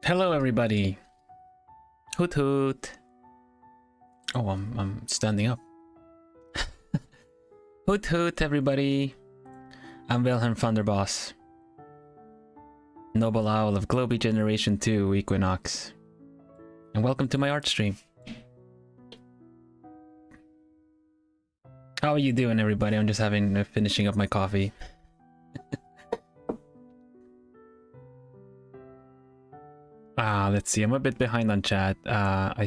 Hello everybody. Hoot hoot. Oh, I'm standing up. Hoot hoot everybody. I'm Vilhelm Vanderbos, Noble Owl of Globie Generation 2 Equinnox. And welcome to my art stream. How are you doing everybody? I'm just finishing up my coffee. Let's see, I'm a bit behind on chat. I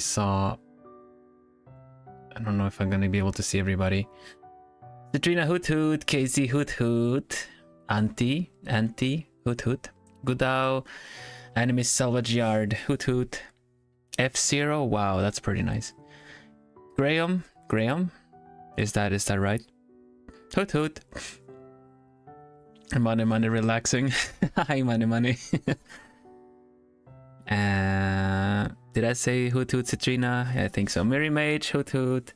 don't know if I'm gonna be able to see everybody. Citrina hoot hoot, Casey hoot hoot, Auntie hoot hoot, Goodao, Anime Salvage Yard hoot hoot, F0, wow, that's pretty nice. Graham, is that right? Hoot hoot. Money relaxing. Hi money. Did I say hoot hoot Citrina? I think so. Mary Mage hoot hoot.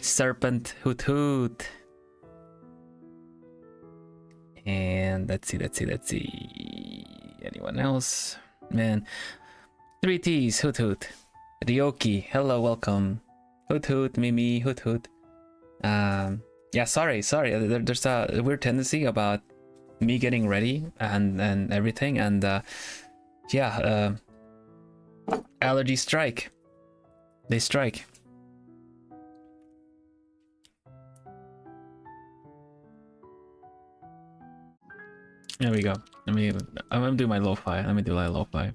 Serpent hoot hoot. And let's see. Anyone else? Man. 3Ts hoot hoot. Ryoki, hello, welcome. Hoot hoot, Mimi, hoot hoot. Yeah, sorry. There's a weird tendency about me getting ready and everything, and yeah, allergies strike. They strike. There we go. I'm gonna do my lo-fi. Let me do like lo-fi.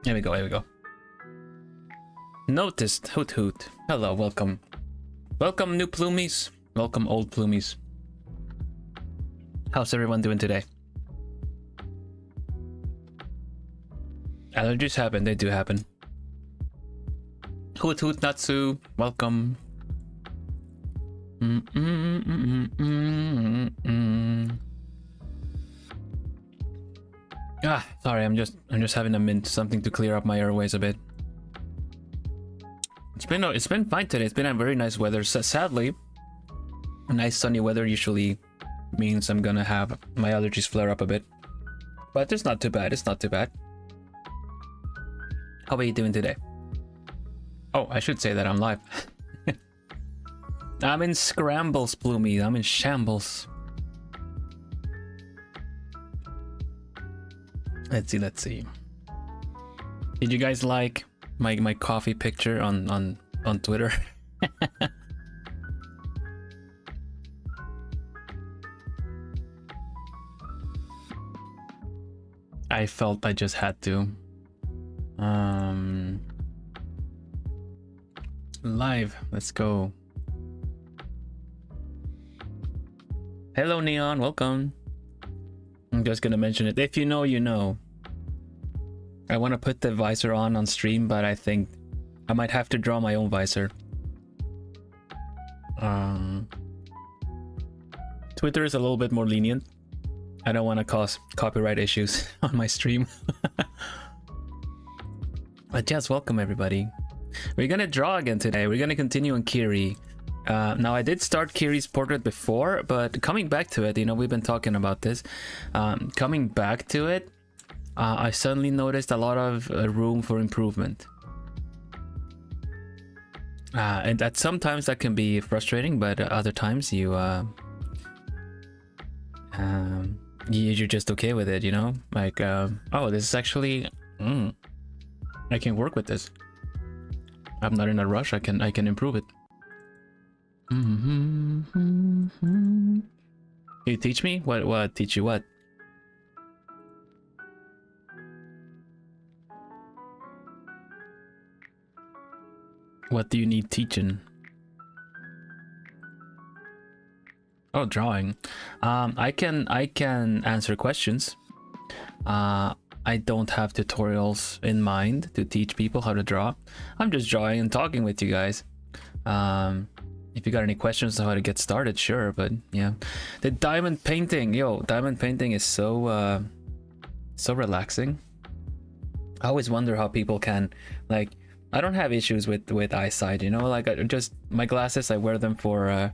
Here we go. Noticed, hoot hoot. Hello, welcome. Welcome new plumies. Welcome old plumies. How's everyone doing today? Allergies happen, they do happen. Hoot hoot Natsu, welcome. Sorry, I'm just having a mint, something to clear up my airways a bit. It's been fine today. It's been a very nice weather. Sadly, nice sunny weather usually means I'm gonna have my allergies flare up a bit, but it's not too bad. It's not too bad. How are you doing today? Oh, I should say that I'm live. I'm in scrambles, Bloomy. I'm in shambles. Let's see. Did you guys like my coffee picture on Twitter? I felt I just had to. Live, let's go. Hello Neon, welcome. I'm just gonna mention it. If you know, you know. I want to put the visor on stream, but I think I might have to draw my own visor. Twitter is a little bit more lenient. I don't want to cause copyright issues on my stream. But yes, welcome everybody. We're gonna draw again today. We're gonna continue on Kiri. Now I did start Kiri's portrait before, but coming back to it, you know, we've been talking about this. Coming back to it, I suddenly noticed a lot of room for improvement. And that sometimes that can be frustrating, but other times you're just okay with it, you know? Like, oh, this is actually, I can work with this. I'm not in a rush. I can improve it. You teach me? What? Teach you what? What do you need teaching? Oh, drawing. I can answer questions. I don't have tutorials in mind to teach people how to draw. I'm just drawing and talking with you guys. If you got any questions on how to get started, sure, but yeah. The diamond painting, diamond painting is so relaxing. I always wonder how people can, like, I don't have issues with eyesight, you know, like just my glasses, I wear them for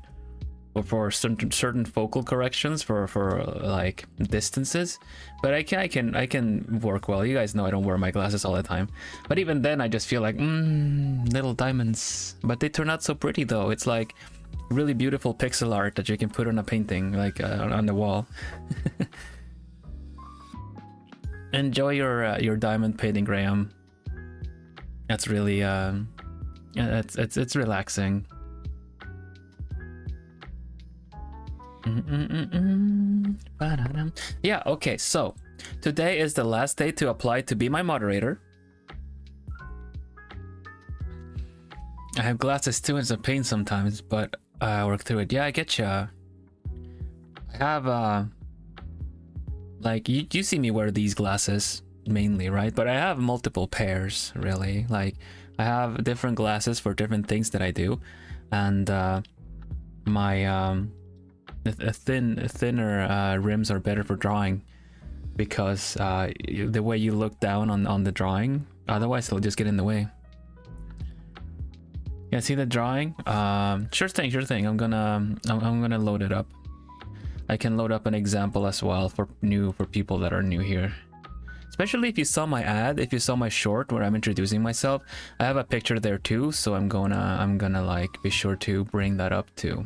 certain focal corrections for like distances, but I can work well. You guys know I don't wear my glasses all the time, but even then I just feel like little diamonds. But they turn out so pretty though. It's like really beautiful pixel art that you can put on a painting, like on the wall. Enjoy your diamond painting, Graham. That's really it's relaxing. Yeah, okay, so today is the last day to apply to be my moderator. I have glasses too and some pain sometimes, but I work through it. Yeah, I get ya. I have like you see me wear these glasses mainly, right? But I have multiple pairs, really. Like I have different glasses for different things that I do, and my thinner rims are better for drawing, because the way you look down on the drawing, otherwise it'll just get in the way. Yeah, see the drawing? Sure thing. I'm gonna load it up. I can load up an example as well for people that are new here. Especially if you saw my ad, if you saw my short where I'm introducing myself, I have a picture there too, so I'm gonna like be sure to bring that up too.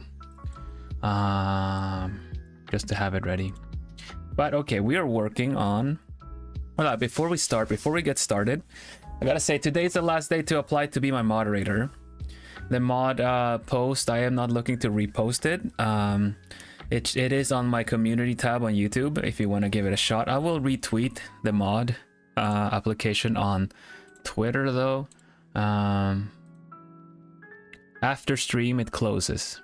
Just to have it ready. But okay, we are working on, well, before we get started, I gotta say today is the last day to apply to be my moderator. The mod post, I am not looking to repost it. It is on my community tab on YouTube if you want to give it a shot. I will retweet the mod application on Twitter though. After stream it closes.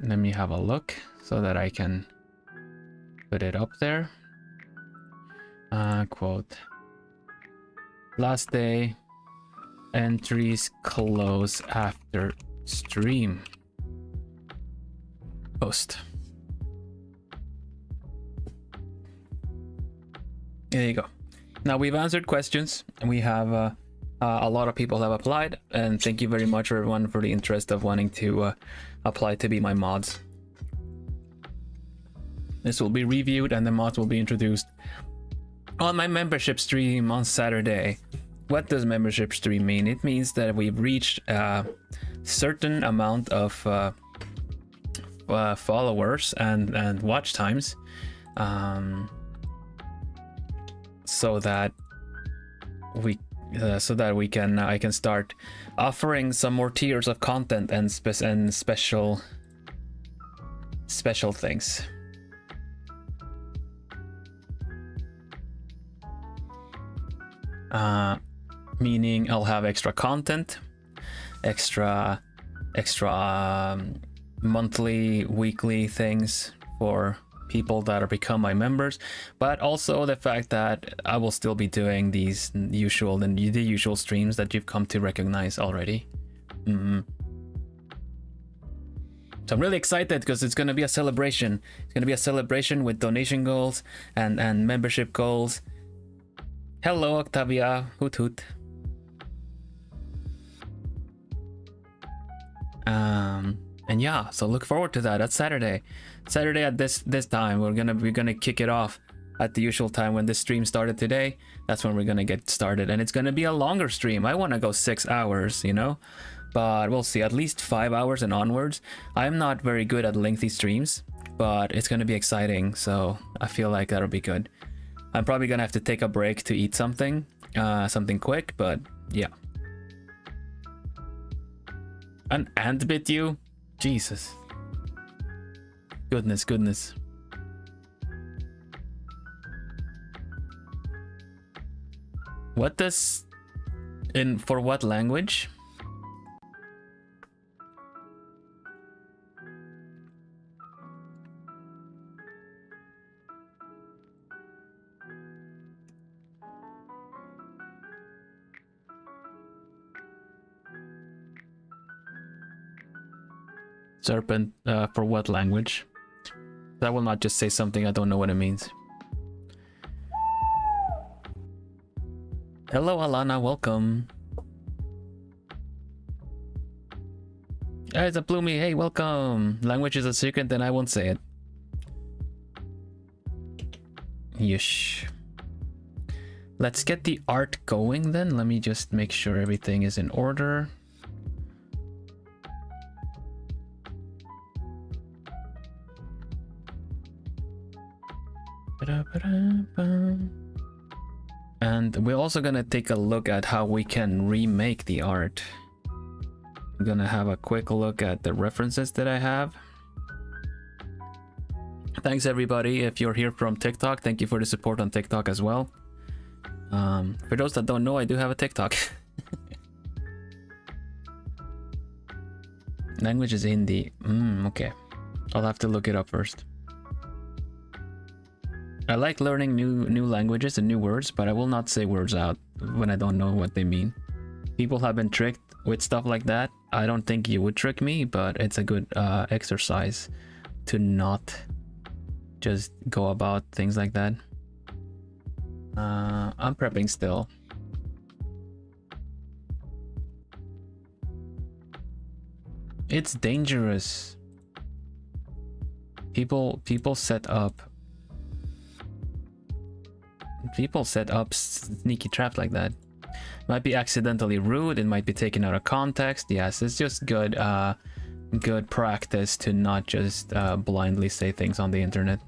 Let me have a look so that I can put it up there. Quote. Last day, entries close after stream. Post. There you go. Now we've answered questions, and we have a lot of people have applied, and thank you very much everyone for the interest of wanting to apply to be my mods. This will be reviewed and the mods will be introduced on my membership stream on Saturday. What does membership stream mean? It means that we've reached a certain amount of followers and watch times, so that I can start offering some more tiers of content and special things. Meaning I'll have extra content, extra monthly, weekly things for people that are become my members, but also the fact that I will still be doing these the usual streams that you've come to recognize already. So I'm really excited because it's going to be a celebration. It's going to be a celebration with donation goals and membership goals. Hello, Octavia. Hoot hoot. And yeah, so look forward to that. That's Saturday at this time. We're gonna kick it off at the usual time when this stream started today. That's when we're gonna get started, and it's gonna be a longer stream. I want to go 6 hours, you know, but we'll see. At least 5 hours and onwards. I'm not very good at lengthy streams, but it's gonna be exciting, so I feel like that'll be good. I'm probably gonna have to take a break to eat something quick, but yeah. An ant bit you? Jesus. Goodness. What does... for what language? Serpent, for what language? I will not just say something I don't know what it means. Hello, Alana. Welcome. It's a Bloomy. Hey, welcome. Language is a secret, then I won't say it. Yeesh. Let's get the art going then. Let me just make sure everything is in order. And we're also gonna take a look at how we can remake the art. I'm gonna have a quick look at the references that I have. Thanks everybody. If you're here from TikTok, thank you for the support on TikTok as well. For those that don't know, I do have a TikTok. Language is Hindi. Okay. I'll have to look it up first. I like learning new languages and new words, but I will not say words out when I don't know what they mean. People have been tricked with stuff like that. I don't think you would trick me, but it's a good exercise to not just go about things like that. I'm prepping still. It's dangerous. People set up sneaky traps like that. Might be accidentally rude, it might be taken out of context. Yes, it's just good practice to not just blindly say things on the internet.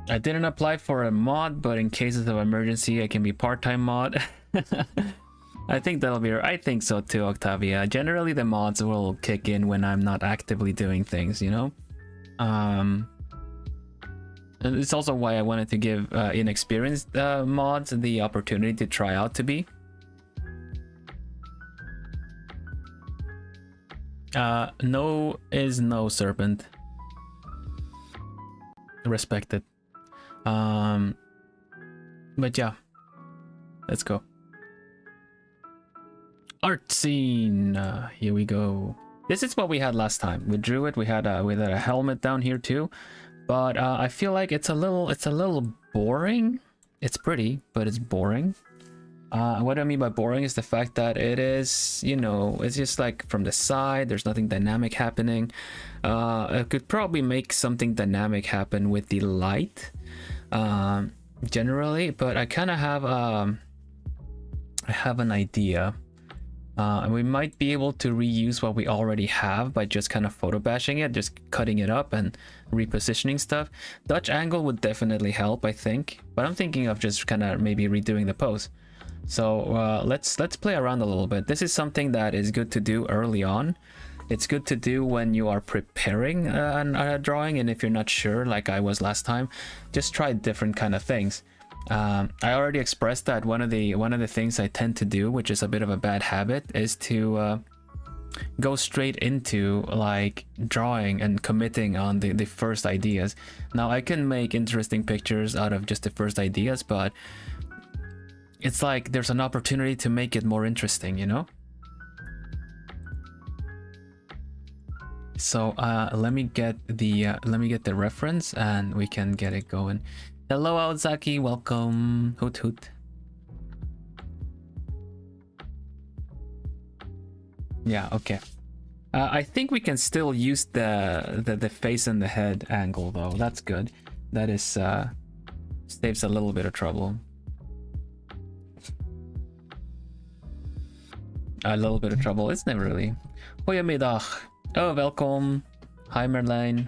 I didn't apply for a mod, but in cases of emergency I can be part-time mod. I think that'll be, I think so too, Octavia. Generally the mods will kick in when I'm not actively doing things, you know? And it's also why I wanted to give inexperienced mods the opportunity to try out to be. No is no, Serpent. Respect it. But yeah, let's go. Art scene. Here we go. This is what we had last time. We drew it. We had a helmet down here too. But I feel like it's a little boring. It's pretty, but it's boring. What I mean by boring is the fact that it is, you know, it's just like from the side. There's nothing dynamic happening. I could probably make something dynamic happen with the light, generally. But I kind of have I have an idea. And we might be able to reuse what we already have by just kind of photo bashing it, just cutting it up and repositioning stuff. Dutch angle would definitely help, I think, but I'm thinking of just kind of maybe redoing the pose. So let's play around a little bit. This is something that is good to do early on. It's good to do when you are preparing a drawing, and if you're not sure, like I was last time, just try different kind of things. I already expressed that one of the things I tend to do, which is a bit of a bad habit, is to go straight into like drawing and committing on the first ideas. Now I can make interesting pictures out of just the first ideas, but it's like there's an opportunity to make it more interesting, you know? So let me get the reference and we can get it going. Hello Aozaki, welcome. Hoot hoot. Yeah, okay. I think we can still use the face and the head angle though. That's good. That is saves a little bit of trouble. A little bit of trouble. It's never really. Goedemiddag. Oh, welkom. Hi Merlijn.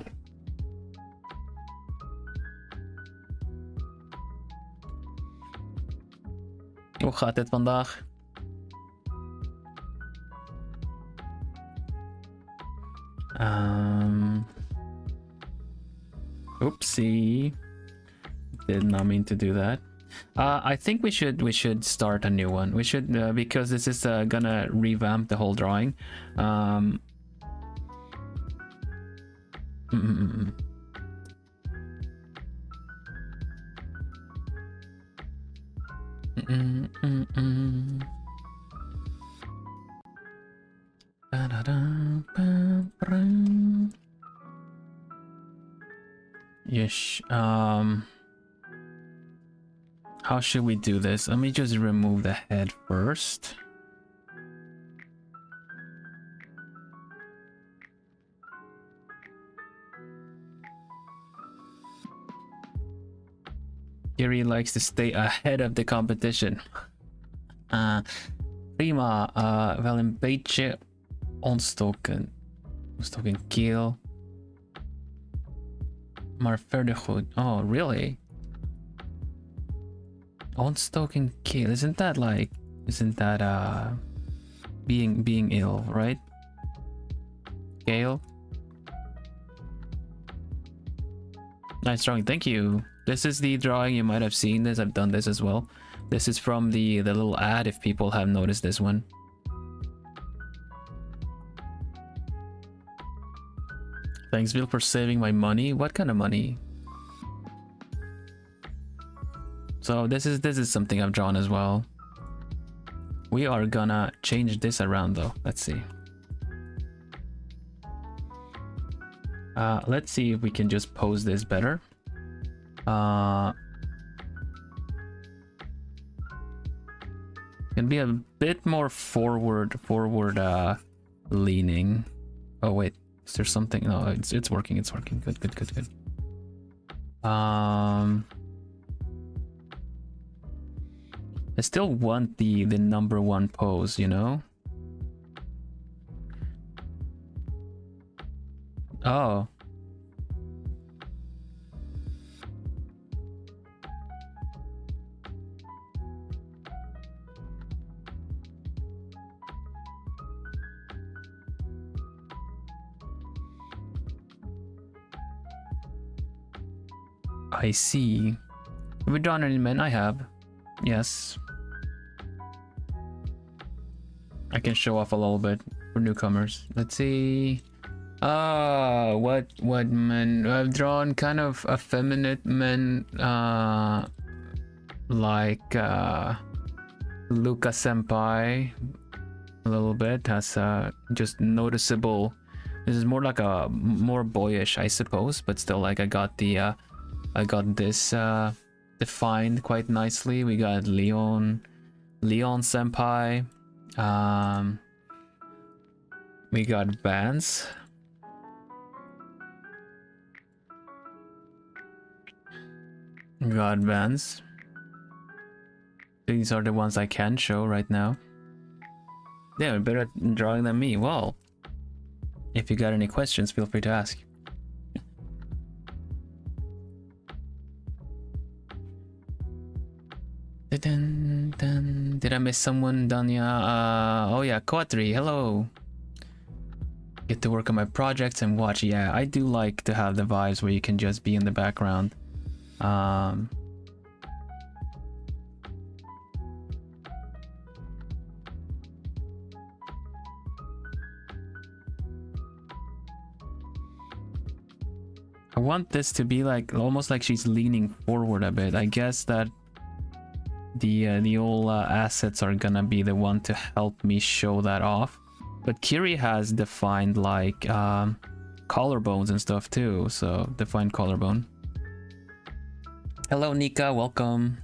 Hoe gaat het vandaag? Oopsie. Did not mean to do that. I think we should start a new one. We should because this is gonna revamp the whole drawing. Yes. How should we do this? Let me just remove the head first. Gary likes to stay ahead of the competition. Prima, wel een beetje ontstoken. Ontstoken keel. Maar verder goed. Oh, really? Ontstoken keel. Isn't that being ill, right? Kale. Nice drawing, thank you. This is the drawing, you might have seen this, I've done this as well. This is from the little ad, if people have noticed this one. Thanks, Bill, for saving my money. What kind of money? So this is something I've drawn as well. We are gonna change this around though. Let's see. Let's see if we can just pose this better. Can be a bit more forward leaning. Oh wait, is there something? No, it's working. It's working. Good. I still want the number one pose, you know? Oh. I see. Have we drawn any men? I have. Yes. I can show off a little bit for newcomers. Let's see. What men? I've drawn kind of effeminate men, like Luca senpai. A little bit has just noticeable. This is more like a more boyish, I suppose, but still, like I got this defined quite nicely. We got Leon senpai. We got Vance. God, Vance. These are the ones I can show right now. They're better at drawing than me. Well, if you got any questions, feel free to ask. Did I miss someone, Danya? Oh yeah, Quatri, hello. Get to work on my projects and watch. Yeah, I do like to have the vibes where you can just be in the background. I want this to be like almost like she's leaning forward a bit. I guess that the old assets are gonna be the one to help me show that off. But Kiri has defined like collarbones and stuff too, so defined collarbone. Hello Nika, welcome.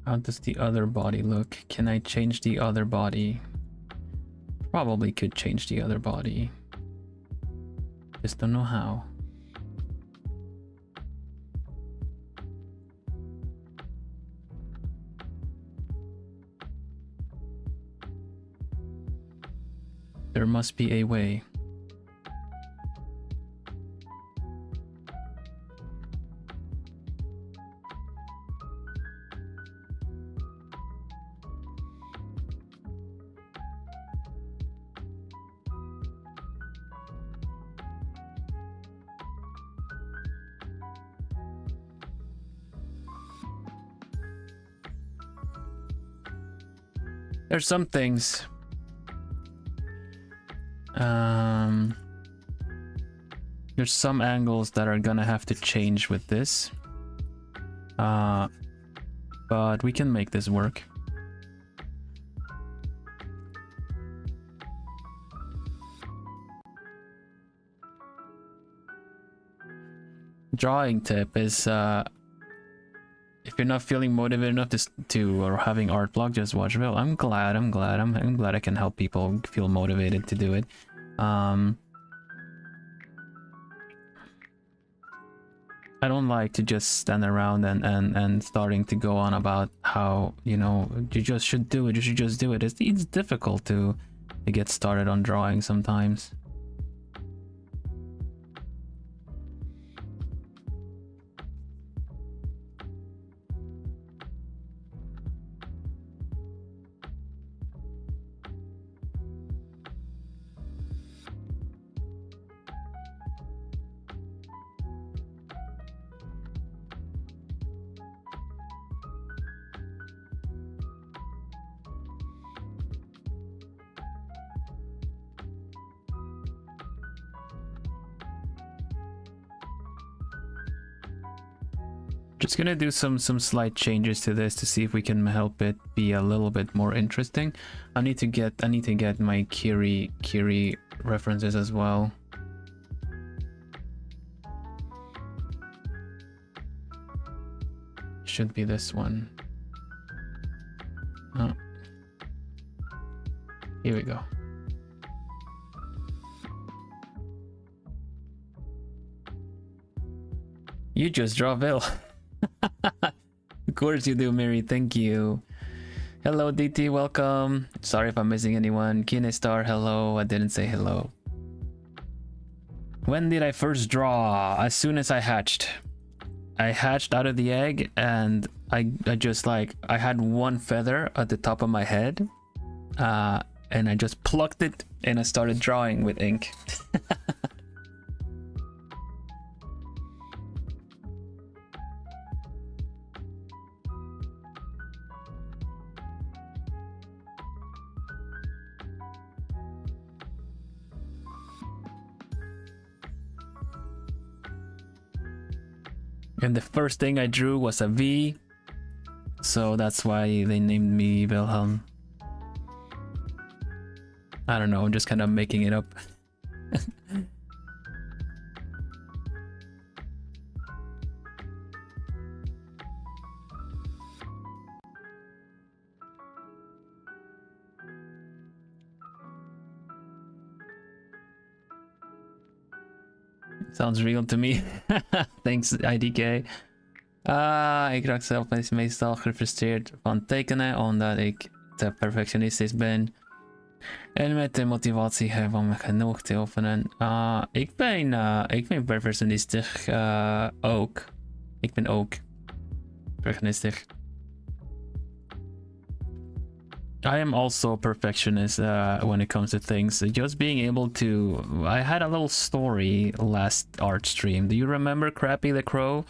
How does the other body look? Can I change the other body? Probably could change the other body. Just don't know how. There must be a way. There's some things. There's some angles that are gonna have to change with this. but we can make this work. Drawing tip is if you're not feeling motivated enough to or having art block, just watch Vil. I'm glad I can help people feel motivated to do it. I don't like to just stand around and starting to go on about how, you know, you just should do it, you should just do it. It's difficult to get started on drawing sometimes. Just gonna do some slight changes to this to see if we can help it be a little bit more interesting. I need to get my Kiri references as well. Should be this one. Oh. Here we go. You just draw Vil. Of course you do, Mary. Thank you. Hello, DT. Welcome. Sorry if I'm missing anyone. Kinestar, hello. I didn't say hello. When did I first draw? As soon as I hatched. I hatched out of the egg, and I just like, I had one feather at the top of my head, and I just plucked it and I started drawing with ink. And the first thing I drew was a V, so that's why they named me Vilhelm. I don't know, I'm just kind of making it up. Sounds real to me. Thanks, IDK. Ik raak zelf meestal gefrustreerd van tekenen omdat ik te perfectionistisch ben en met de motivatie heb om genoeg te oefenen. Ik ben perfectionistisch ook. Ik ben ook perfectionistisch. I am also a perfectionist when it comes to things. Just being able to... I had a little story last art stream. Do you remember Crappy the Crow?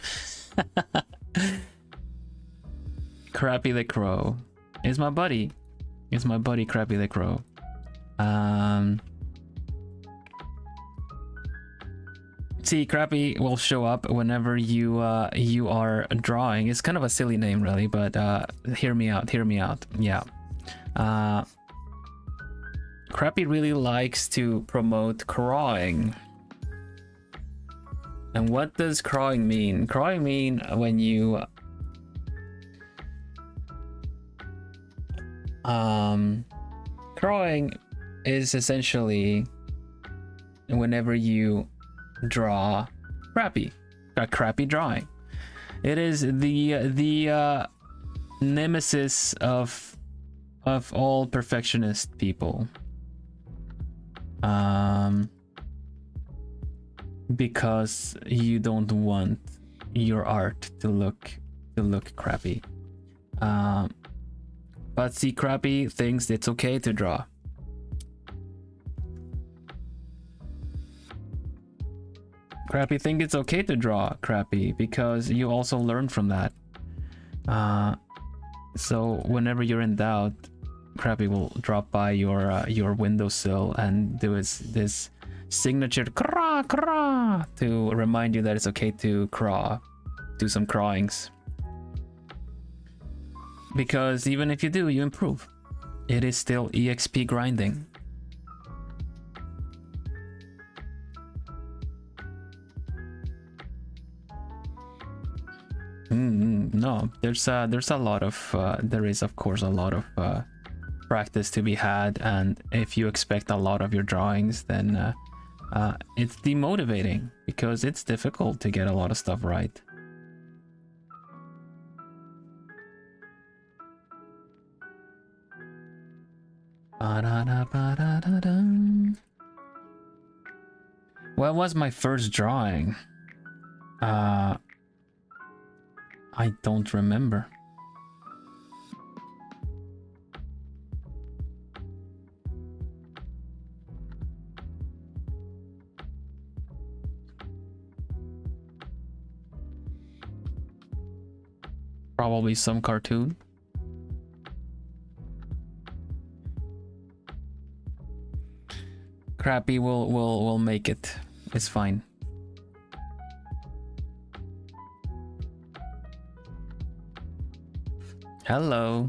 Crappy the Crow is my buddy. It's my buddy Crappy the Crow. See, Crappy will show up whenever you are drawing. It's kind of a silly name, really, but hear me out. Yeah. Crappy really likes to promote crawling. And what does crawling mean? Crawling mean when you crawling is essentially whenever you draw a crappy drawing. It is the nemesis of all perfectionist people, because you don't want your art to look crappy. But see, Crappy thinks it's okay to draw. Crappy thinks it's okay to draw crappy because you also learn from that. So whenever you're in doubt, Crappy will drop by your windowsill and do this signature craw craw to remind you that it's okay to craw, do some crawlings. Because even if you do, you improve. It is still EXP grinding. No, there's a lot of there is of course a lot of practice to be had, and if you expect a lot of your drawings, then it's demotivating because it's difficult to get a lot of stuff right. What was my first drawing? I don't remember. Probably some cartoon. Crappy will make it. It's fine. Hello.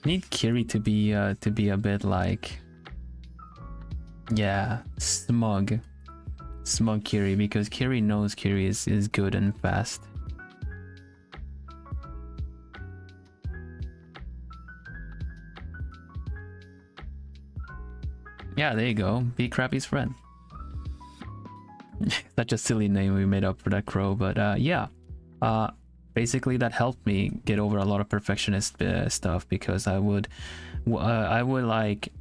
Need Kiri to be a bit like, yeah, smug Kiri, because Kiri knows Kiri is good and fast. Yeah, there you go. Be Crappy's friend. Such a silly name we made up for that crow, but yeah. Basically that helped me get over a lot of perfectionist stuff, because I would like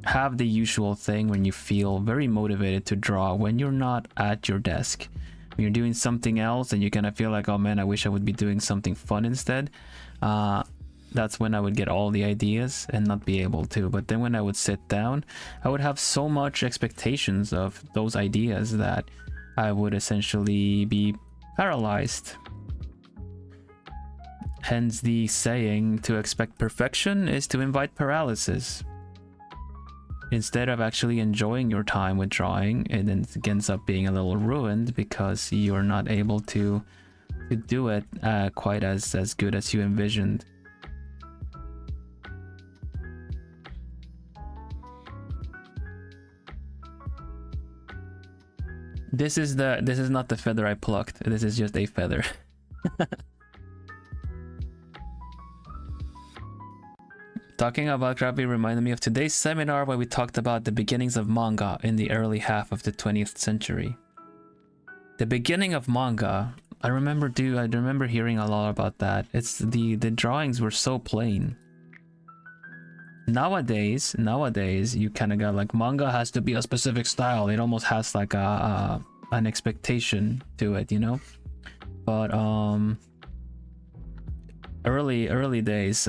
have the usual thing when you feel very motivated to draw when you're not at your desk. When you're doing something else and you kind of feel like, oh man, I wish I would be doing something fun instead. That's when I would get all the ideas and not be able to. But then when I would sit down, I would have so much expectations of those ideas that I would essentially be paralyzed. Hence the saying, to expect perfection is to invite paralysis. Instead of actually enjoying your time with drawing, it ends up being a little ruined because you're not able to do it quite as good as you envisioned. This is not the feather I plucked. This is just a feather. Talking about Crappy reminded me of today's seminar where we talked about the beginnings of manga in the early half of the 20th century. The beginning of manga, I remember hearing a lot about that. It's the drawings were so plain. Nowadays you kind of got like, manga has to be a specific style. It almost has like an expectation to it, you know. But early days,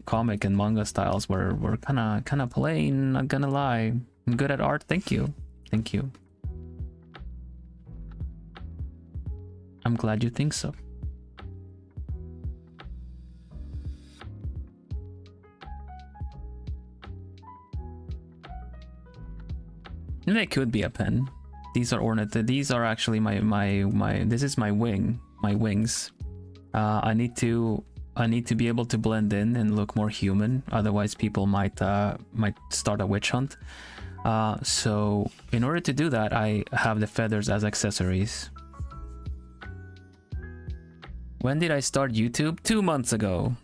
comic and manga styles were kind of plain. Not gonna lie. I'm good at art. Thank you. I'm glad you think so. And it could be a pen. These are ornamented. These are actually my this is my wings. I need to be able to blend in and look more human. Otherwise people might start a witch hunt. So in order to do that, I have the feathers as accessories. When did I start YouTube? 2 months ago.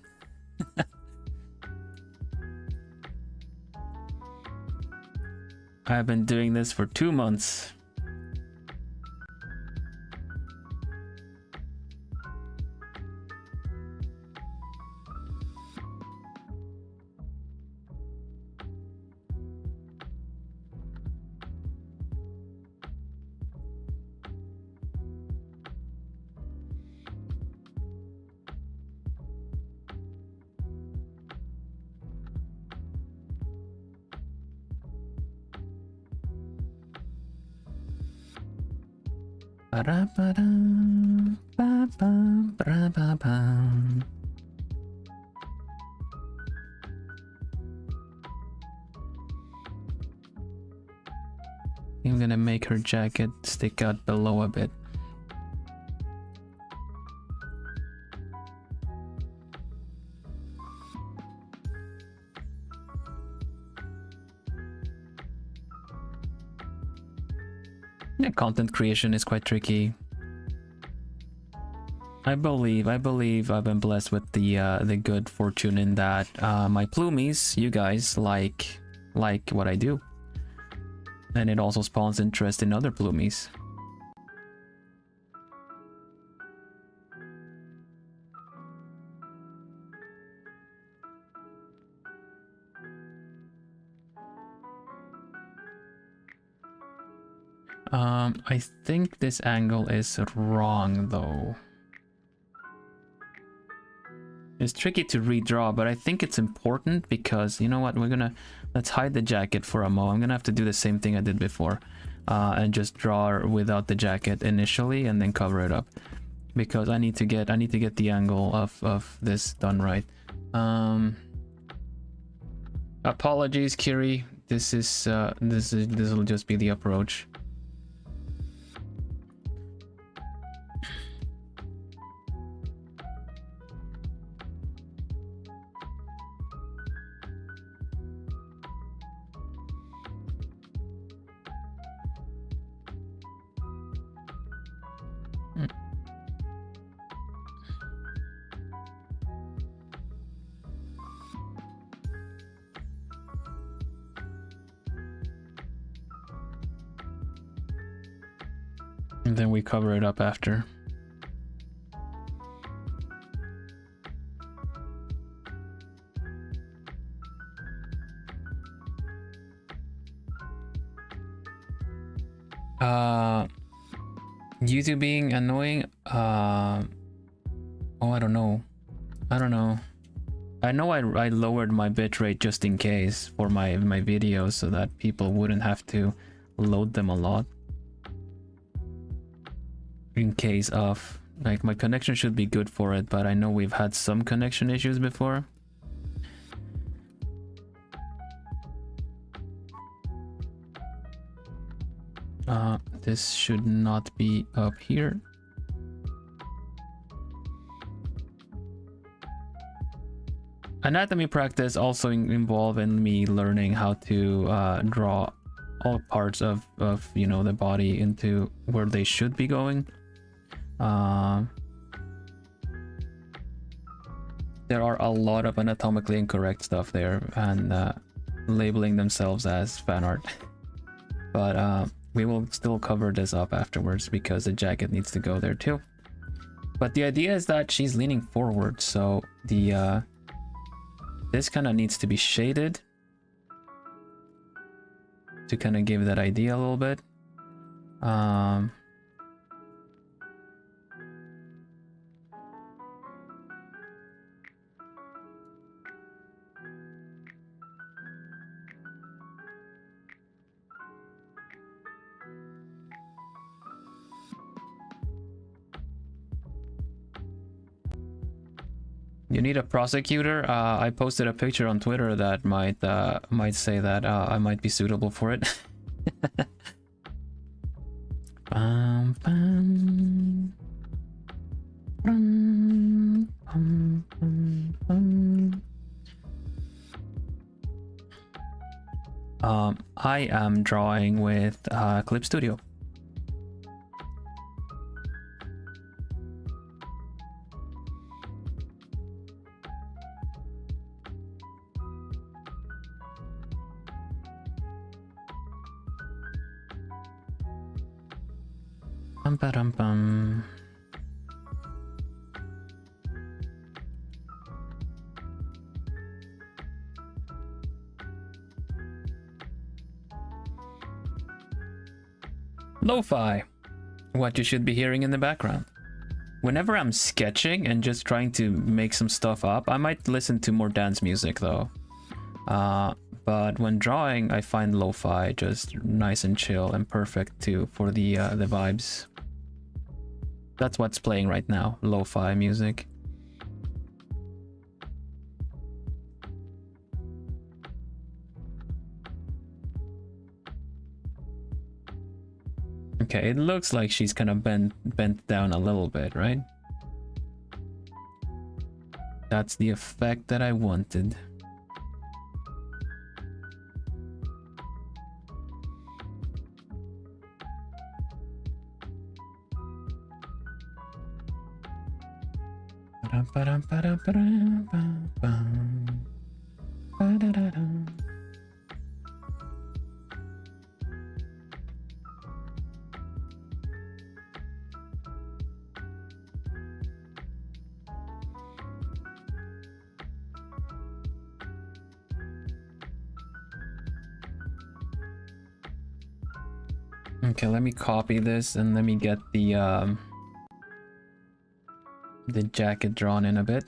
I've been doing this for 2 months. I'm gonna make her jacket stick out below a bit. Yeah, content creation is quite tricky. I believe I've been blessed with the good fortune in that my plumies, you guys like what I do, and it also spawns interest in other plumies. I think this angle is wrong though. It's tricky to redraw, but I think it's important because, you know what, let's hide the jacket for a moment. I'm gonna have to do the same thing I did before, and just draw without the jacket initially and then cover it up, because I need to get the angle of this done right. Apologies, Kiri. This will just be the approach. And then we cover it up after. YouTube being annoying. Oh, I don't know. I know I lowered my bitrate just in case for my videos so that people wouldn't have to load them a lot. In case of, like, my connection should be good for it, but I know we've had some connection issues before. This should not be up here. Anatomy practice also involve in me learning how to draw all parts of you know, the body into where they should be going. There are a lot of anatomically incorrect stuff there, and labeling themselves as fan art. But we will still cover this up afterwards because the jacket needs to go there too. But the idea is that she's leaning forward, so the this kind of needs to be shaded to kind of give that idea a little bit. You need a prosecutor? I posted a picture on Twitter that might say that I might be suitable for it. Bum, bum, bum, bum, bum, bum. I am drawing with Clip Studio. Bum. Lo-fi, what you should be hearing in the background. Whenever I'm sketching and just trying to make some stuff up, I might listen to more dance music though. But when drawing, I find lo-fi just nice and chill and perfect too for the vibes. That's what's playing right now, lo-fi music. Okay, it looks like she's kind of bent down a little bit, right? That's the effect that I wanted. Okay, let me copy this and let me get the jacket drawn in a bit.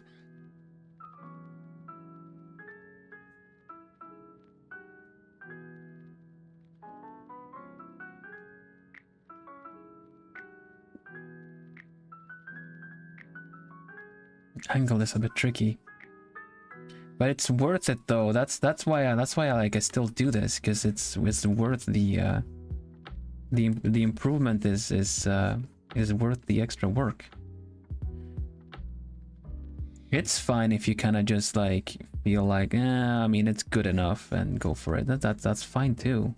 Angle is a bit tricky, but it's worth it though. That's why I like I still do this, because it's worth the improvement is worth the extra work. It's fine if you kind of just like feel like, I mean, it's good enough and go for it. That's fine too.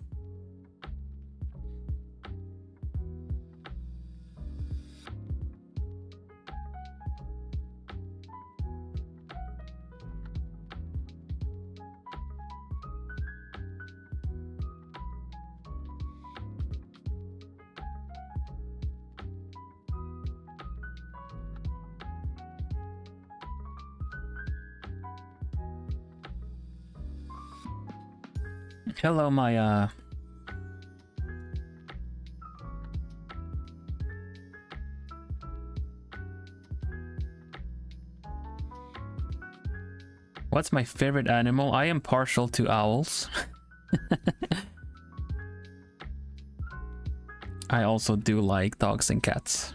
Hello, Maya. What's my favorite animal? I am partial to owls. I also do like dogs and cats.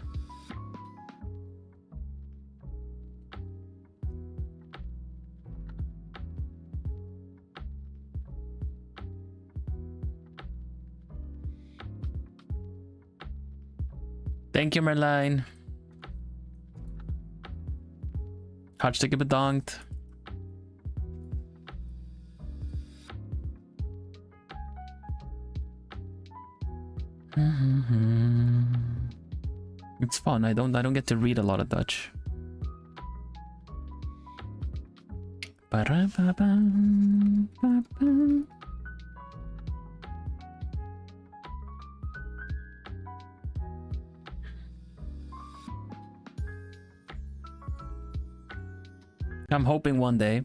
Thank you, Merline. Hartstikke bedankt. It's fun. I don't get to read a lot of Dutch. I'm hoping one day.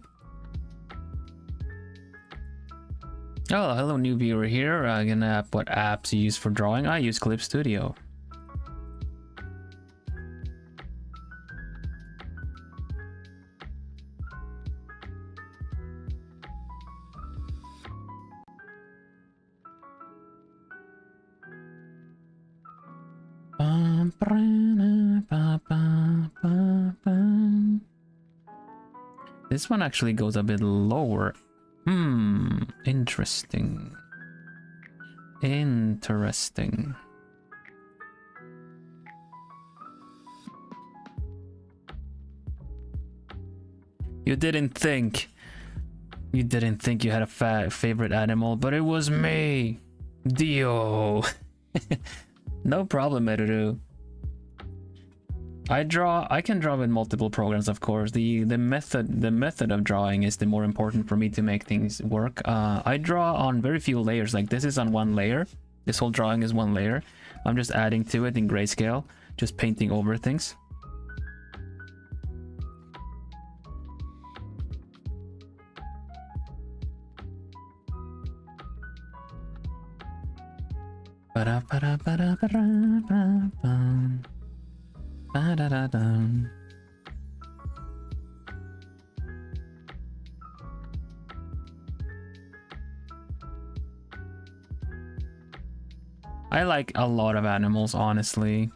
Oh, hello, new viewer here. Gonna what apps you use for drawing? I use Clip Studio. This one actually goes a bit lower. Interesting. Interesting. You didn't think you had a favorite animal, but it was me. Dio. No problem, Eruru. I can draw in multiple programs, of course. The method of drawing is the more important for me to make things work. I draw on very few layers. Like this is on one layer. This whole drawing is one layer. I'm just adding to it in grayscale, just painting over things. I like a lot of animals, honestly.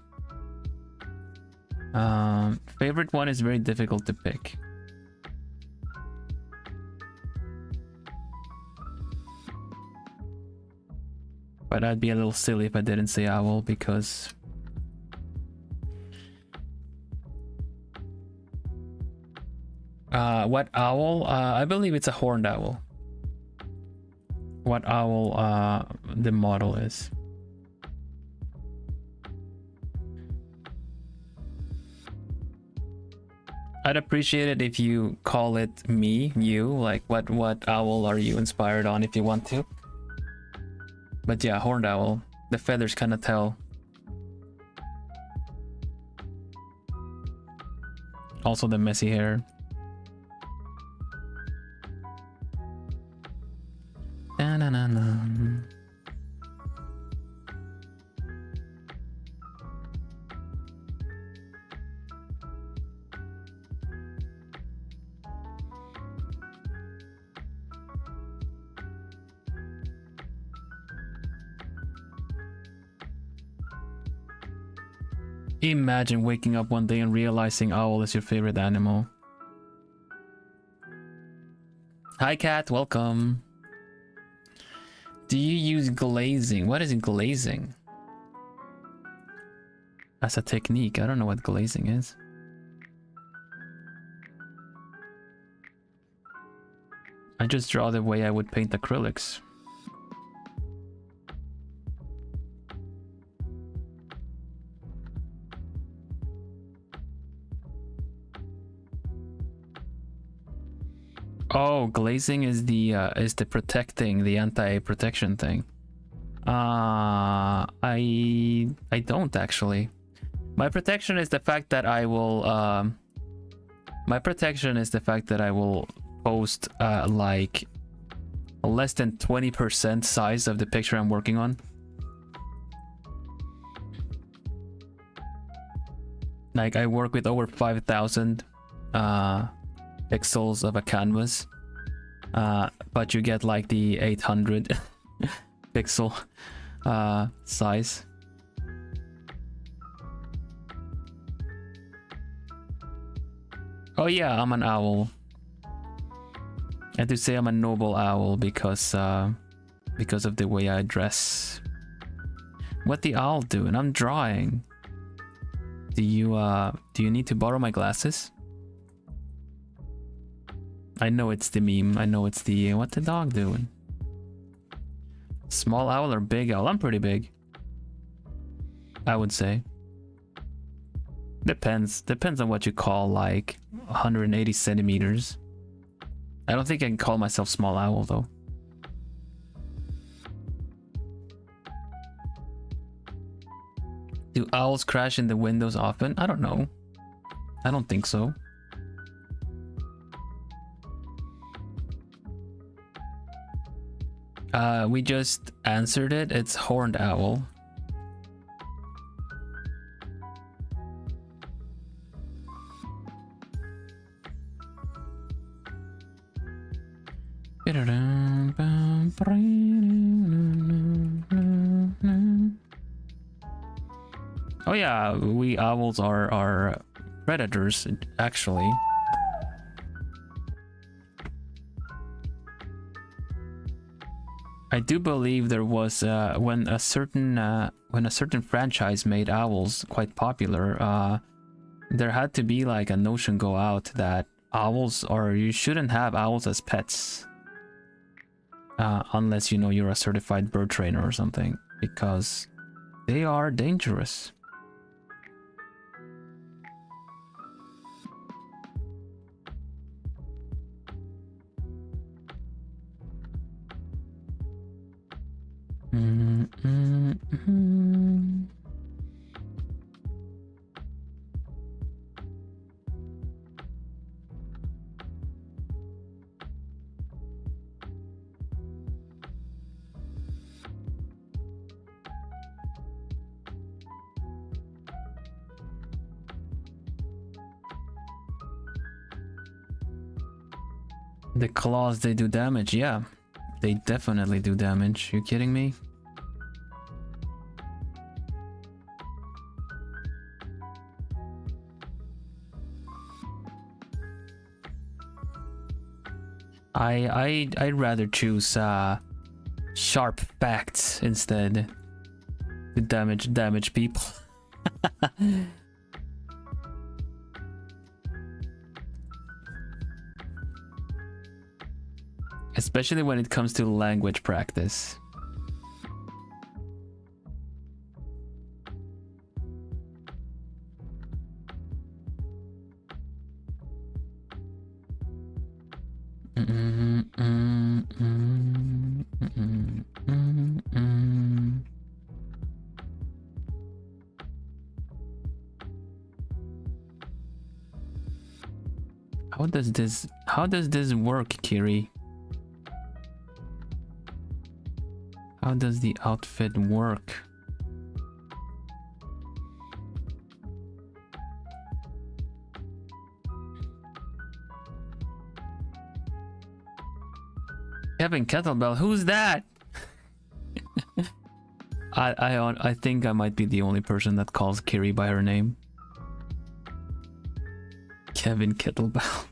Favorite one is very difficult to pick. But I'd be a little silly if I didn't say owl, because what owl? I believe it's a horned owl. What owl the model is. I'd appreciate it if you call it you, like what owl are you inspired on if you want to. But yeah, horned owl. The feathers kind of tell. Also the messy hair. Da-na-na-na. Imagine waking up one day and realizing owl is your favorite animal. Hi Cat, welcome. Do you use glazing? What is glazing? As a technique, I don't know what glazing is. I just draw the way I would paint acrylics. Oh, glazing is the protecting, the anti-protection thing. I don't actually. My protection is the fact that I will post like less than 20% size of the picture I'm working on. Like I work with over 5,000 pixels of a canvas, but you get like the 800 pixel size. Oh yeah, I'm an owl. I do say I'm a noble owl because of the way I dress. What the owl doing? I'm drawing. Do you need to borrow my glasses? I know it's the meme. I know it's the what the dog doing. Small owl or big owl? I'm pretty big, I would say. Depends on what you call like 180 centimeters. I don't think I can call myself small owl though. Do owls crash in the windows often? I don't know. I don't think so. We just answered it. It's horned owl. Oh yeah, we owls are predators, actually. I do believe there was when a certain franchise made owls quite popular, there had to be like a notion go out that owls are, you shouldn't have owls as pets, unless you know you're a certified bird trainer or something, because they are dangerous. The claws, they do damage. Yeah, they definitely do damage. You kidding me? I'd rather choose Sharp facts instead. To damage people. Especially when it comes to language practice. How does this work, Kiri? How does the outfit work? Kevin Kettlebell, who's that? I think I might be the only person that calls Kiri by her name. Kevin Kettlebell.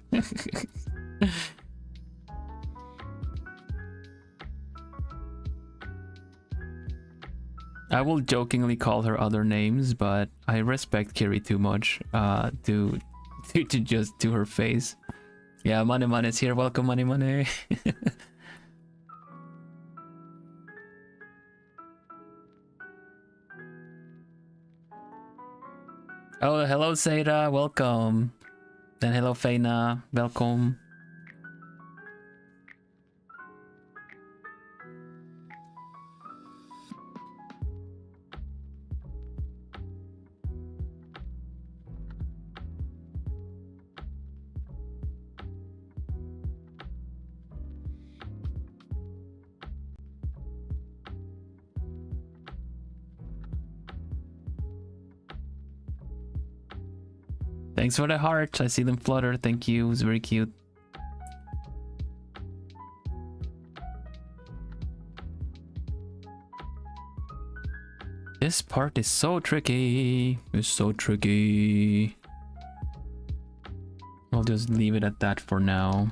I will jokingly call her other names, but I respect Kiri too much to just to her face. Yeah, Money Money's here. Welcome, Money Money. Oh, hello, Seda. Welcome. Then hello, Feina. Welcome. Thanks for the heart. I see them flutter. Thank you. It's very cute. This part is so tricky. It's so tricky. I'll just leave it at that for now.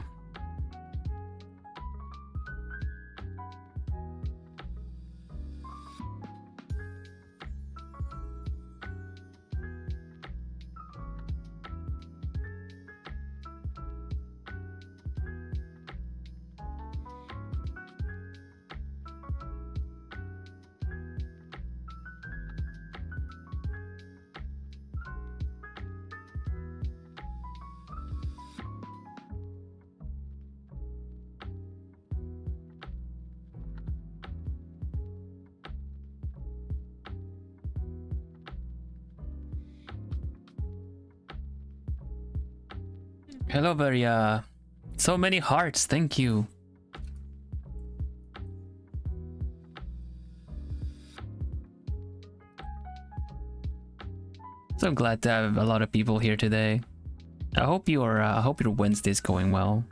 Hello, Varia. So many hearts, thank you. So glad to have a lot of people here today. I hope your Wednesday's going well.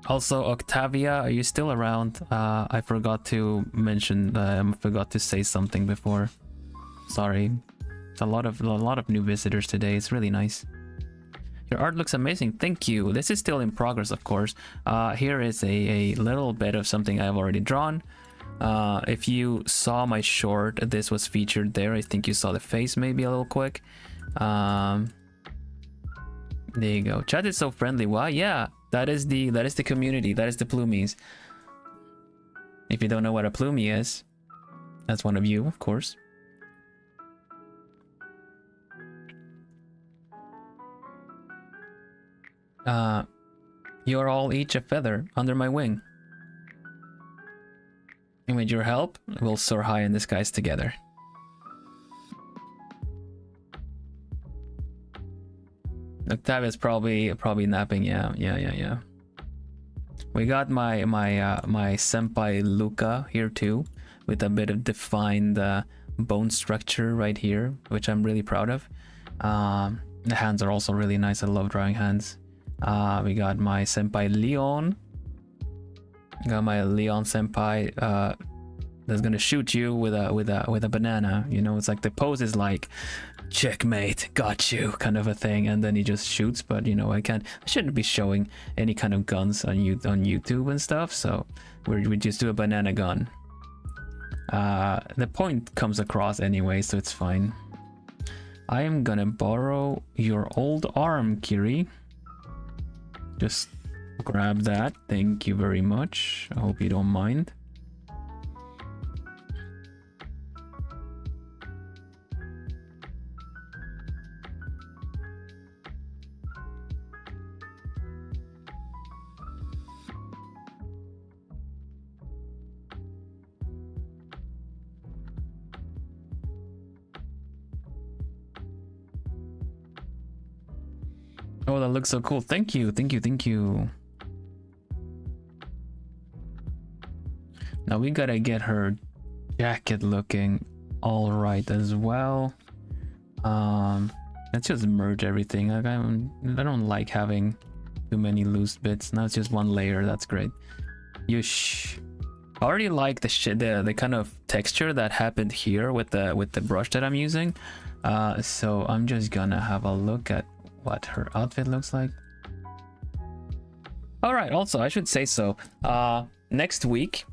Also, Octavia, are you still around? I forgot to mention. I forgot to say something before. Sorry. It's a lot of new visitors today. It's really nice. Your art looks amazing. Thank you. This is still in progress, of course. Here is a little bit of something I've already drawn. If you saw my short, this was featured there. I think you saw the face maybe a little quick. There you go. Chat is so friendly. Wow, yeah. That is the community. That is the Plumies. If you don't know what a Plumie is, that's one of you, of course. You're all each a feather under my wing. And with your help, we'll soar high in the skies together. Octavia's probably napping. Yeah. We got my senpai Luca here too, with a bit of defined bone structure right here, which I'm really proud of. The hands are also really nice. I love drawing hands. We got my senpai Leon. Got my Leon senpai that's gonna shoot you with a banana. You know, it's like the pose is like checkmate, got you, kind of a thing, and then he just shoots. But you know, I shouldn't be showing any kind of guns on YouTube and stuff, so we just do a banana gun. The point comes across anyway, so it's fine. I am gonna borrow your old arm, Kiri. Just grab that, thank you very much. I hope you don't mind. Oh, that looks so cool. Thank you, thank you, thank you. Now we gotta get her jacket looking all right as well. Let's just merge everything. Like, I don't like having too many loose bits. Now it's just one layer. That's great. Yush. I already like the kind of texture that happened here with the brush that I'm using. So I'm just gonna have a look at what her outfit looks like. All right, also I should say so, next week,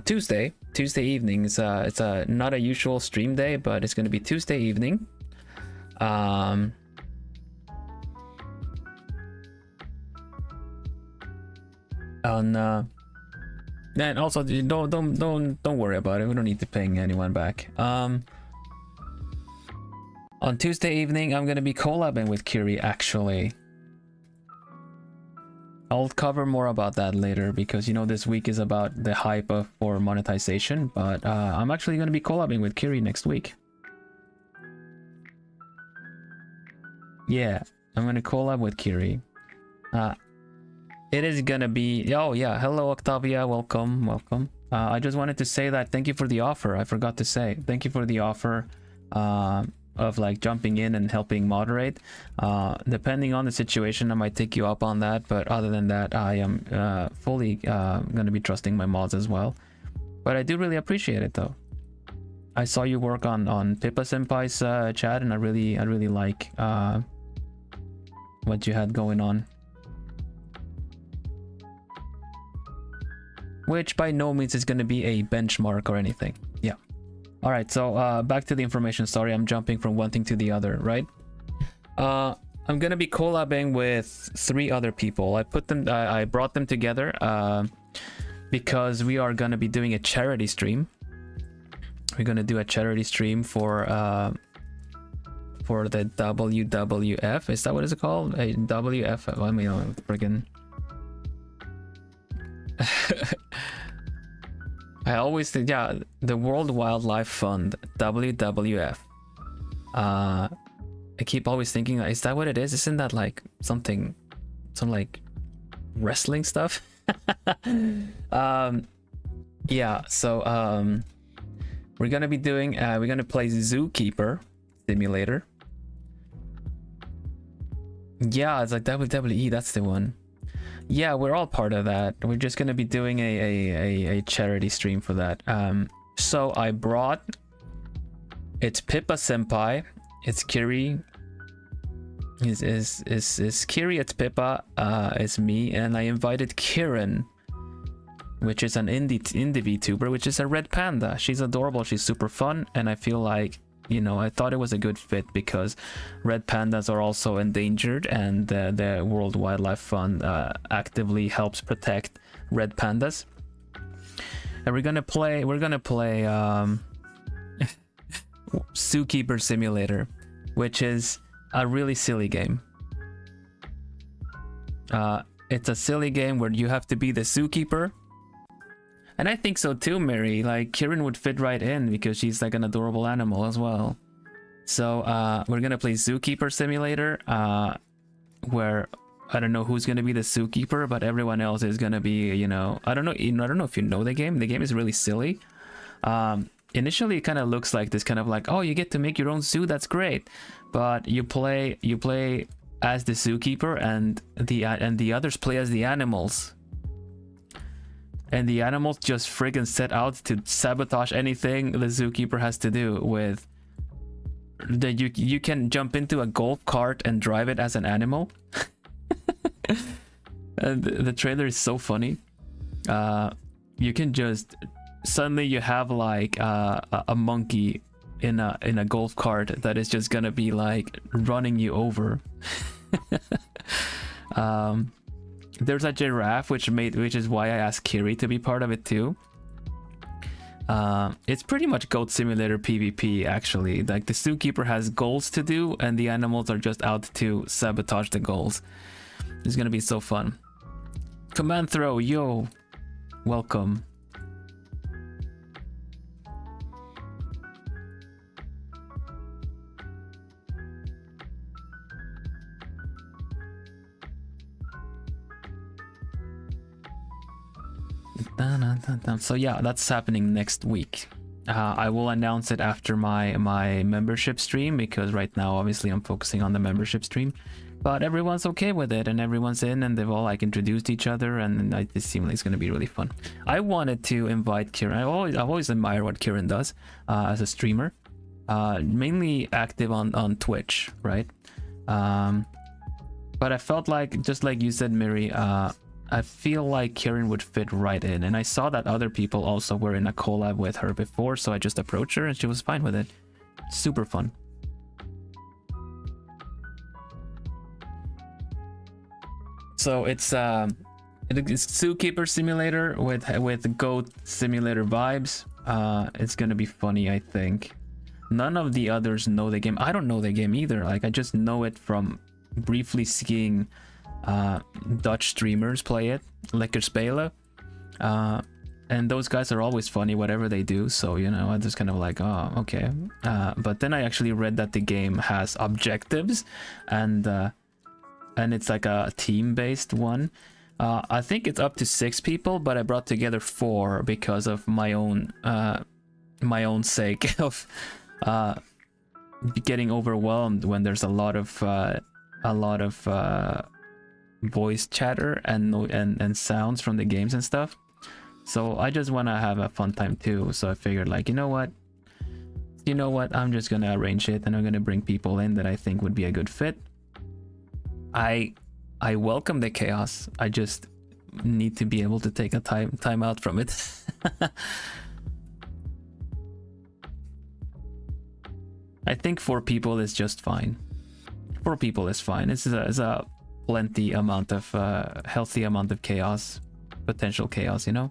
Tuesday evening, it's a not a usual stream day, but it's going to be Tuesday evening. And also don't worry about it, we don't need to ping anyone back. On Tuesday evening, I'm going to be collabing with Kiri, actually. I'll cover more about that later, because, you know, this week is about the hype for monetization, but I'm actually going to be collabing with Kiri next week. Yeah, I'm going to collab with Kiri. It is going to be... Oh, yeah. Hello, Octavia. Welcome. Welcome. I just wanted to say that thank you for the offer. I forgot to say. Thank you for the offer. Of like jumping in and helping moderate. Depending on the situation, I might take you up on that, but other than that, I am fully going to be trusting my mods as well. But I do really appreciate it, though. I saw you work on Pippa Senpai's chat, and I really like what you had going on, which by no means is going to be a benchmark or anything. Yeah. All right, so back to the information. Sorry, I'm jumping from one thing to the other, right? I'm gonna be collabing with 3 other people. I brought them together because we are gonna be doing a charity stream. We're gonna do a charity stream for the WWF. Is that what it's called? A WF? I mean, friggin'. I always think, yeah, the World Wildlife Fund, WWF. I keep always thinking, is that what it is? Isn't that like some like wrestling stuff? Yeah, so we're gonna be doing we're gonna play Zookeeper Simulator. Yeah, it's like WWE, that's the one. Yeah, we're all part of that. We're just gonna be doing a charity stream for that. So I brought, it's Pippa Senpai, it's Kiri, is Kiri, it's Pippa, it's me, and I invited Kieran, which is an indie VTuber, which is a red panda. She's adorable, she's super fun, and I feel like, you know, I thought it was a good fit because red pandas are also endangered, and the World Wildlife Fund actively helps protect red pandas. And we're gonna play Zookeeper Simulator, which is a really silly game. It's a silly game where you have to be the zookeeper. And I think so too, Mary. Like, Kieran would fit right in because she's like an adorable animal as well. So we're gonna play Zookeeper Simulator, where I don't know who's gonna be the zookeeper, but everyone else is gonna be, you know, I don't know if you know the game. The game is really silly. Initially, it kind of looks like this, kind of like, oh, you get to make your own zoo. That's great. But you play as the zookeeper, and the others play as the animals. And the animals just friggin' set out to sabotage anything the zookeeper has to do with that you can jump into a golf cart and drive it as an animal. And the trailer is so funny. You can just suddenly you have like a monkey in a golf cart that is just gonna be like running you over. There's a giraffe which is why I asked Kiri to be part of it too. It's pretty much Goat Simulator PvP actually. Like the zookeeper has goals to do and the animals are just out to sabotage the goals. It's gonna be so fun. Command throw, yo, welcome. So yeah, that's happening next week. I will announce it after my membership stream, because right now obviously I'm focusing on the membership stream, but everyone's okay with it and everyone's in and they've all like introduced each other, and it seems like it's going to be really fun. I wanted to invite Kieran. I've always admired what Kieran does as a streamer, mainly active on Twitch, right? But I felt like, just like you said, Miri, I feel like Kieran would fit right in, and I saw that other people also were in a collab with her before, so I just approached her and she was fine with it. Super fun. So it's Zookeeper Simulator with Goat Simulator vibes. It's gonna be funny, I think. None of the others know the game. I don't know the game either. Like, I just know it from briefly seeing Dutch streamers play it, Lekker Spelen, and those guys are always funny whatever they do, so you know, I'm just kind of like, oh, okay. But then I actually read that the game has objectives, and it's like a team-based one. I think it's up to 6 people, but I brought together 4 because of my own sake of getting overwhelmed when there's a lot of voice chatter and sounds from the games and stuff. So I just want to have a fun time too, so I figured, like, you know what, I'm just gonna arrange it and I'm gonna bring people in that I think would be a good fit. I welcome the chaos. I just need to be able to take a time out from it. I think 4 people is just fine. 4 people is fine. It's a plenty amount of healthy amount of chaos, potential chaos, you know.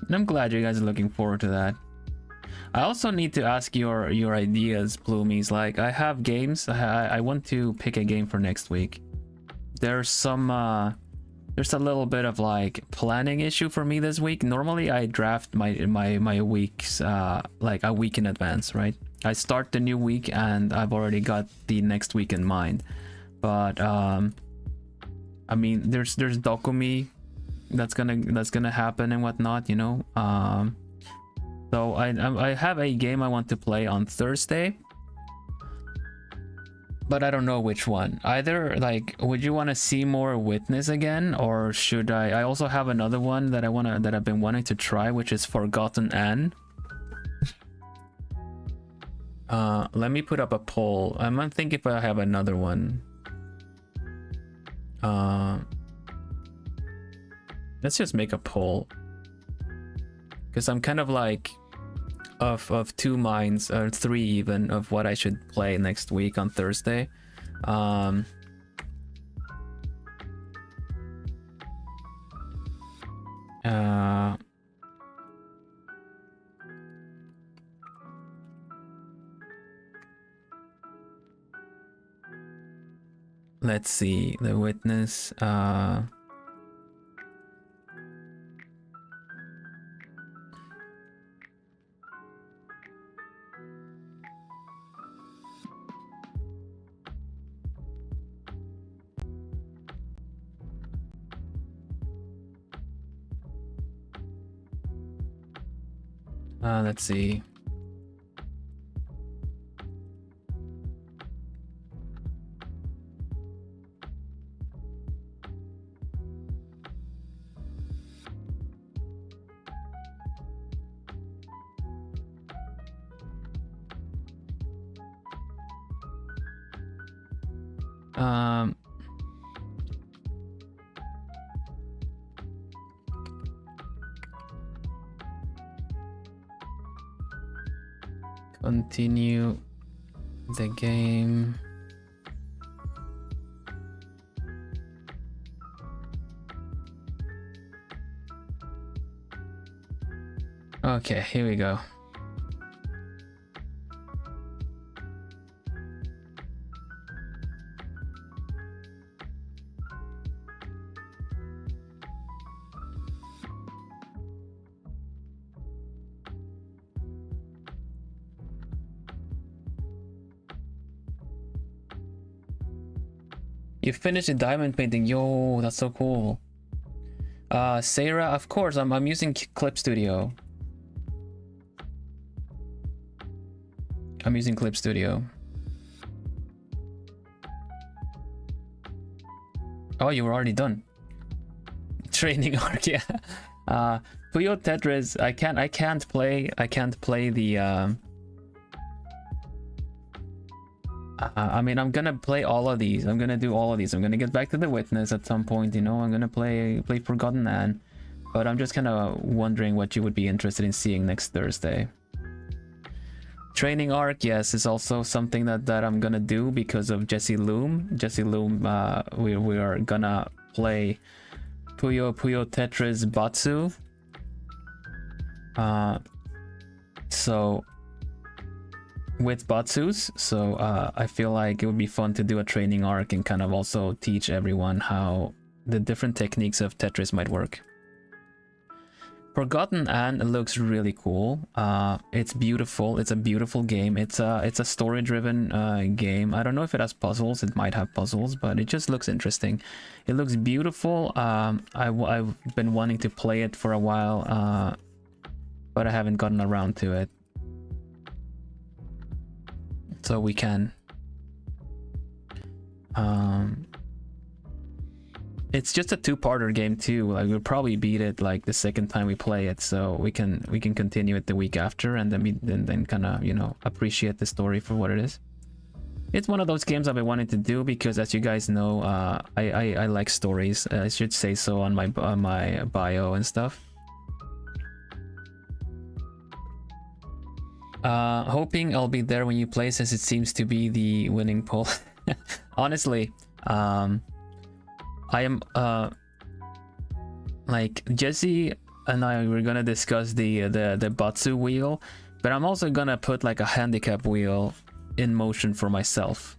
And I'm glad you guys are looking forward to that. I also need to ask your ideas, Bloomies. Like, I have games. I want to pick a game for next week. There's some there's a little bit of like planning issue for me this week. Normally I draft my weeks like a week in advance, right? I start the new week and I've already got the next week in mind. But I mean, there's Dokumi that's gonna happen and whatnot, you know. So I have a game I want to play on Thursday, but I don't know which one. Either, like, would you want to see more Witness again, or should I also have another one that I've been wanting to try, which is Forgotten Anne. Let me put up a poll. I'm gonna think if I have another one. Let's just make a poll, because I'm kind of like of 2 minds, or 3 even, of what I should play next week on Thursday. Let's see, The Witness. Let's see. Continue the game. Okay, here we go. You finished the diamond painting. Yo, that's so cool. Sarah, of course, I'm using Clip Studio. I'm using Clip Studio. Oh, you were already done. Training arc, yeah. Puyo Tetris, I can't play the I mean, I'm gonna play all of these. I'm gonna do all of these. I'm gonna get back to the Witness at some point, you know. I'm gonna play Forgotten Anne, but I'm just kind of wondering what you would be interested in seeing next Thursday. Training arc, yes, is also something that I'm gonna do because of Jesse Loom. Jesse Loom, we are gonna play Puyo Tetris Batsu. So with Batsus, so I feel like it would be fun to do a training arc and kind of also teach everyone how the different techniques of Tetris might work. Forgotten Anne looks really cool. It's beautiful. It's a beautiful game. It's a story-driven game. I don't know if it has puzzles. It might have puzzles, but it just looks interesting. It looks beautiful. I've been wanting to play it for a while, but I haven't gotten around to it. So we can. It's just a two-parter game too. Like we'll probably beat it like the second time we play it, so we can continue it the week after, and then kind of, you know, appreciate the story for what it is. It's one of those games I've been wanting to do because, as you guys know, I like stories. I should say so on my bio and stuff. Hoping I'll be there when you play, since it seems to be the winning poll. Honestly, I am like Jesse and I were gonna discuss the Batsu wheel, but I'm also gonna put like a handicap wheel in motion for myself.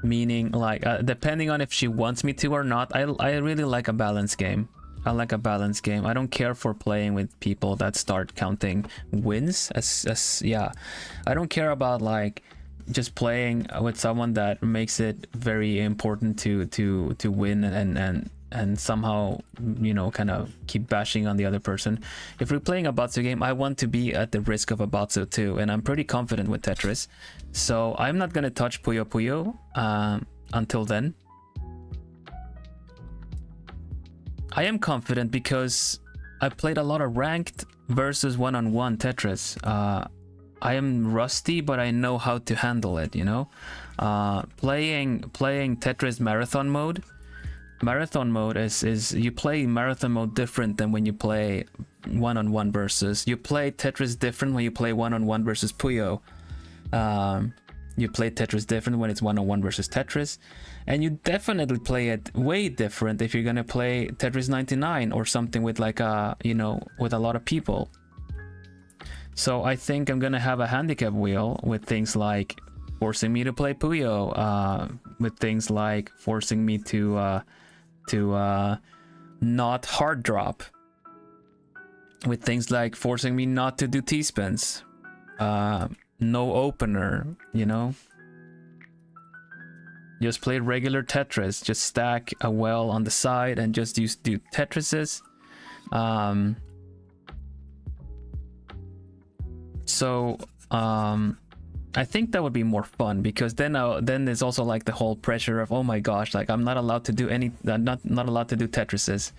Meaning, like, depending on if she wants me to or not, I really like a balanced game. I like a balanced game. I don't care for playing with people that start counting wins as yeah. I don't care about like just playing with someone that makes it very important to win and somehow, you know, kind of keep bashing on the other person. If we're playing a Batsu game, I want to be at the risk of a Batsu too, and I'm pretty confident with Tetris. So I'm not gonna touch Puyo Puyo until then. I am confident because I played a lot of ranked versus one-on-one Tetris. I am rusty, but I know how to handle it, you know? Playing Tetris marathon mode. Marathon mode is you play marathon mode different than when you play one-on-one versus. You play Tetris different when you play one-on-one versus Puyo. You play Tetris different when it's one-on-one versus Tetris, and you definitely play it way different if you're gonna play Tetris 99 or something with like a, you know, with a lot of people. So I think I'm gonna have a handicap wheel with things like forcing me to play Puyo, with things like forcing me to not hard drop, with things like forcing me not to do T-spins, no opener, you know. Just play regular Tetris. Just stack a well on the side and just do Tetrises. I think that would be more fun, because then there's also like the whole pressure of, oh my gosh, like I'm not allowed to do not allowed to do Tetrises.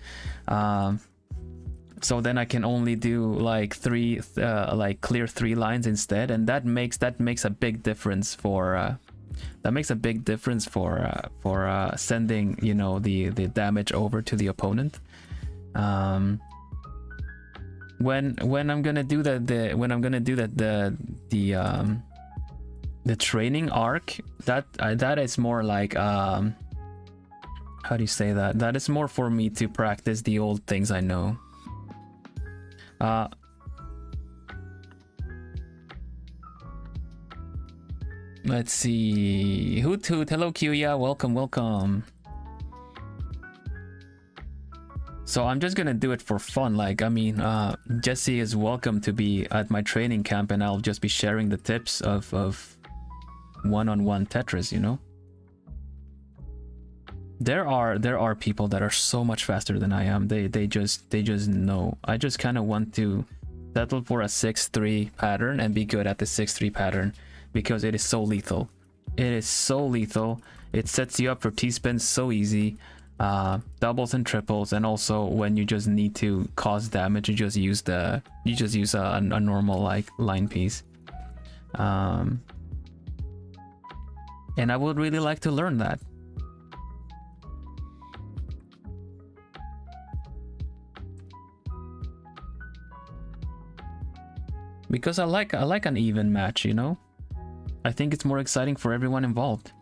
So then I can only do like clear 3 lines instead, and that makes a big difference for sending, you know, the damage over to the opponent. When I'm gonna do the training arc, that is more like how do you say that? That is more for me to practice the old things I know. Let's see. Hoot hoot. Hello, Kyuya. Welcome. So I'm just gonna do it for fun. Like, I mean, Jesse is welcome to be at my training camp, and I'll just be sharing the tips of one-on-one Tetris, you know. There are people that are so much faster than I am. They just know. I just kind of want to settle for a 6-3 pattern and be good at the 6-3 pattern, because it is so lethal. It is so lethal. It sets you up for T-spins so easy. Doubles and triples, and also when you just need to cause damage, you just use a normal like line piece. And I would really like to learn that. Because I like an even match, you know? I think it's more exciting for everyone involved.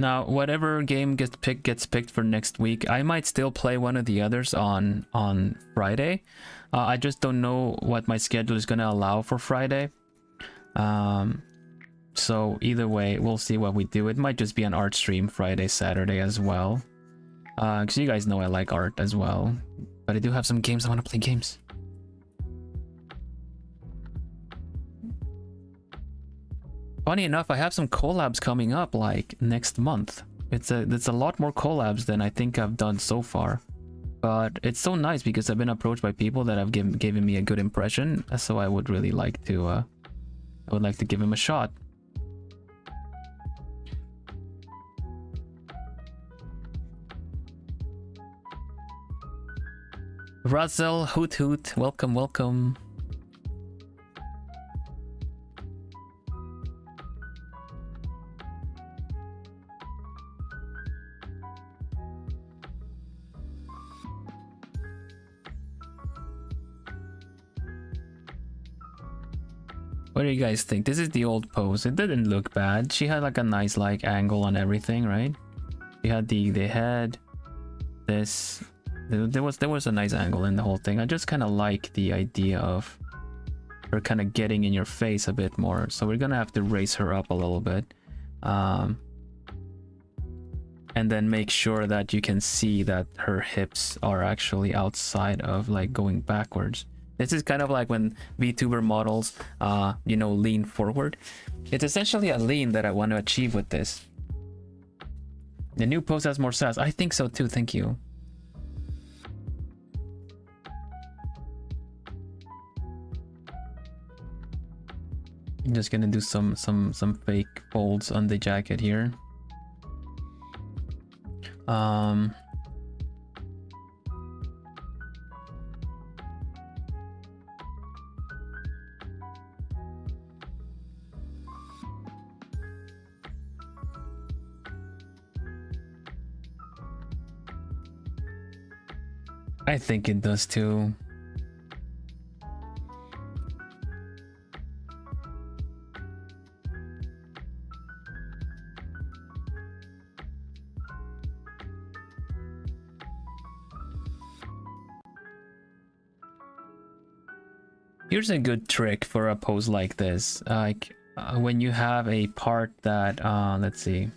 Now, whatever game gets picked for next week, I might still play one of the others on Friday. I just don't know what my schedule is going to allow for Friday. So either way, we'll see what we do. It might just be an art stream Friday, Saturday as well. Because you guys know I like art as well. But I do have some games. I want to play games. Funny enough, I have some collabs coming up like next month. It's a lot more collabs than I think I've done so far. But it's so nice because I've been approached by people that have given me a good impression. So I would really like to give him a shot. Russell, hoot hoot, welcome. What do you guys think? This is the old pose. It didn't look bad. She had like a nice like angle on everything, right? She had the head. This there was a nice angle in the whole thing. I just kind of like the idea of her kind of getting in your face a bit more. So we're gonna have to raise her up a little bit, and then make sure that you can see that her hips are actually outside of like going backwards. This is kind of like when VTuber models, you know, lean forward. It's essentially a lean that I want to achieve with this. The new pose has more sass. I think so too. Thank you. I'm just gonna do some fake folds on the jacket here. I think it does too. Here's a good trick for a pose like this. Like when you have a part that let's see.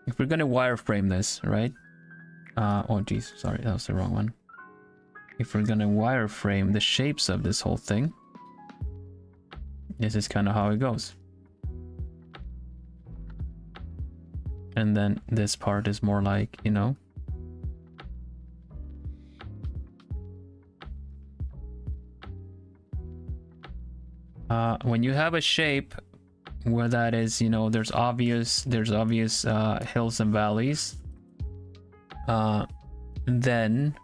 If we're gonna wireframe this, right? Oh geez, sorry, that was the wrong one. If we're gonna wireframe the shapes of this whole thing, this is kind of how it goes. And then this part is more like, you know, when you have a shape where that is, you know, there's obvious hills and valleys, then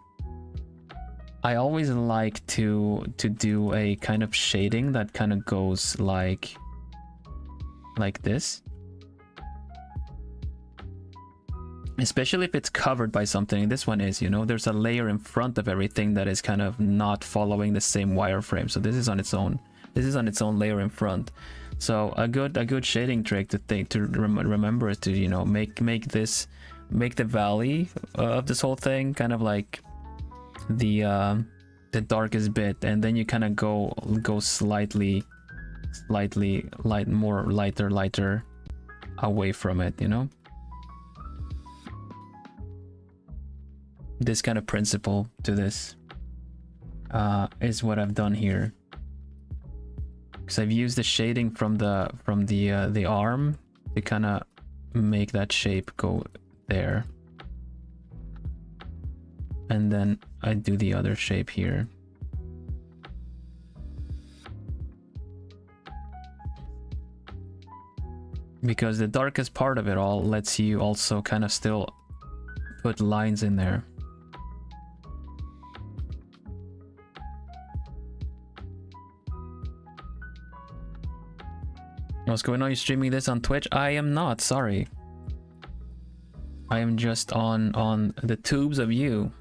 I always like to do a kind of shading that kind of goes like this, especially if it's covered by something. This one is, you know, there's a layer in front of everything that is kind of not following the same wireframe, so this is on its own. This is on its own layer in front. So a good shading trick to remember is to, you know, make the valley of this whole thing kind of like the darkest bit, and then you kind of go slightly lighter away from it, you know. This kind of principle to this is what I've done here. Because I've used the shading from the arm to kind of make that shape go there, and then I do the other shape here. Because the darkest part of it all lets you also kind of still put lines in there. What's going on? You streaming this on Twitch? I am not, sorry. I am just on the tubes of you.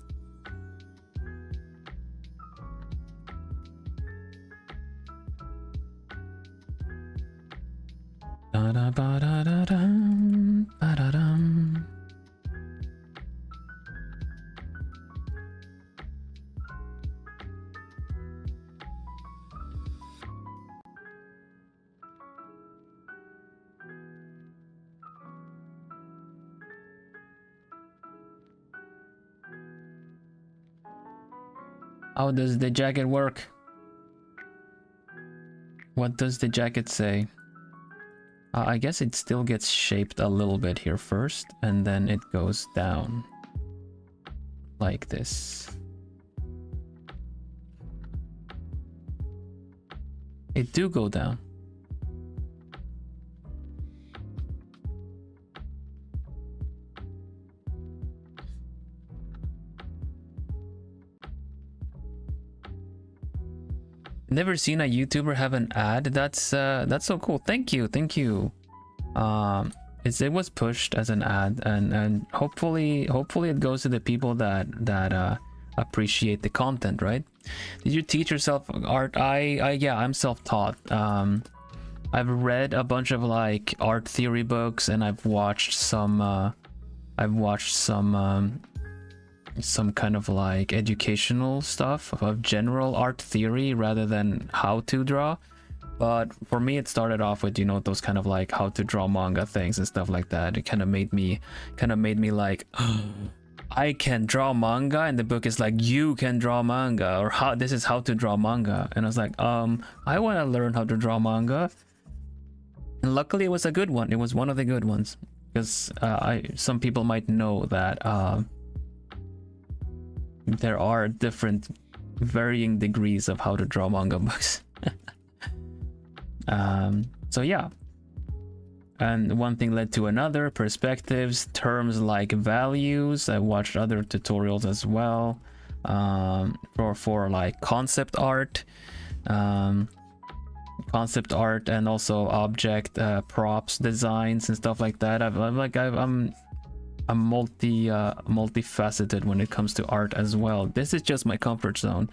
Da da ba da da dum, ba da dum. How does the jacket work? What does the jacket say? I guess it still gets shaped a little bit here first, and then it goes down like this. It do go down. Never seen a YouTuber have an ad. That's so cool. Thank you. It was pushed as an ad, and hopefully it goes to the people that appreciate the content, right? Did you teach yourself art? Yeah, I'm self-taught. I've read a bunch of like art theory books, and I've watched some some kind of like educational stuff of general art theory rather than how to draw. But for me, it started off with, you know, those kind of like how to draw manga things and stuff like that. It kind of made me like, oh, I can draw manga, and the book is like, you can draw manga, or this is how to draw manga. And I was like, I want to learn how to draw manga. And luckily it was a good one. It was one of the good ones, because some people might know that there are different varying degrees of how to draw manga books. So yeah, and one thing led to another. Perspectives, terms like values. I watched other tutorials as well for like concept art, and also object props designs and stuff like that. I'm multifaceted when it comes to art as well. This is just my comfort zone.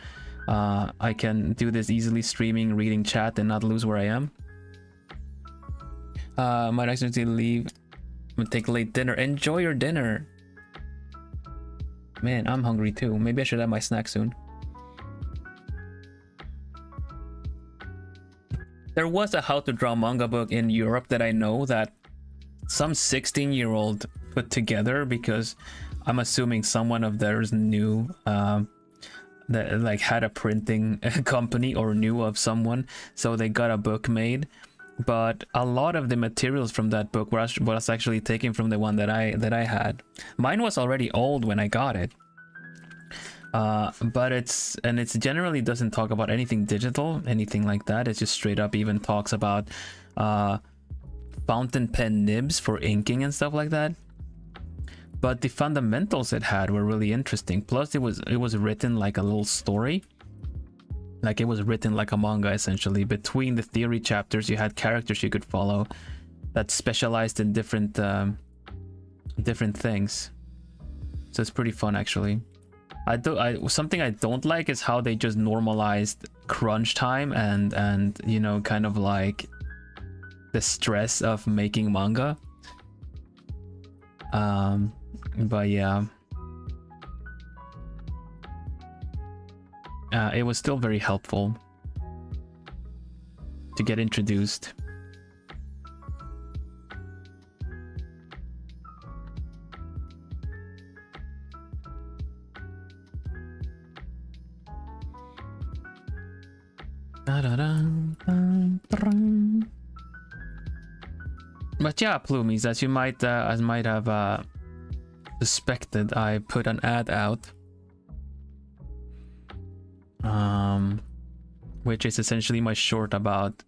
I can do this easily, streaming, reading chat, and not lose where I am. Might accidentally leave. I'm gonna take late dinner. Enjoy your dinner. Man, I'm hungry too. Maybe I should have my snack soon. There was a how to draw manga book in Europe that I know that some 16-year-old put together, because I'm assuming someone of theirs knew that like had a printing company or knew of someone, so they got a book made. But a lot of the materials from that book was actually taken from the one that I had. Mine was already old when I got it, but it's generally doesn't talk about anything digital, anything like that. It just straight up even talks about fountain pen nibs for inking and stuff like that. But the fundamentals it had were really interesting. Plus it was written like a little story. Like it was written like a manga essentially. Between the theory chapters you had characters you could follow that specialized in different things. So it's pretty fun actually. Something I don't like is how they just normalized crunch time and you know, kind of like the stress of making manga. But yeah, it was still very helpful to get introduced. But yeah, Plumies, as you might have suspected, I put an ad out, which is essentially my short about,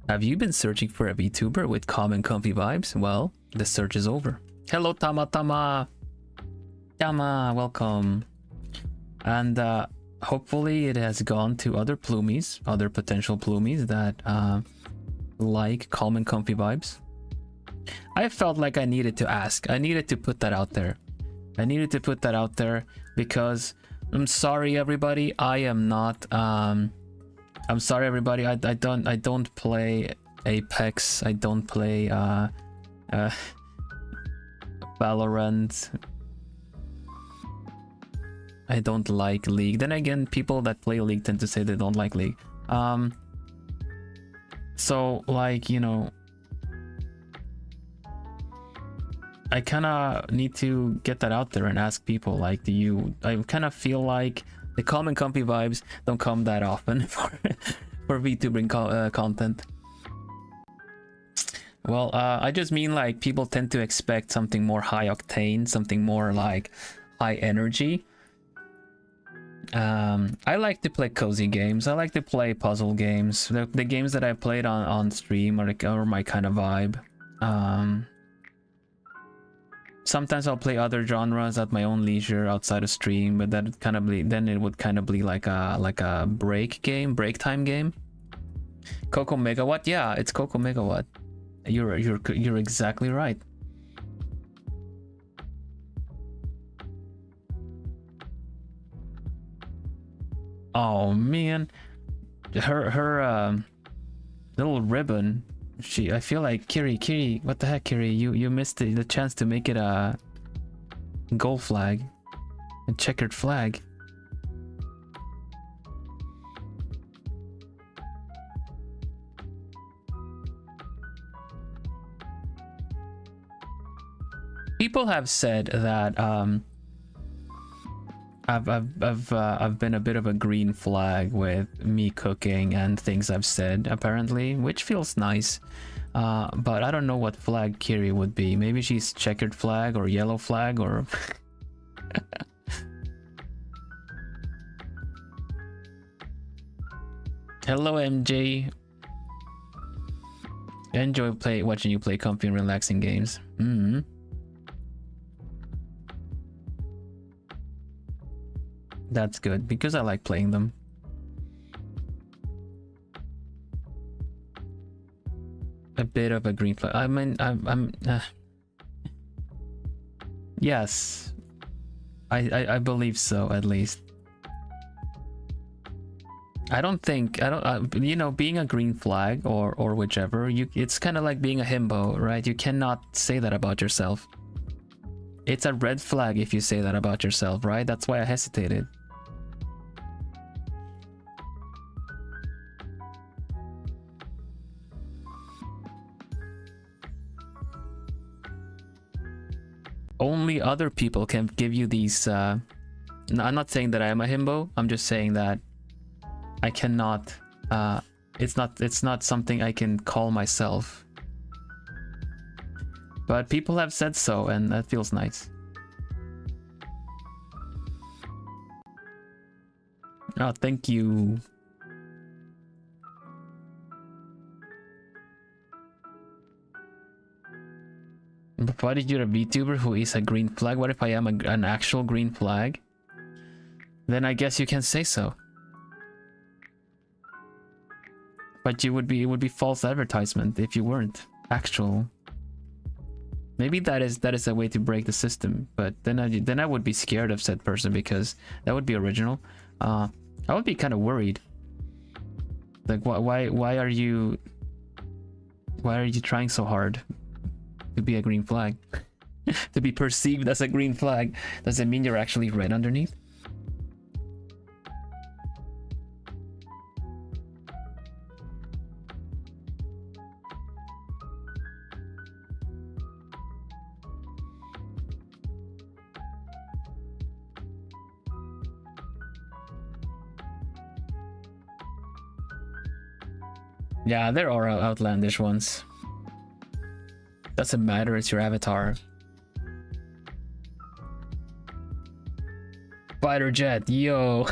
have you been searching for a VTuber with calm and comfy vibes? Well, the search is over. Hello Tama, welcome. And hopefully it has gone to other Plumies, other potential Plumies that like calm and comfy vibes. I felt like I needed to ask. I needed to put that out there. Because I'm sorry everybody, I am not I'm sorry everybody, I don't play Apex, I don't play Valorant. I don't like League. Then again, people that play League tend to say they don't like League. So like, you know, I kind of need to get that out there and ask people, like, I kind of feel like the calm and comfy vibes don't come that often for VTubing content. Well, I just mean like people tend to expect something more high octane, something more like high energy. I like to play cozy games. I like to play puzzle games. The games that I played on stream are my kind of vibe. Sometimes I'll play other genres at my own leisure outside of stream, but that kind of it would kind of be like a break time game. Coco Megawatt, yeah, it's Coco Megawatt. You're exactly right. Oh man, her little ribbon. I feel like Kiri, what the heck, Kiri? You missed the chance to make it a gold flag, a checkered flag. People have said that I've been a bit of a green flag with me cooking and things I've said, apparently, which feels nice. But I don't know what flag Kiri would be. Maybe she's checkered flag or yellow flag or... Hello MJ. I enjoy watching you play comfy and relaxing games. That's good, because I like playing them. A bit of a green flag. I mean, I'm yes, I believe so, at least. I don't, you know, being a green flag or whichever, it's kind of like being a himbo, right? You cannot say that about yourself. It's a red flag if you say that about yourself, right? That's why I hesitated. Only other people can give you these. I'm not saying that I am a himbo. I'm just saying that I cannot. It's not something I can call myself. But people have said so, and that feels nice. Oh, thank you. Provided you're a VTuber who is a green flag, what if I am an actual green flag? Then I guess you can say so. But it would be false advertisement if you weren't actual. Maybe that is a way to break the system, but then I would be scared of said person because that would be original. I would be kind of worried. Like, why are you trying so hard to be a green flag? To be perceived as a green flag? Does it mean you're actually red underneath? Yeah, there are outlandish ones. Doesn't matter, it's your avatar. Fighter jet, yo.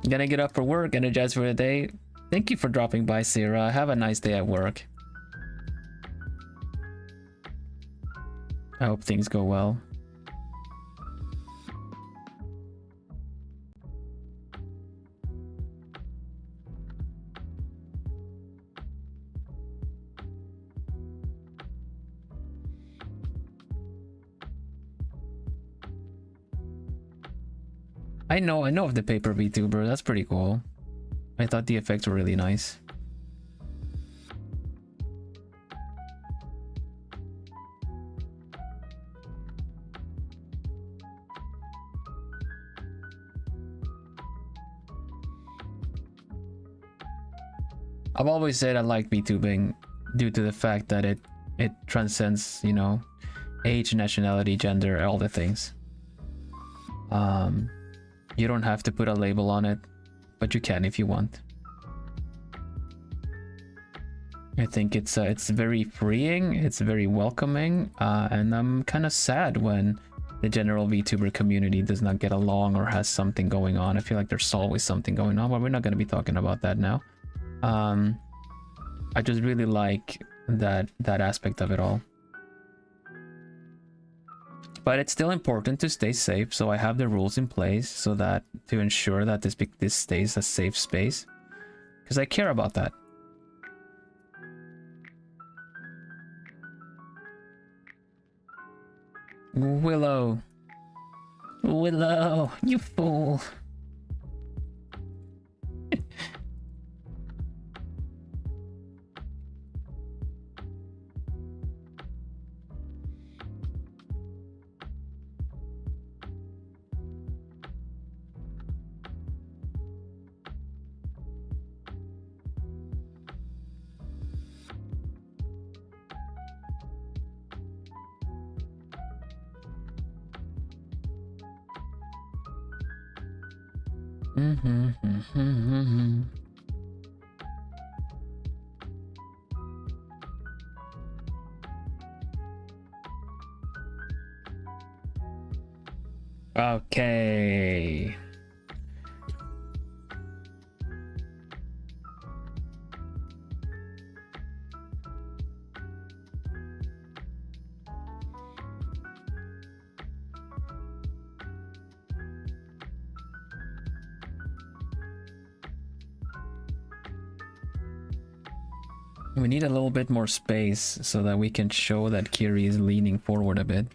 Gonna get up for work, energized for the day. Thank you for dropping by, Sarah. Have a nice day at work. I hope things go well. I know of the paper VTuber. That's pretty cool. I thought the effects were really nice. I've always said I like VTubing due to the fact that it transcends, you know, age, nationality, gender, all the things. You don't have to put a label on it, but you can if you want. I think it's very freeing, it's very welcoming, and I'm kind of sad when the general VTuber community does not get along or has something going on. I feel like there's always something going on, but we're not going to be talking about that now. I just really like that aspect of it all. But it's still important to stay safe, so I have the rules in place so that to ensure that this stays a safe space, because I care about that. Willow, you fool. Okay. We need a little bit more space so that we can show that Kiri is leaning forward a bit.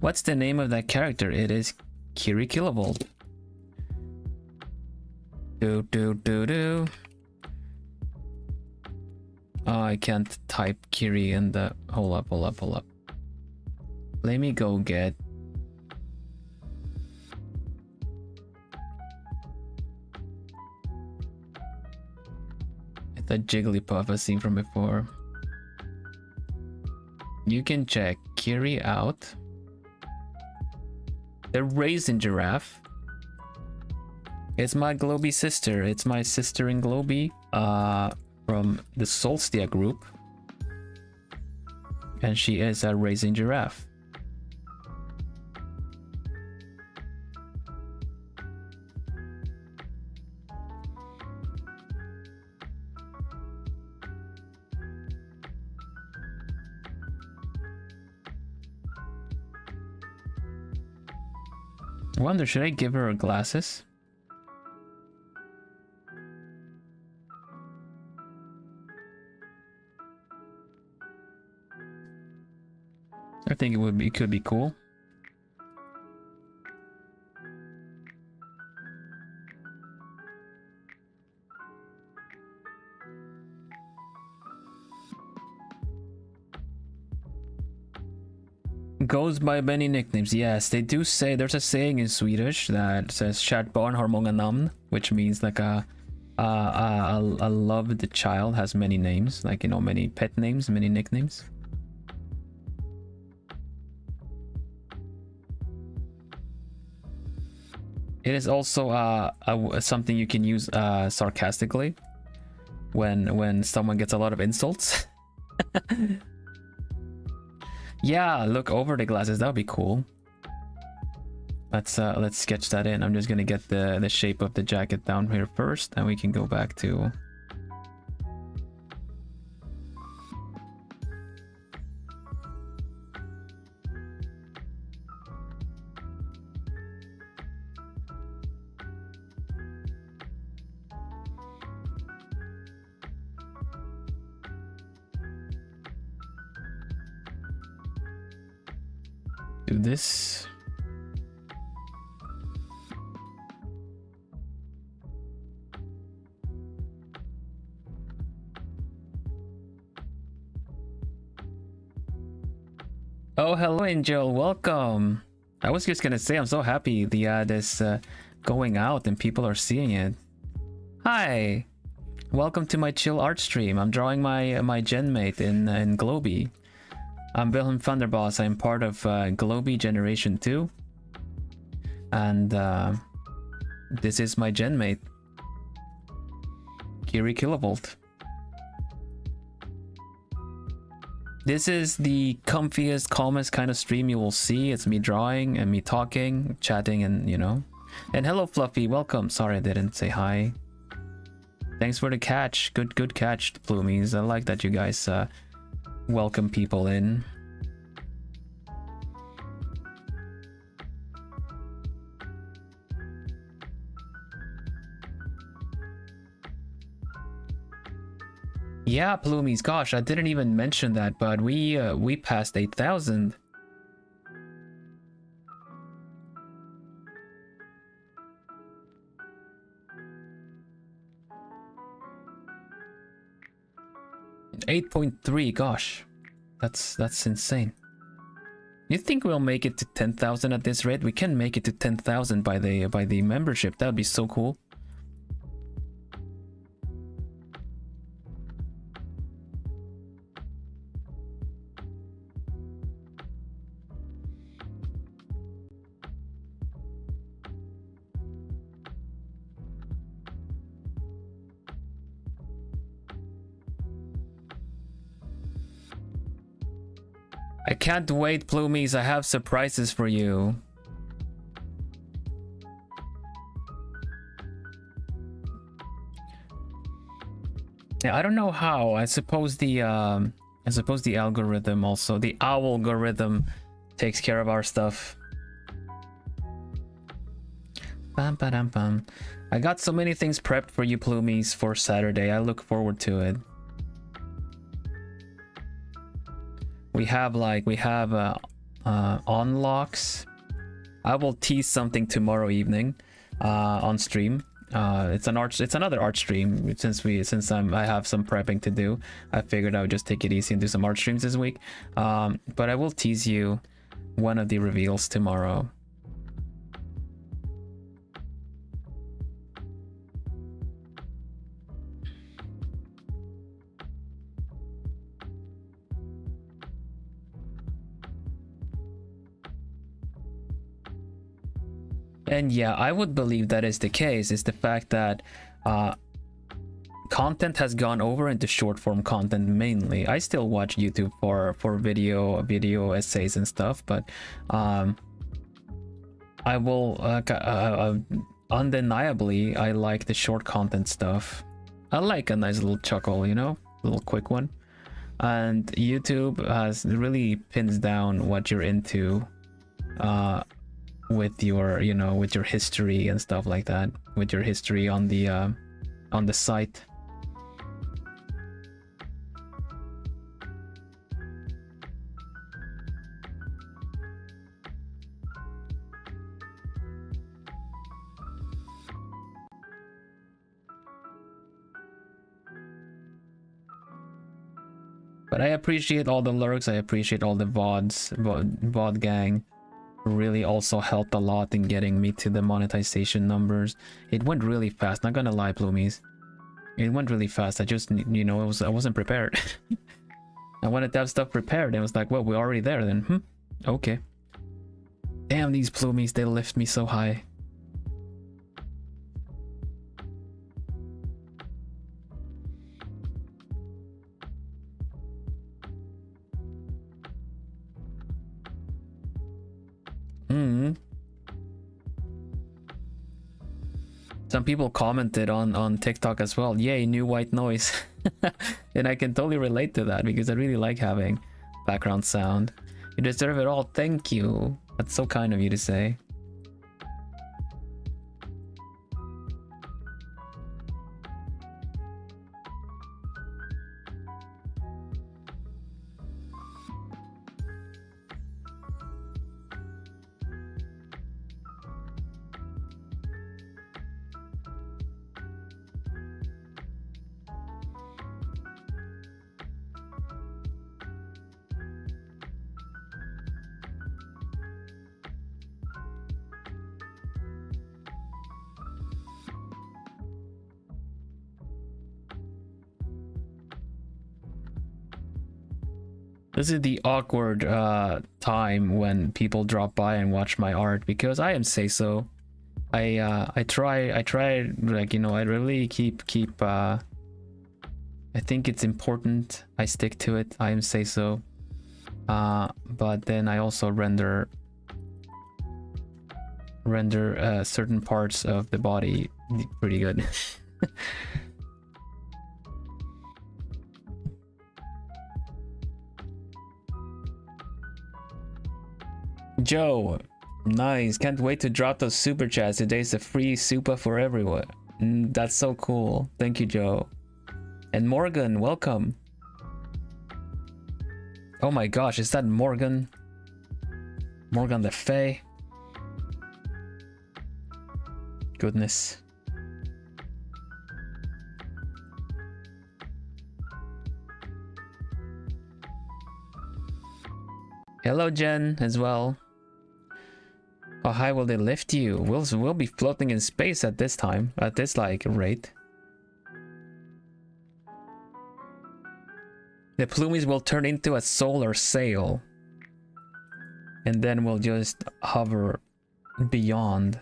What's the name of that character? It is Kiri Kilovolt. Do. Oh, I can't type Kiri in the... Hold up. Let me go get... It's a Jigglypuff I've seen from before. You can check Kiri out. The raisin giraffe. It's my globie sister. It's my sister in globie from the Solstia group. And she is a raisin giraffe. I wonder, should I give her glasses? I think it could be cool. Goes by many nicknames. Yes, they do say, there's a saying in Swedish that says "Kärt barn har många namn," which means like a loved child has many names, like, you know, many pet names, many nicknames. It is also something you can use sarcastically when someone gets a lot of insults. Yeah, look over the glasses. That would be cool. Let's sketch that in. I'm just gonna get the shape of the jacket down here first, and we can go back to... do this. Oh, hello, Angel. Welcome. I was just gonna say, I'm so happy the ad is going out and people are seeing it. Hi. Welcome to my chill art stream. I'm drawing my genmate in globie. I'm Vilhelm Vanderbos. I'm part of globie generation 2. And this is my genmate, Kiri Kilovolt. This is the comfiest, calmest kind of stream you will see. It's me drawing and me talking, chatting, and, you know. And hello, Fluffy. Welcome. Sorry I didn't say hi. Thanks for the catch. Good catch, Plumies. I like that you guys welcome people in. Yeah, Plumies, gosh, I didn't even mention that, but we passed 8,000. $8.3, gosh, that's insane. You think we'll make it to 10,000 at this rate? We can make it to 10,000 by the membership. That'd be so cool. I can't wait, Plumies. I have surprises for you. Yeah, I don't know how. I suppose the algorithm also, the algorithm takes care of our stuff. Bam, bam, bam. I got so many things prepped for you, Plumies, for Saturday. I look forward to it. We have unlocks. I will tease something tomorrow evening on stream. It's another art stream. Since I have some prepping to do, I figured I would just take it easy and do some art streams this week. But I will tease you one of the reveals tomorrow. And yeah, I would believe that is the case, is the fact that content has gone over into short form content mainly. I still watch YouTube for video essays and stuff, but I will undeniably I like the short content stuff. I like a nice little chuckle, you know, little quick one. And YouTube has really pins down what you're into with your, you know, with your history and stuff like that, with your history on the site. But I appreciate all the lurks, I appreciate all the VOD gang. Really also helped a lot in getting me to the monetization numbers. It went really fast, not gonna lie, Plumies. It went really fast. I just, you know, I wasn't prepared. I wanted to have stuff prepared, and it was like, well, we're already there then. Okay. Damn, these Plumies, they lift me so high. Some people commented on TikTok as well. Yay, new white noise. And I can totally relate to that because I really like having background sound. You deserve it all. Thank you. That's so kind of you to say. This is the awkward time when people drop by and watch my art because I am say so. I try like, you know, I really keep I think it's important I stick to it. I am say so. But then I also render certain parts of the body pretty good. Joe, nice. Can't wait to drop those super chats. Today's a free super for everyone. That's so cool. Thank you, Joe. And Morgan, welcome. Oh my gosh, is that Morgan? Morgan Le Fay? Goodness. Hello, Jen, as well. How high will they lift you? We'll be floating in space at this time, at this like rate. The Plumies will turn into a solar sail. And then we'll just hover beyond.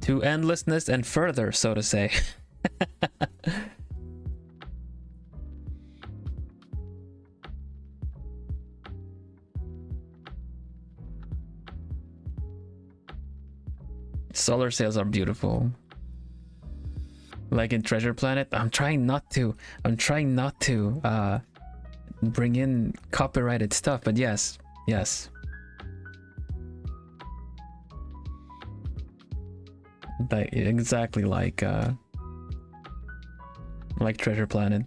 To endlessness and further, so to say. Solar sails are beautiful. Like in Treasure Planet, I'm trying not to bring in copyrighted stuff, but yes. Like exactly like Treasure Planet.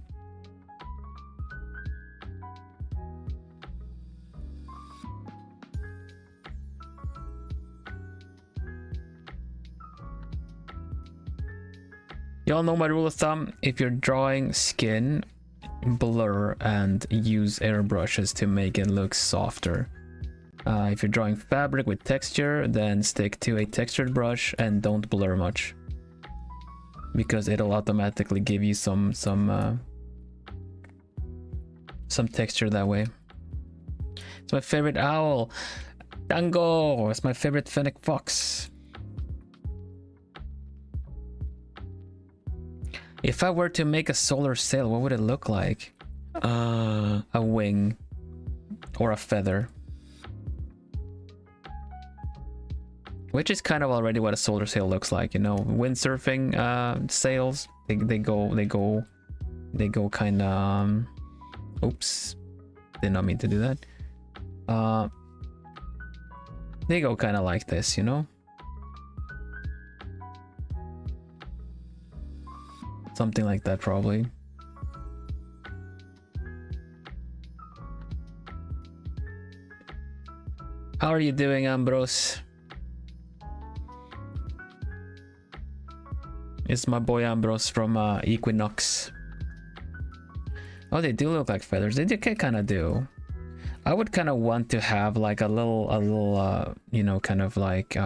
Y'all know my rule of thumb. If you're drawing skin, blur and use airbrushes to make it look softer. If you're drawing fabric with texture, then stick to a textured brush and don't blur much, because it'll automatically give you some texture that way. It's my favorite owl. Dango! It's my favorite fennec fox. If I were to make a solar sail, what would it look like? A wing or a feather. Which is kind of already what a solar sail looks like, you know. Windsurfing sails, they go kind of. Oops, did not mean to do that. They go kind of like this, you know. Something like that, probably. How are you doing, Ambrose? It's my boy Ambrose from Equinnox. Oh, they do look like feathers. They kind of do. I would kind of want to have like a little, you know, kind of like,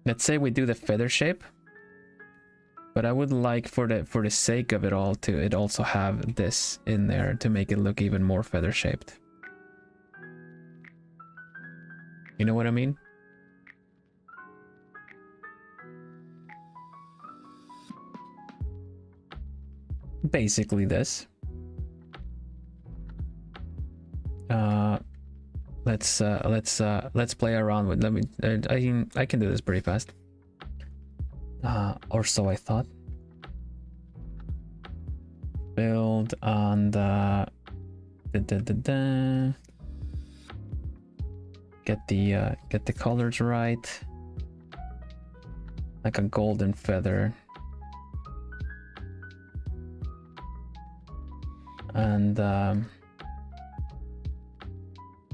let's say we do the feather shape, but I would like for the sake of it all to it also have this in there to make it look even more feather shaped. You know what I mean? Basically this. Let's play around with. Let me. I can do this pretty fast. Or so I thought. Build on the. Get the colors right. Like a golden feather. And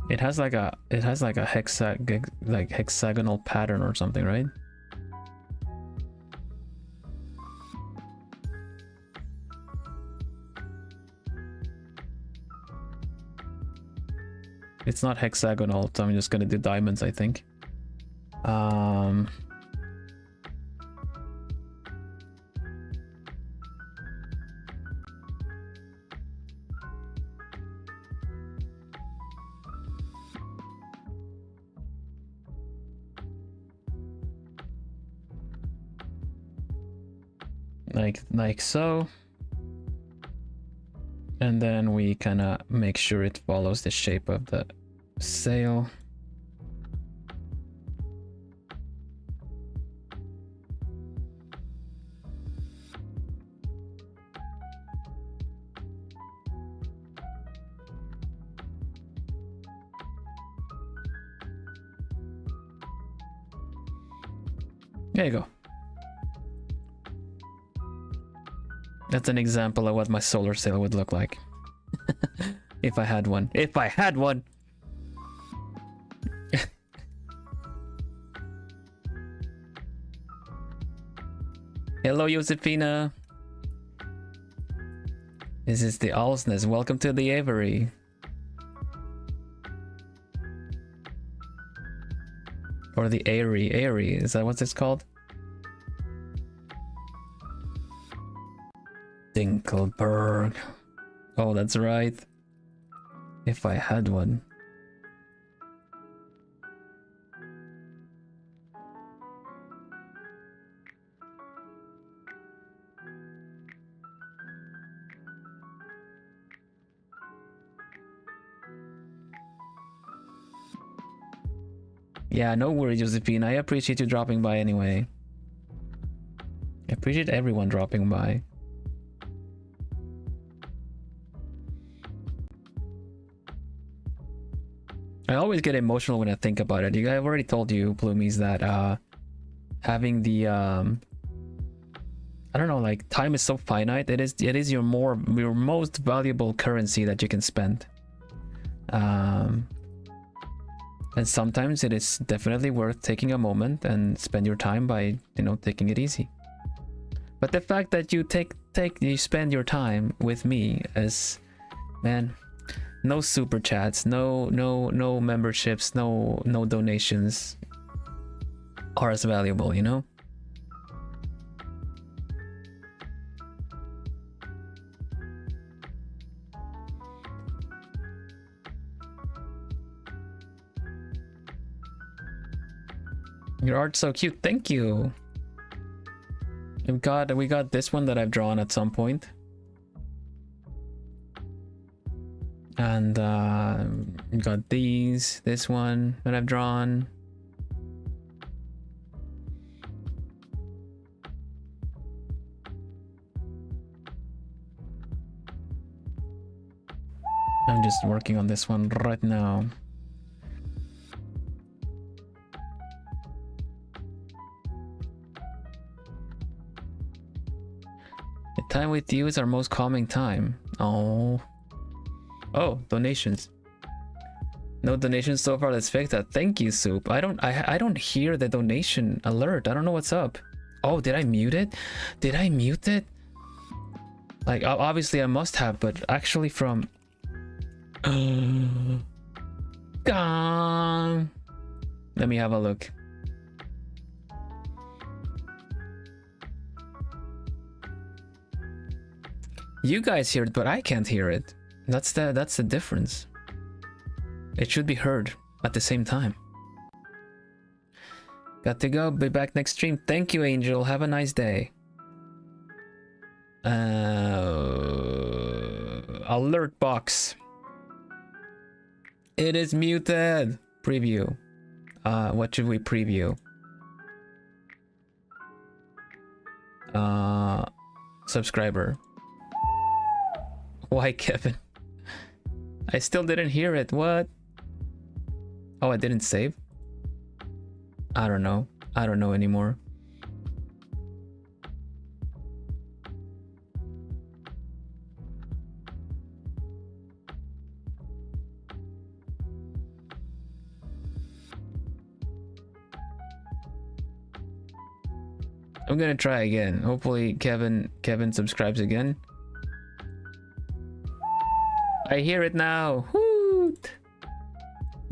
it has like a hexagonal pattern or something, right? It's not hexagonal, so I'm just gonna do diamonds, I think. Like so, and then we kind of make sure it follows the shape of the sail. There you go. That's an example of what my solar sail would look like. If I had one. If I had one! Hello, Josefina. This is the Owl's Nest. Welcome to the Aviary. Or the Airy. Airy, is that what it's called? Dinkelberg. Oh, that's right. If I had one. Yeah, no worries, Josephine. I appreciate you dropping by anyway. I appreciate everyone dropping by. I always get emotional when I think about it. I've already told you, Plumies, that having the I don't know, like, time is so finite. It is your most valuable currency that you can spend. And sometimes it is definitely worth taking a moment and spend your time by, you know, taking it easy. But the fact that you you spend your time with me as, man, no super chats, no memberships, no donations are as valuable, you know? Your art's so cute. Thank you. We got this one that I've drawn at some point. And we got this one that I've drawn. I'm just working on this one right now. The time with you is our most calming time. Oh, donations. No donations so far. Let's fix that. Thank you, Soup. I don't hear the donation alert. I don't know what's up. Oh, did I mute it? Did I mute it? Like, obviously I must have, but actually from gone. Let me have a look. You guys hear it, but I can't hear it. That's the difference. It should be heard at the same time. Got to go. Be back next stream. Thank you, Angel. Have a nice day. Alert box. It is muted. Preview. What should we preview? Subscriber. Why, Kevin? I still didn't hear it. What? Oh, I didn't save? I don't know. I don't know anymore. I'm gonna try again. Hopefully Kevin subscribes again. I hear it now. Hoot.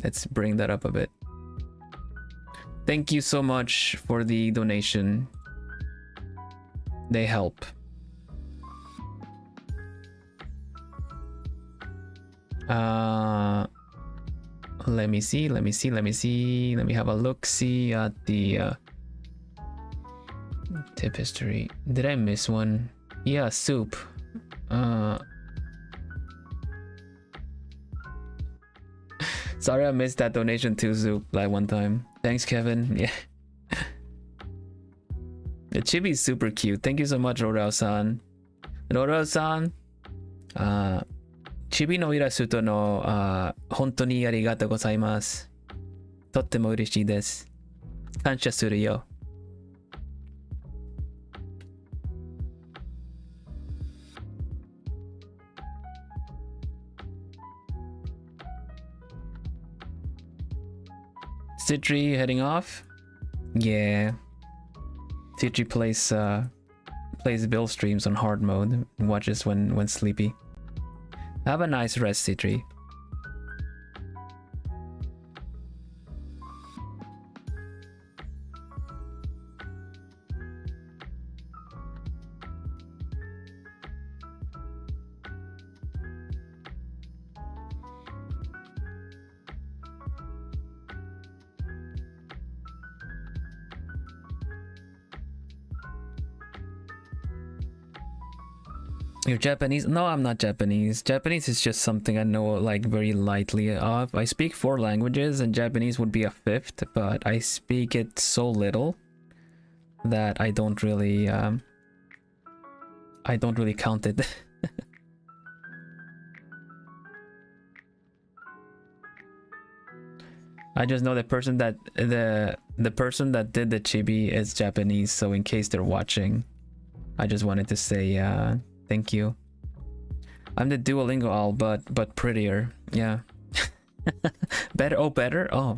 Let's bring that up a bit. Thank you so much for the donation. They help. Let me see. Let me have a look-see at the tip history. Did I miss one? Yeah, Soup. Sorry I missed that donation too, Soup, like one time. Thanks, Kevin. Yeah. The chibi's super cute. Thank you so much, Rorao-san. Rorao-san. Chibi no irasuto no hontou ni arigatou gozaimasu. Tottemo ureshii desu. Kansha suru yo. Citri heading off? Yeah. Citri plays Bill streams on hard mode and watches when sleepy. Have a nice rest, Citri. You're Japanese? No, I'm not Japanese. Japanese is just something I know like very lightly of. I speak 4 languages and Japanese would be a 5th, but I speak it so little that I don't really count it. I just know the person that the person that did the chibi is Japanese, so in case they're watching, I just wanted to say thank you. I'm the Duolingo owl, but prettier. Yeah. Better? Oh, better? Oh,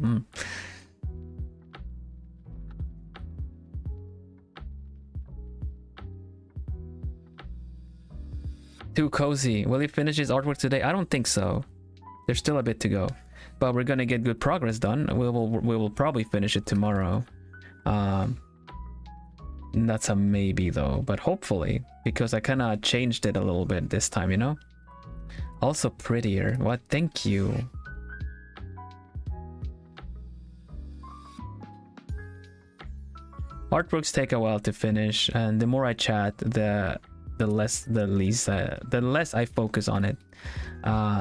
Too cozy. Will he finish his artwork today? I don't think so. There's still a bit to go, but we're gonna get good progress done. We will probably finish it tomorrow. That's a maybe though, but hopefully, because I kind of changed it a little bit this time, you know. Also prettier. What? Thank you. Artworks take a while to finish, and the more I chat, the less I focus on it.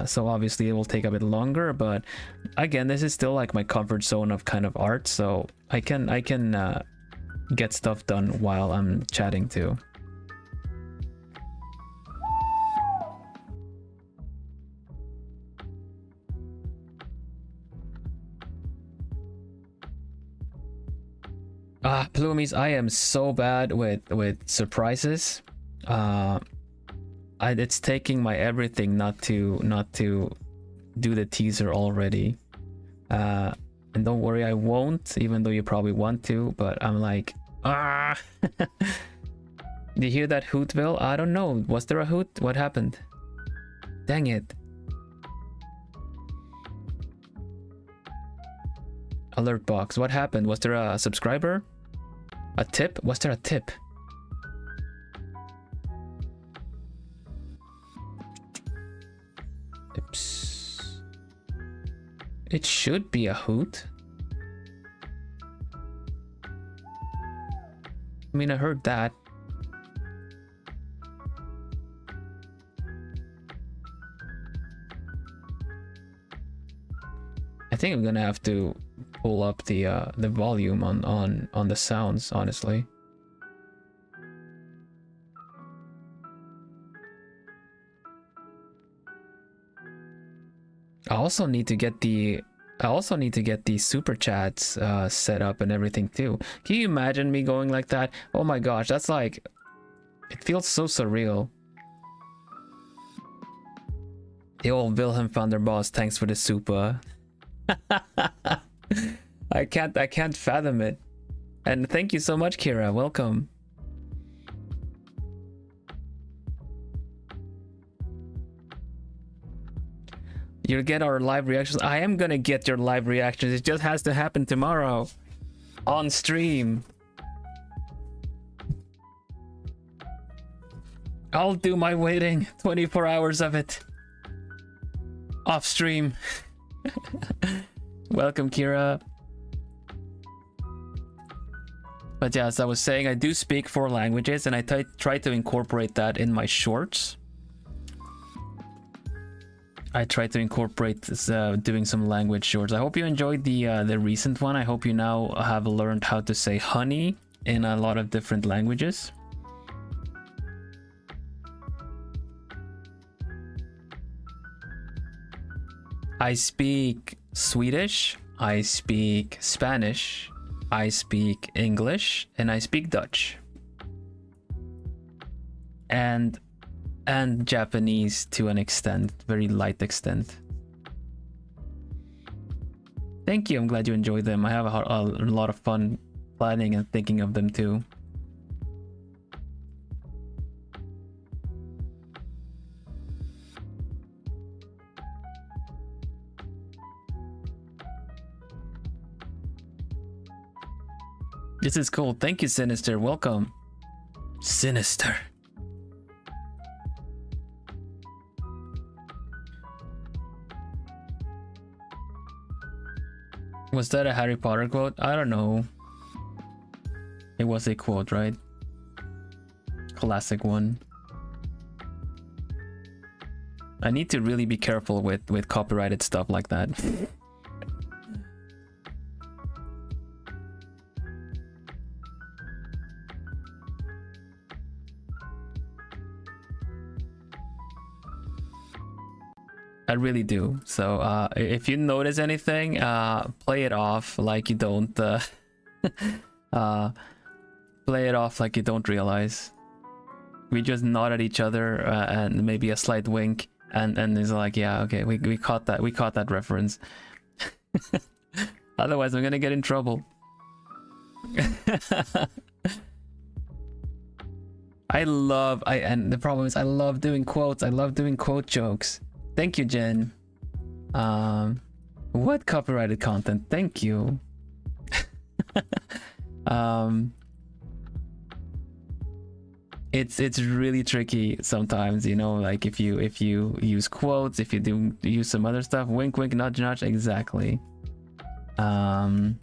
So obviously it will take a bit longer, but again, this is still like my comfort zone of kind of art, so I can get stuff done while I'm chatting too. Plumies, I am so bad with surprises. It's taking my everything not to do the teaser already. And don't worry, I won't, even though you probably want to, but I'm like, Did you hear that hoot, Bill? I don't know. Was there a hoot? What happened? Dang it. Alert box. What happened? Was there a subscriber? A tip? Was there a tip? Oops. It should be a hoot. I mean, I heard that. I think I'm gonna have to pull up the volume on the sounds, honestly. I also need to get the super chats set up and everything too. Can you imagine me going like that? Oh my gosh, that's like, it feels so surreal. The old Vilhelm Vanderbos, thanks for the super. I can't fathom it. And thank you so much, Kira. Welcome. You'll get our live reactions. I am gonna get your live reactions. It just has to happen tomorrow on stream. I'll do my waiting. 24 hours of it off stream. Welcome, Kira. But yeah, as I was saying, I do speak 4 languages, and I try to incorporate that in my shorts. I try to incorporate this, doing some language shorts. I hope you enjoyed the recent one. I hope you now have learned how to say honey in a lot of different languages. I speak Swedish, I speak Spanish, I speak English, and I speak Dutch. And Japanese to an extent, very light extent. Thank you, I'm glad you enjoyed them. I have a lot of fun planning and thinking of them too. This is cool. Thank you, Sinister. Welcome. Sinister. Was that a Harry Potter quote? I don't know. It was a quote, right? Classic one. I need to really be careful with copyrighted stuff like that. I really do. So if you notice anything, play it off like you don't play it off like you don't realize. We just nod at each other and maybe a slight wink, and it's like, yeah, okay, we caught that reference. Otherwise I'm gonna get in trouble. And the problem is I love doing quotes. I love doing quote jokes. Thank you, Jen. What copyrighted content? Thank you. It's really tricky sometimes, you know, like if you use quotes, if you use some other stuff, wink wink, nudge nudge, exactly. I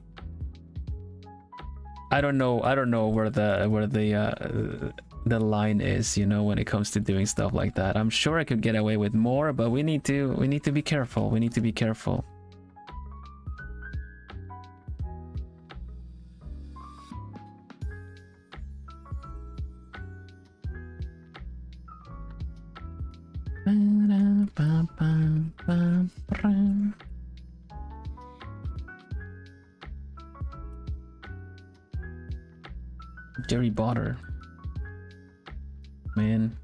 don't know where the line is, you know, when it comes to doing stuff like that. I'm sure I could get away with more, but we need to be careful. We need to be careful. Jerry Potter, man.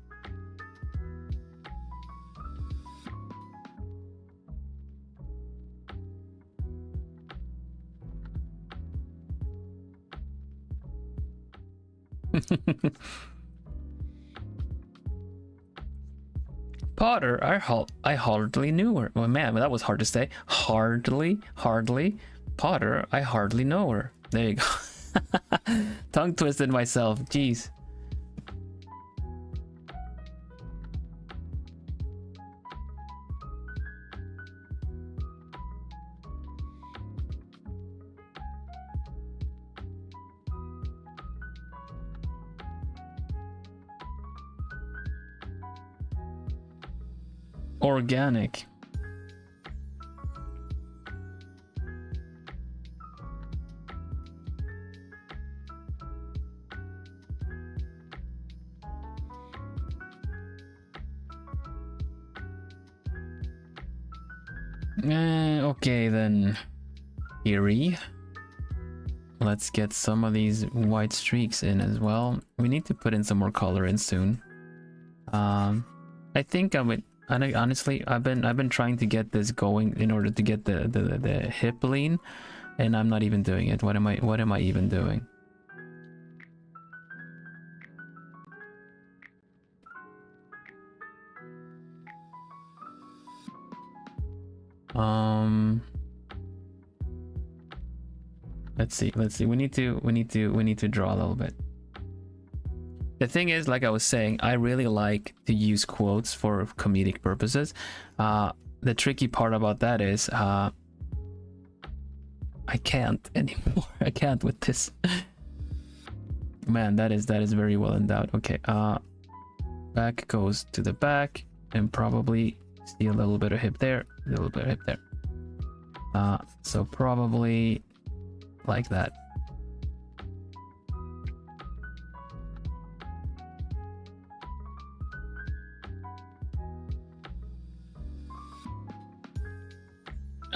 Potter, I hardly knew her. Oh man, that was hard to say. Hardly. Potter, I hardly know her. There you go. Tongue twisted myself. Jeez. Organic. Okay then, Eerie. Let's get some of these white streaks in as well. We need to put in some more color in soon. I think I would. Honestly, I've been trying to get this going in order to get the hip lean, and I'm not even doing it. What am I even doing? Let's see. We need to draw a little bit. The thing is, like I was saying, I really like to use quotes for comedic purposes. The tricky part about that is I can't anymore. I can't with this. Man, that is very well endowed. Okay, back goes to the back, and probably see a little bit of hip there, a little bit of hip there. So probably like that.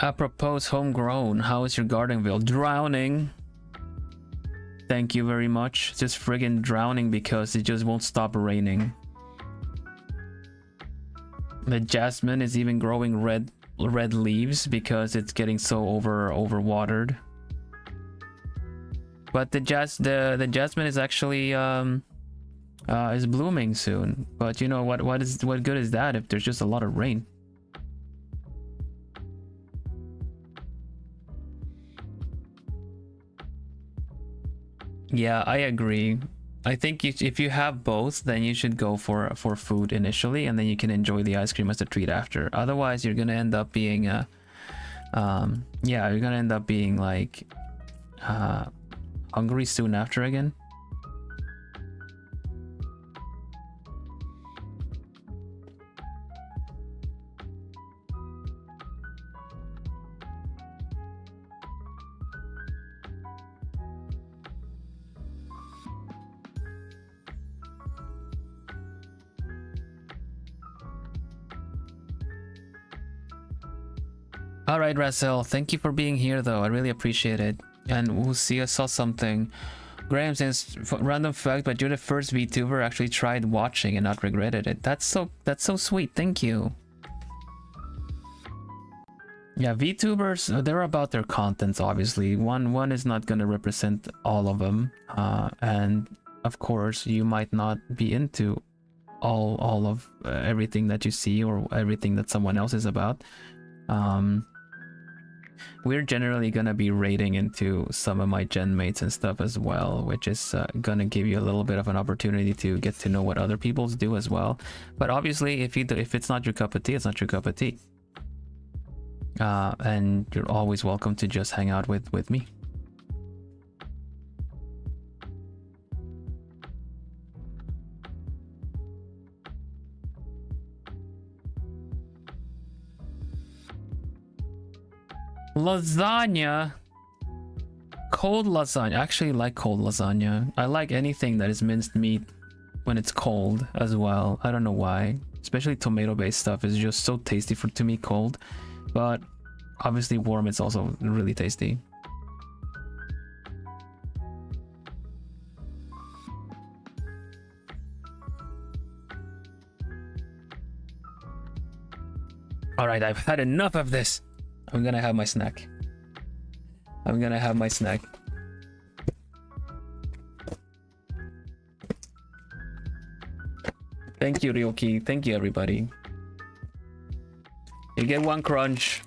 Apropos homegrown, how is your Gardenville? Drowning. Thank you very much. Just friggin' drowning because it just won't stop raining. The jasmine is even growing red leaves because it's getting so overwatered. But the jasmine is actually is blooming soon. But you know what good is that if there's just a lot of rain? Yeah, I agree. I think if you have both, then you should go for food initially, and then you can enjoy the ice cream as a treat after. Otherwise, you're gonna end up being yeah, you're gonna end up being like hungry soon after again. All right, Russell, thank you for being here, though. I really appreciate it. And we'll see. I saw something. Graham says, random fact, but you're the first VTuber actually tried watching and not regretted it. That's so sweet. Thank you. Yeah, VTubers, they're about their contents, obviously. One is not going to represent all of them. And of course, you might not be into all of everything that you see or everything that someone else is about. We're generally gonna be raiding into some of my genmates and stuff as well, which is gonna give you a little bit of an opportunity to get to know what other people's do as well. But obviously, if it's not your cup of tea, it's not your cup of tea. And you're always welcome to just hang out with me. Lasagna. Cold lasagna. I actually like cold lasagna. I like anything that is minced meat when it's cold as well. I don't know why. Especially tomato-based stuff is just so tasty to me cold. But obviously warm, it's also really tasty. All right, I've had enough of this. I'm gonna have my snack. I'm gonna have my snack. Thank you, Ryoki. Thank you, everybody. You get one crunch,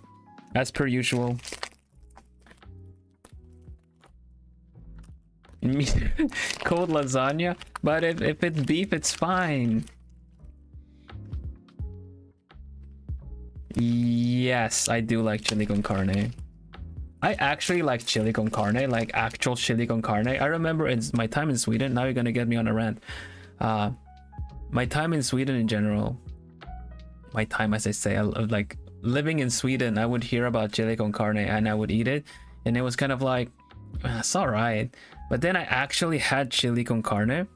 as per usual. Cold lasagna? But if it's beef, it's fine. Yes, I do like chili con carne. I actually like chili con carne, like actual chili con carne. I remember it's my time in Sweden. Now you're gonna get me on a rant. My time in Sweden in general. My time, as I say, like living in Sweden, I would hear about chili con carne and I would eat it, and it was kind of like, it's all right. But then I actually had chili con carne,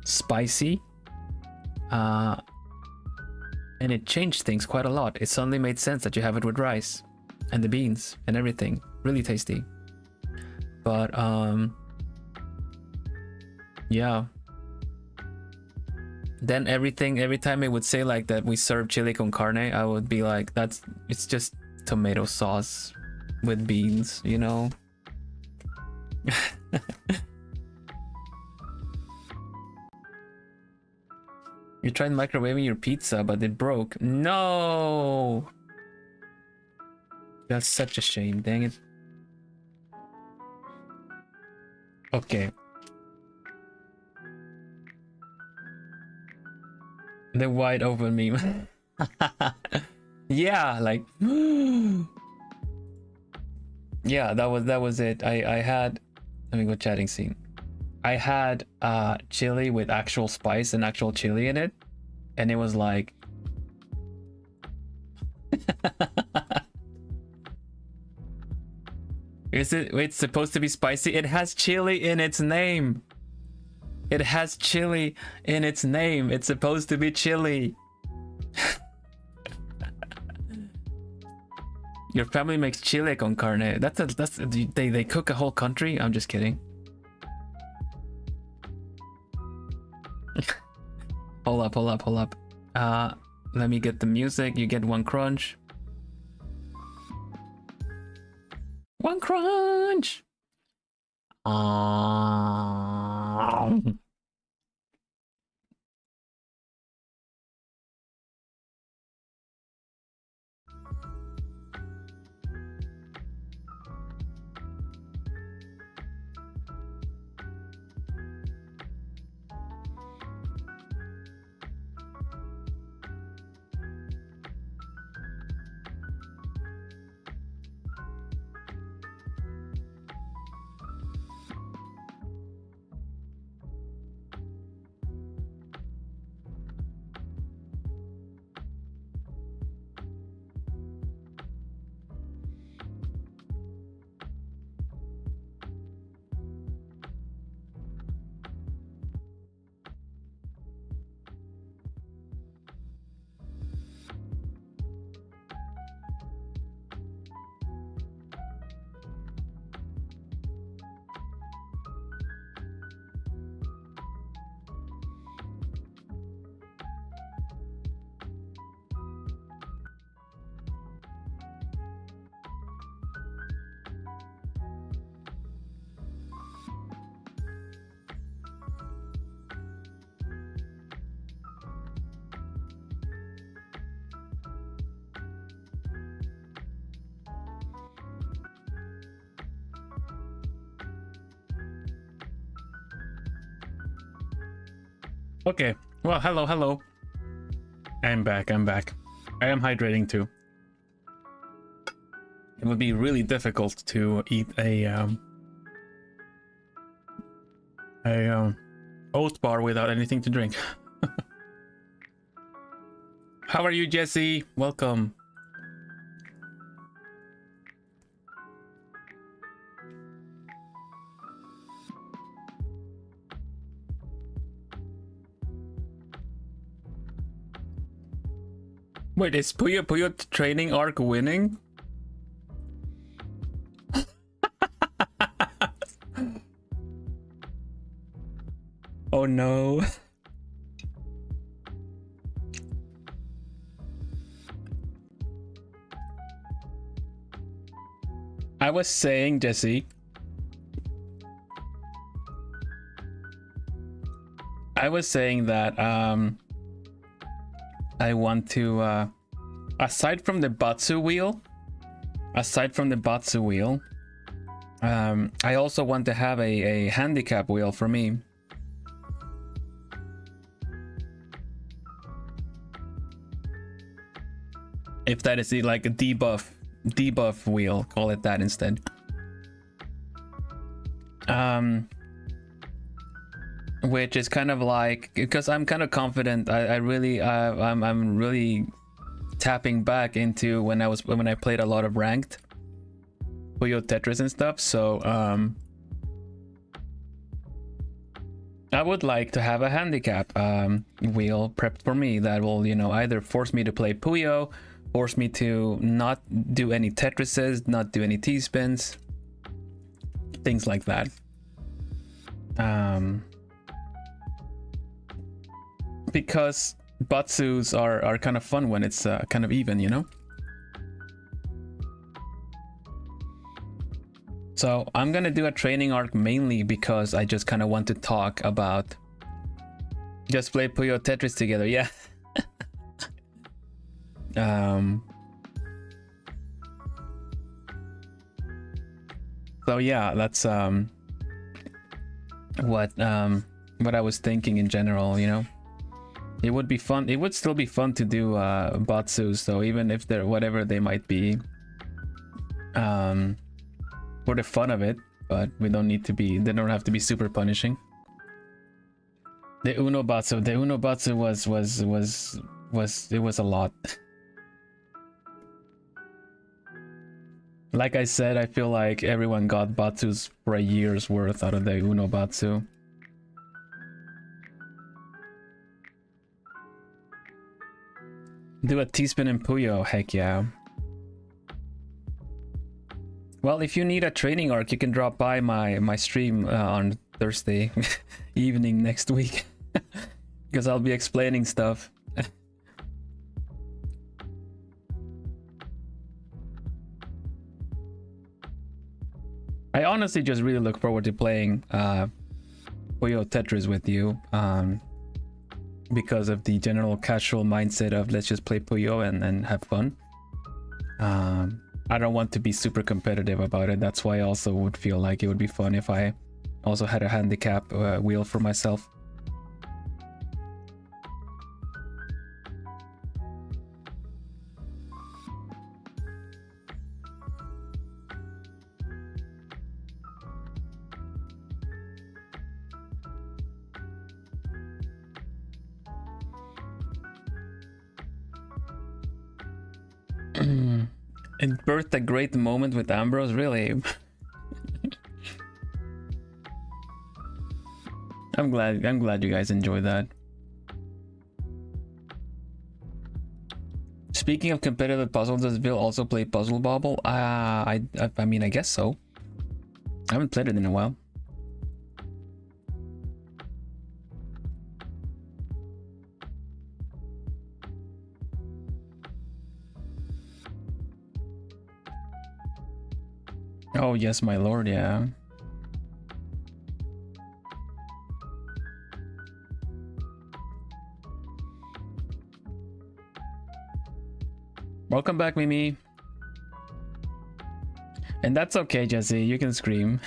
spicy, and it changed things quite a lot. It suddenly made sense that you have it with rice and the beans and everything. Really tasty. But yeah. Then every time it would say like that we serve chili con carne, I would be like, it's just tomato sauce with beans, you know? You tried microwaving your pizza, but it broke. No! That's such a shame, dang it. Okay. The wide open meme. Yeah, like yeah, that was it. I had, let me go chatting scene. I had chili with actual spice and actual chili in it, and it was like it's supposed to be spicy? It has chili in its name. It has chili in its name. It's supposed to be chili. Your family makes chili con carne. They cook a whole country? I'm just kidding. Hold up. Let me get the music. You get one crunch. One crunch. Okay, well, hello, hello. I'm back, I'm back. I am hydrating too. It would be really difficult to eat a oat bar without anything to drink. How are you, Jesse? Welcome. Wait, is Puyo training arc winning? Oh no. I was saying, Jesse. I was saying that I want to aside from the Batsu wheel, I also want to have a handicap wheel for me. If that is like a debuff wheel, call it that instead. Which is kind of like, because I'm kind of confident. I'm really tapping back into when I played a lot of ranked Puyo Tetris and stuff. So I would like to have a handicap wheel prepped for me that will, you know, either force me to play Puyo, force me to not do any Tetrises, not do any T-spins, things like that. Because Batsus are kind of fun when it's kind of even, you know? So I'm gonna do a training arc mainly because I just kind of want to talk about just play Puyo Tetris together, yeah. So yeah, that's what I was thinking in general, you know. It would be fun. It would still be fun to do Batsus, though, even if they're whatever they might be, for the fun of it. But we don't need to be. They don't have to be super punishing. The Uno Batsu. The Uno Batsu was it was a lot. Like I said, I feel like everyone got Batsus for a year's worth out of the Uno Batsu. Do a T-spin in Puyo, heck yeah. Well, if you need a training arc, you can drop by my stream on Thursday evening next week. Because I'll be explaining stuff. I honestly just really look forward to playing Puyo Tetris with you. Because of the general casual mindset of let's just play Puyo and have fun. I don't want to be super competitive about it. That's why I also would feel like it would be fun if I also had a handicap wheel for myself. It birthed a great moment with Ambrose, really. I'm glad you guys enjoy that. Speaking of competitive puzzles, does Vil also play Puzzle Bobble? I mean, I guess so. I haven't played it in a while. Oh yes, my lord, yeah. Welcome back, Mimi. And that's okay, Jesse, you can scream.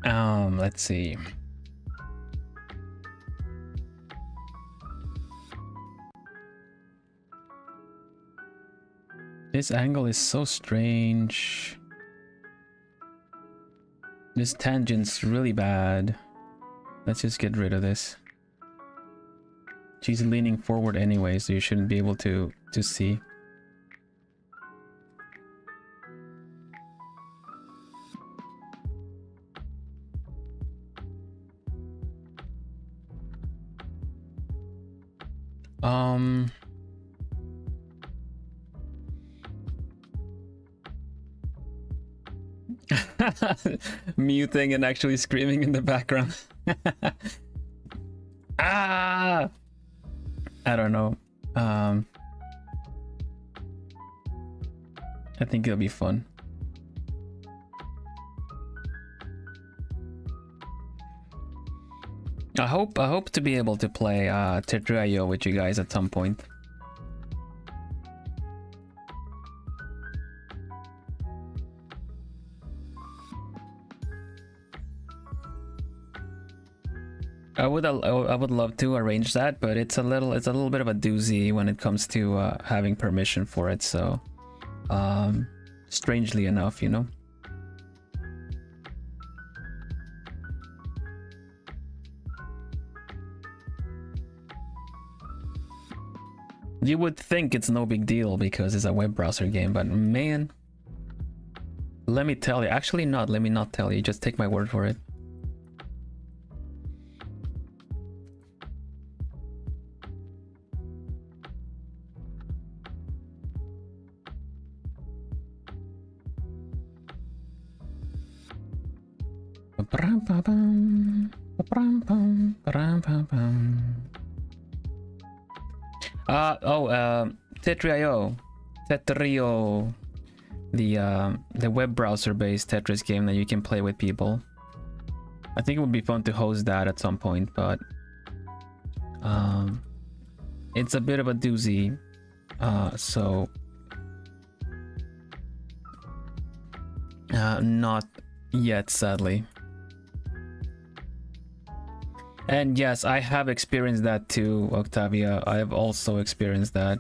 Let's see. This angle is so strange. This tangent's really bad. Let's just get rid of this. She's leaning forward anyway, so you shouldn't be able to see. Muting and actually screaming in the background. Ah! I don't know. I think it'll be fun. I hope to be able to play Tetraio with you guys at some point. I would love to arrange that, but it's a little bit of a doozy when it comes to having permission for it. So, strangely enough, you know. You would think it's no big deal because it's a web browser game, but man, let me tell you. Actually, not. Let me not tell you. Just take my word for it. Tetrio, the web browser based Tetris game that you can play with people. I think it would be fun to host that at some point, but it's a bit of a doozy, so not yet, sadly. And yes, I have experienced that too, Octavia. I have also experienced that,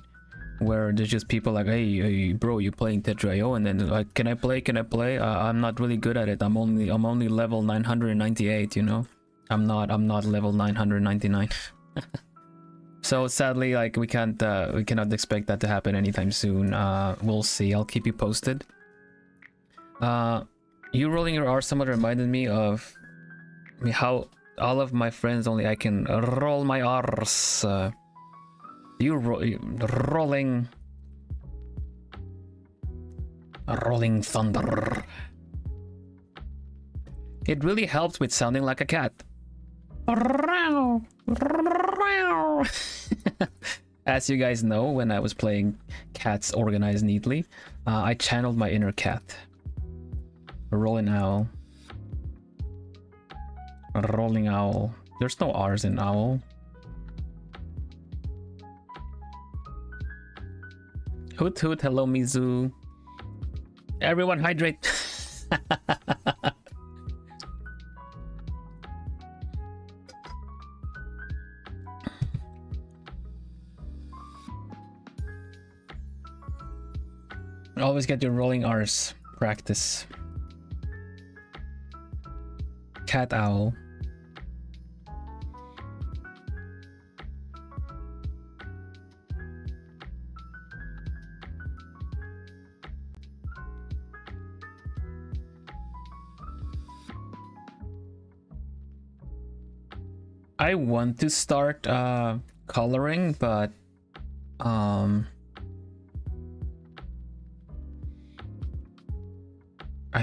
where there's just people like, hey bro, you playing Tetraio? And then like, can I play? I'm not really good at it. I'm only level 998, you know. I'm not level 999. So sadly, like, we cannot expect that to happen anytime soon. We'll see. I'll keep you posted. You rolling your R somewhat reminded me of how all of my friends only I can roll my R's. Rolling thunder. It really helps with sounding like a cat. As you guys know, when I was playing Cats Organized Neatly, I channeled my inner cat. Rolling owl. Rolling owl. There's no R's in owl. Hoot hoot, hello Mizu. Everyone hydrate. Always get your rolling R's practice. Cat owl. I want to start coloring, but I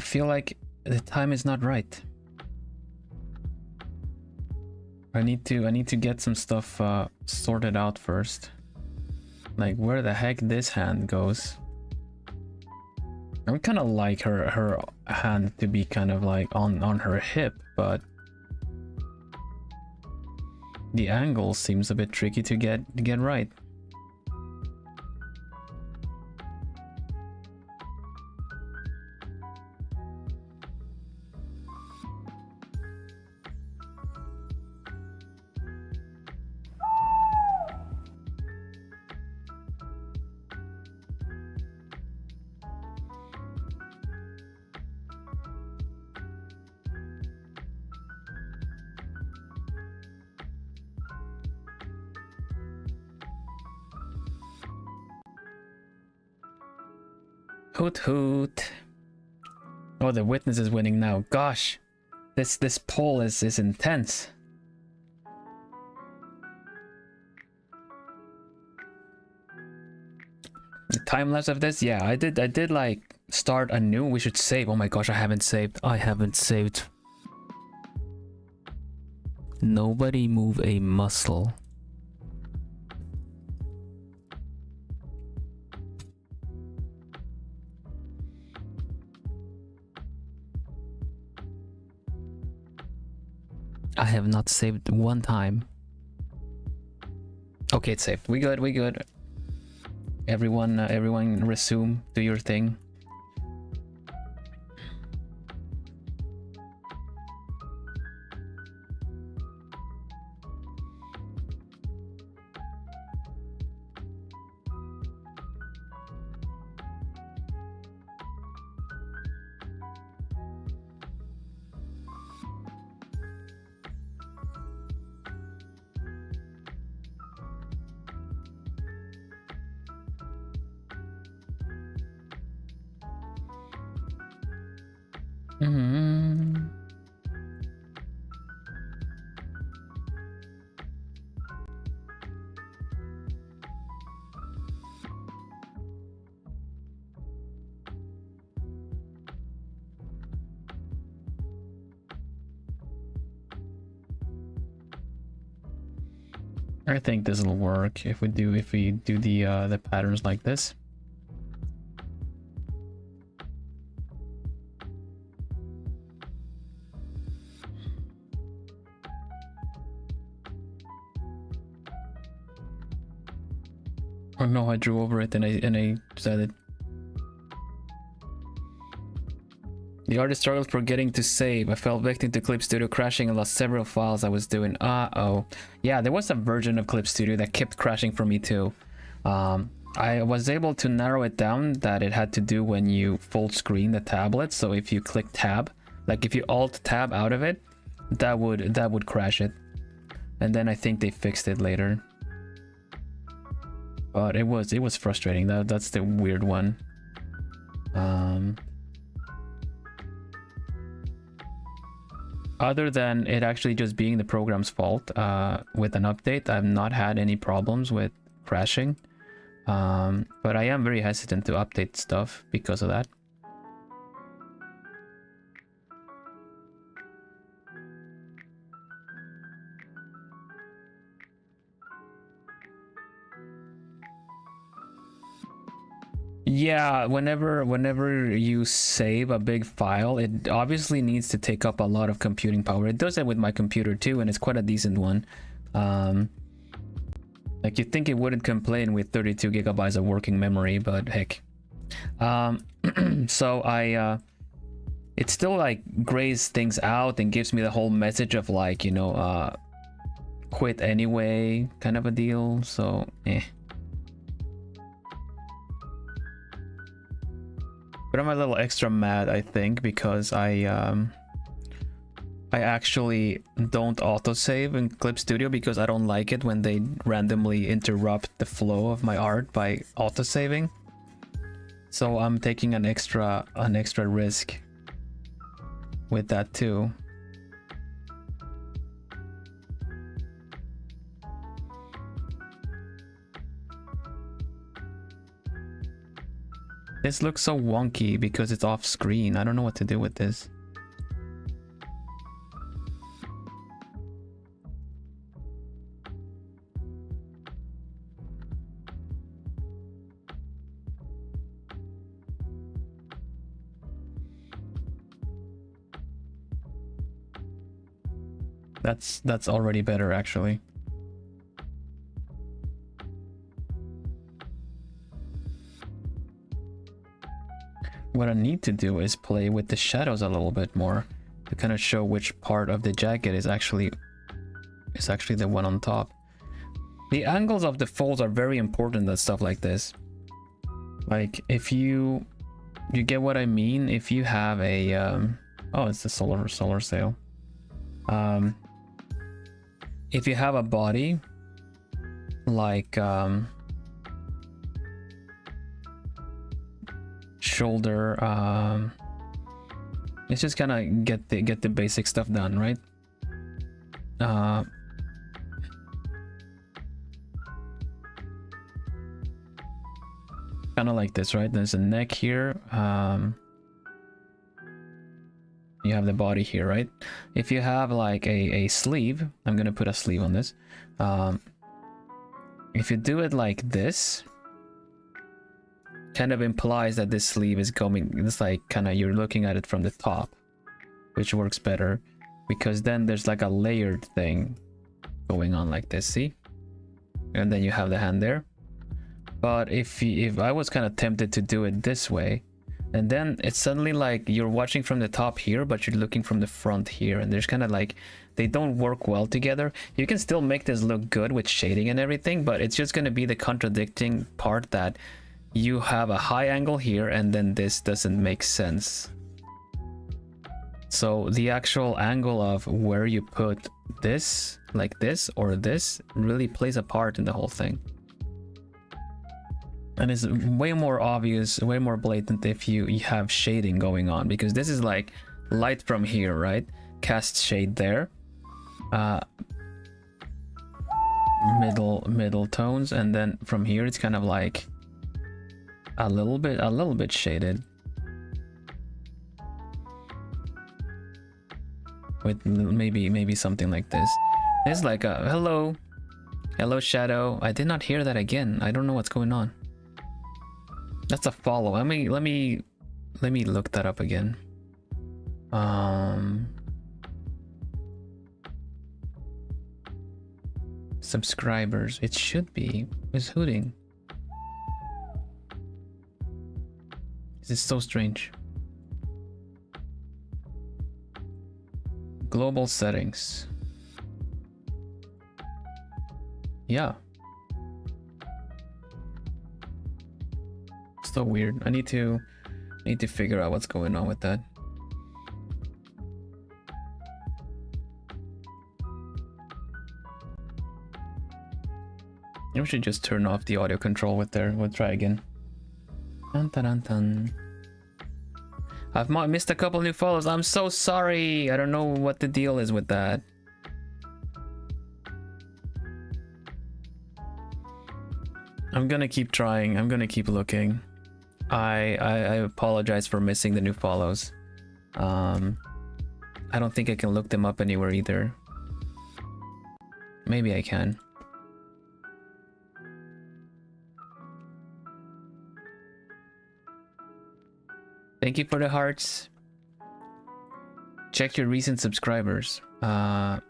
feel like the time is not right. I need to get some stuff sorted out first. Like where the heck this hand goes. I would kind of like her hand to be kind of like on her hip, but the angle seems a bit tricky to get right. Hoot hoot. Oh, the witness is winning now. Gosh, this poll is intense. The time lapse of this, yeah, I did like start anew. We should save. Oh my gosh, I haven't saved. I haven't saved. Nobody move a muscle. I have not saved one time. Okay, it's saved. We good, we good. Everyone resume, do your thing. I think this will work if we do the patterns like this. Oh no, I drew over it and I said it. The artist struggled for getting to save. I fell victim to Clip Studio crashing and lost several files I was doing. Uh-oh. Yeah, there was a version of Clip Studio that kept crashing for me too. I was able to narrow it down that it had to do when you full screen the tablet. So if you click tab, like if you alt tab out of it, that would crash it. And then I think they fixed it later. But it was frustrating. That's the weird one. Other than it actually just being the program's fault, with an update, I've not had any problems with crashing. But I am very hesitant to update stuff because of that. Yeah, whenever you save a big file, it obviously needs to take up a lot of computing power. It does that with my computer too, and it's quite a decent one. Like you'd think it wouldn't complain with 32 gigabytes of working memory, but heck. So it still like grays things out and gives me the whole message of like, you know, quit anyway kind of a deal. So But I'm a little extra mad, I think, because I actually don't autosave in Clip Studio because I don't like it when they randomly interrupt the flow of my art by autosaving. So I'm taking an extra risk with that too. This looks so wonky because it's off screen. I don't know what to do with this. That's already better actually. What I need to do is play with the shadows a little bit more to kind of show which part of the jacket is actually the one on top. The angles of the folds are very important and stuff like this. Like if you get what I mean, if you have a oh, it's the solar sail. If you have a body like shoulder. Let's just kind of get the basic stuff done, right? Kind of like this, right? There's a neck here. You have the body here, right? If you have like a sleeve, I'm gonna put a sleeve on this. If you do it like this, kind of implies that this sleeve is going, it's like kind of you're looking at it from the top, which works better because then there's like a layered thing going on like this, see? And then you have the hand there. But if I was kind of tempted to do it this way, and then it's suddenly like you're watching from the top here, but you're looking from the front here, and there's kind of like they don't work well together. You can still make this look good with shading and everything, but it's just going to be the contradicting part that you have a high angle here and then this doesn't make sense. So the actual angle of where you put this, like this or this, really plays a part in the whole thing. And it's way more obvious, way more blatant if you have shading going on, because this is like light from here, right? Cast shade there. Middle tones, and then from here it's kind of like a little bit shaded. With maybe something like this. It's like a hello shadow. I did not hear that again. I don't know what's going on. That's a follow. Let me look that up again. Subscribers. It should be. It's hooting. This is so strange. Global settings. Yeah. So weird. I need to figure out what's going on with that. We should just turn off the audio control with there. We'll try again. Dun, dun, dun, dun. I've missed a couple new follows. I'm so sorry. I don't know what the deal is with that. I'm gonna keep trying. I'm gonna keep looking. I apologize for missing the new follows. I don't think I can look them up anywhere either. Maybe I can. Thank you for the hearts. Check your recent subscribers. I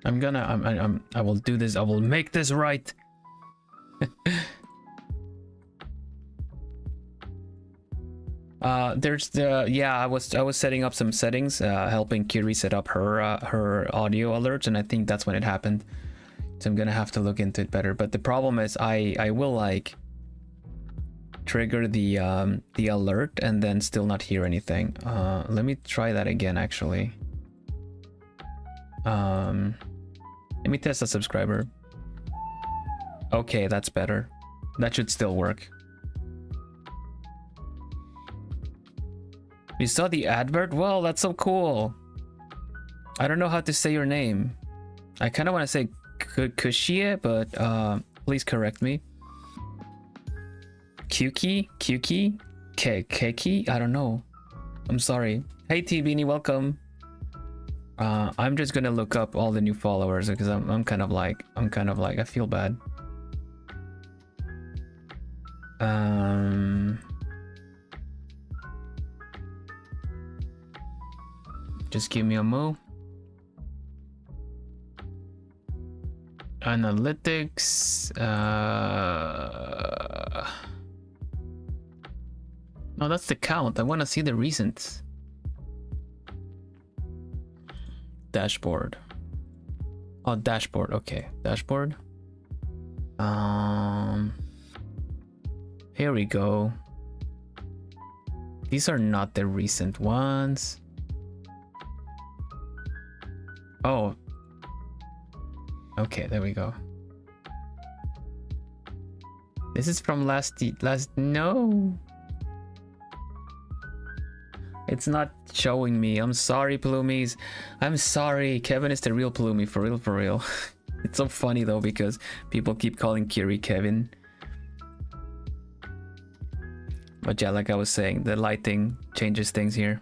will do this. I will make this right. There's the I was setting up some settings, helping Kiri set up her audio alerts, and I think that's when it happened. So I'm gonna have to look into it better. But the problem is I will like trigger the alert and then still not hear anything. Let me try that again actually. Let me test a subscriber. Okay, that's better. That should still work. You saw the advert? Well, that's so cool. I don't know how to say your name. I kind of want to say Kushie, but please correct me. Kyuki? Keki? I don't know. I'm sorry. Hey T Beanie, welcome. I'm just gonna look up all the new followers because I'm kind of like I feel bad. Just give me a mo. Analytics. No, that's the count. I want to see the recent. Dashboard. Oh, dashboard. Okay, dashboard. Here we go. These are not the recent ones. Oh. Okay, there we go. This is from last. No. It's not showing me. I'm sorry, Plumies. I'm sorry. Kevin is the real Plumie, for real, for real. It's so funny though because people keep calling Kiri Kevin. But yeah, like I was saying, the lighting changes things here.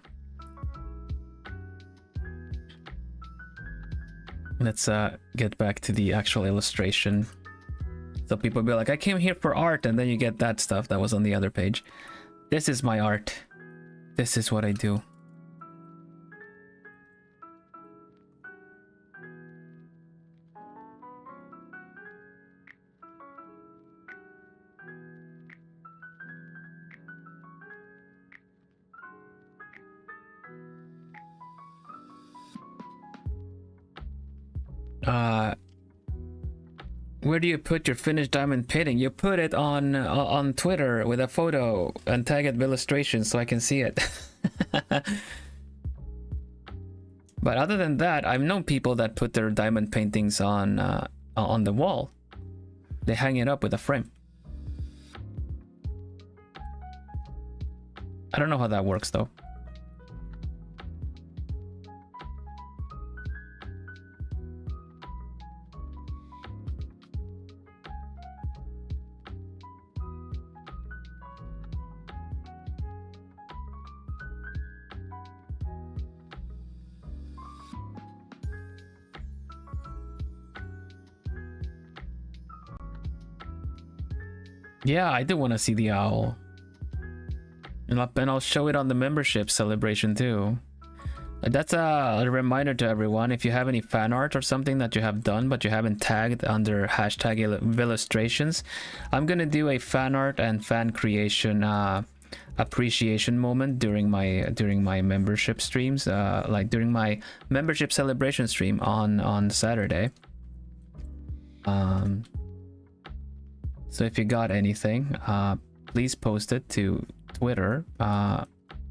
Let's get back to the actual illustration. So people be like, I came here for art, and then you get that stuff that was on the other page. This is my art. This is what I do. Where do you put your finished diamond painting? You put it on Twitter with a photo and tag it illustration so I can see it. But other than that, I've known people that put their diamond paintings on the wall. They hang it up with a frame. I don't know how that works though. Yeah, I do want to see the owl. And I'll show it on the membership celebration too. That's a reminder to everyone. If you have any fan art or something that you have done but you haven't tagged under hashtag illustrations, I'm gonna do a fan art and fan creation appreciation moment during my membership streams, like during my membership celebration stream on Saturday. So if you got anything, please post it to Twitter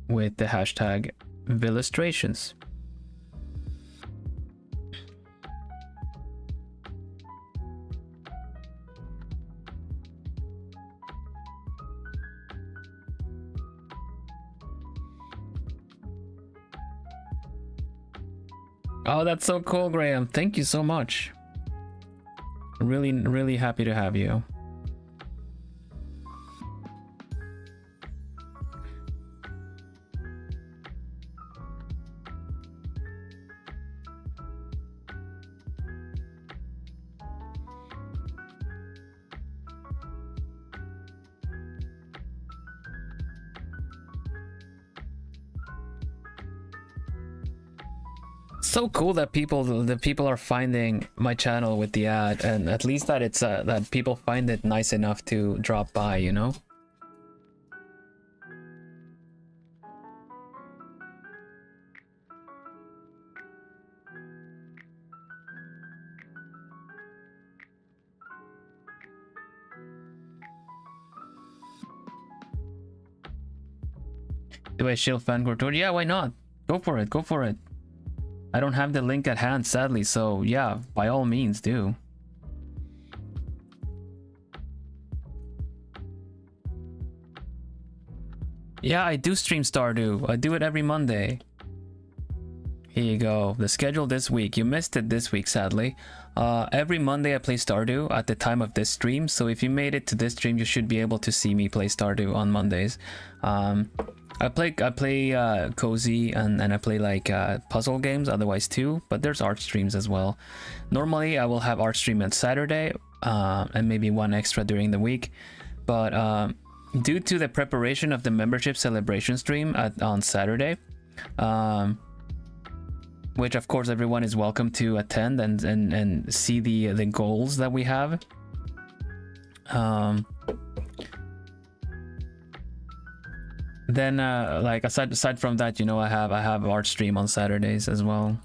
with the hashtag illustrations. Oh, that's so cool, Graham. Thank you so much. Really, really happy to have you. So cool that people are finding my channel with the ad, and at least that it's that people find it nice enough to drop by, you know. Do I shield Fangor tour? Yeah, why not? Go for it, go for it. I don't have the link at hand, sadly, so yeah, by all means, do. Yeah, I do stream Stardew. I do it every Monday. Here you go. The schedule this week. You missed it this week, sadly. Every Monday I play Stardew at the time of this stream, so if you made it to this stream, you should be able to see me play Stardew on Mondays. I play cozy and I play like puzzle games otherwise too, but there's art streams as well. Normally I will have art stream on Saturday and maybe one extra during the week, but due to the preparation of the membership celebration stream on Saturday, which of course everyone is welcome to attend and see the goals that we have. Then like aside from that, you know, I have art stream on Saturdays as well.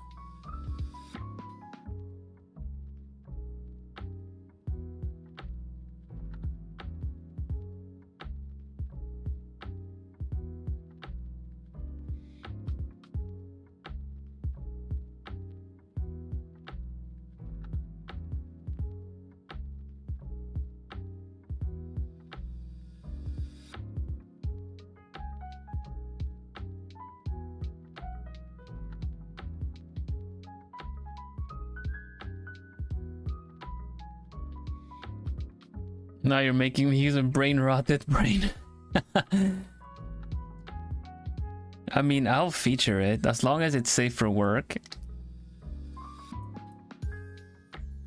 Now you're making me use a brain rotted brain. I mean, I'll feature it as long as it's safe for work.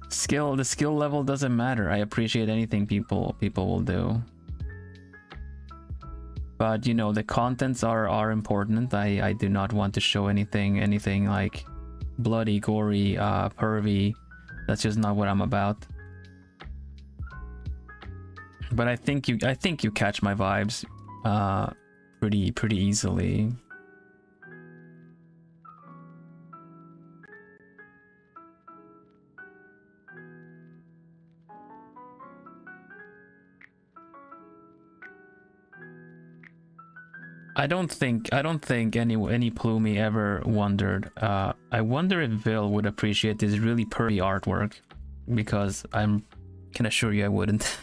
The skill level doesn't matter. I appreciate anything people will do. But you know, the contents are important. I do not want to show anything like bloody, gory, pervy. That's just not what I'm about. But I think you catch my vibes pretty easily. I don't think any plumie ever wondered. I wonder if Vil would appreciate this really pervy artwork, because I can assure you I wouldn't.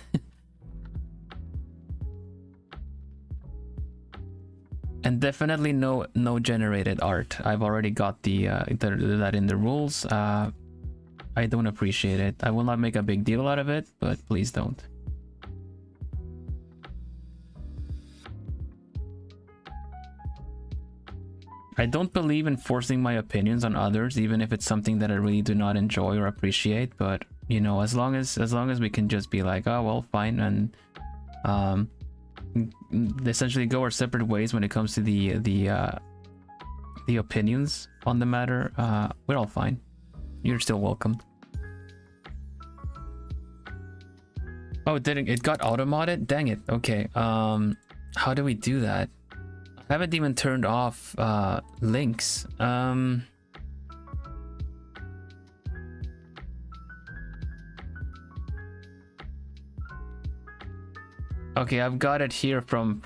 And definitely no generated art. I've already got that in the rules. I don't appreciate it. I will not make a big deal out of it, but please don't. I don't believe in forcing my opinions on others, even if it's something that I really do not enjoy or appreciate. But you know, as long as we can just be like, oh well, fine, and essentially go our separate ways when it comes to the opinions on the matter, we're all fine. You're still welcome. Oh, it got auto-modded? Dang it. Okay. How do we do that? I haven't even turned off links. Okay, I've got it here from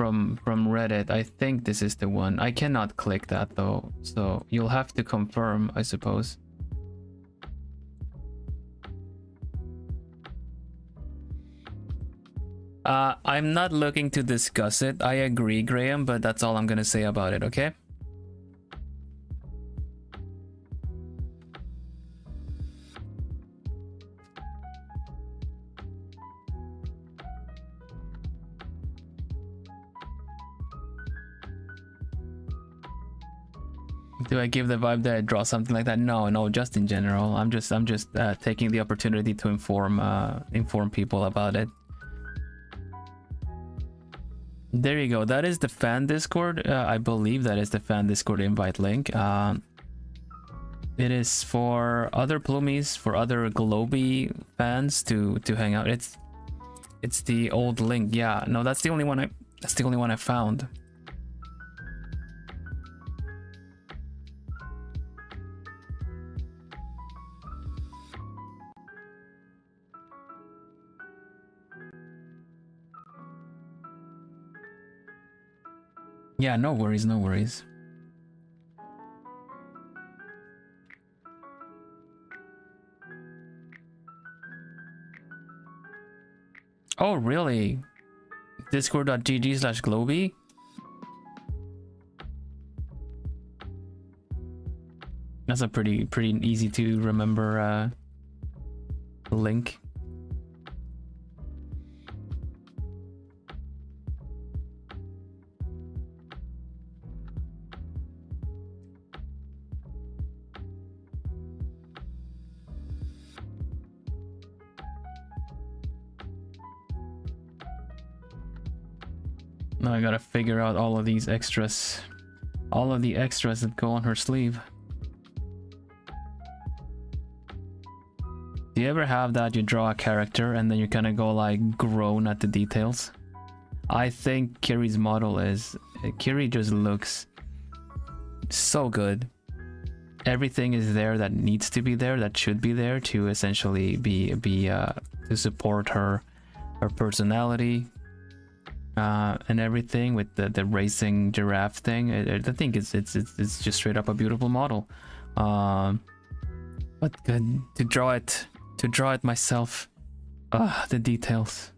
Reddit. I think this is the one. I cannot click that though, so you'll have to confirm, I suppose. I'm not looking to discuss it. I agree, Graham, but that's all I'm gonna say about it, okay? Do I give the vibe that I draw something like that? No, just in general. I'm just taking the opportunity to inform people about it. There you go. That is the fan Discord. I believe that is the fan Discord invite link. It is for other plumies, for other globie fans to hang out. It's the old link. Yeah, no, that's the only one I found. Yeah, no worries, no worries. Oh, really? Discord.gg/globie? That's a pretty easy to remember link. Now I gotta figure out all of these extras. All of the extras that go on her sleeve. Do you ever have that you draw a character and then you kind of go like groan at the details? I think Kiri's model is... Kiri just looks so good. Everything is there that needs to be there, that should be there to essentially be to support her personality. And everything with the racing giraffe thing. I think it's just straight up a beautiful model. But good to draw it myself. The details.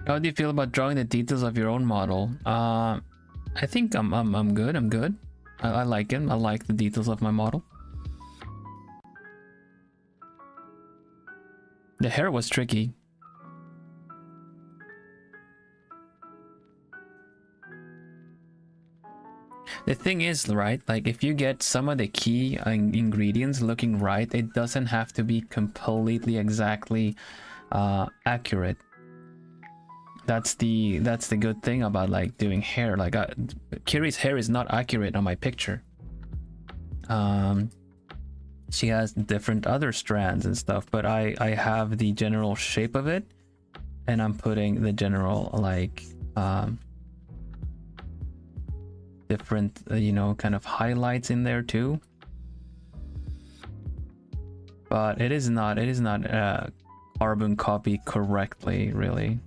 How do you feel about drawing the details of your own model? I think I'm good. I'm good. I like it. I like the details of my model. The hair was tricky. The thing is, right, like if you get some of the key ingredients looking right, it doesn't have to be completely exactly accurate. That's the good thing about like doing hair. Like Kiri's hair is not accurate on my picture. She has different other strands and stuff, but I have the general shape of it, and I'm putting the general like different you know, kind of highlights in there too. But it is not carbon copy correctly, really.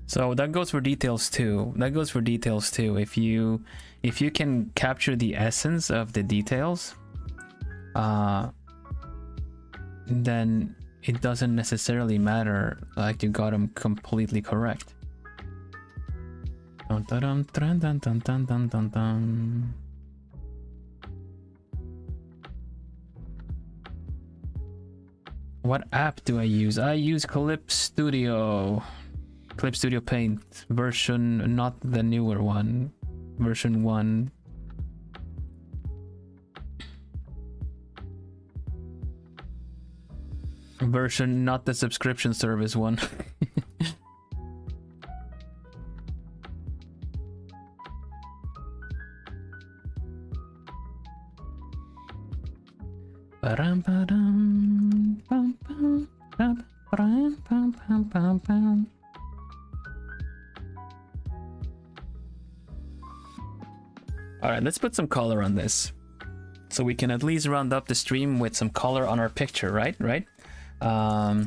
So that goes for details too. If you can capture the essence of the details, then it doesn't necessarily matter like you got them completely correct. Dun, dun, dun, dun, dun, dun, dun, dun, dun. What app do I use? I use Clip Studio Paint version, not the newer one, version 1. Version, not the subscription service one. Alright, let's put some color on this. So we can at least round up the stream with some color on our picture, right? I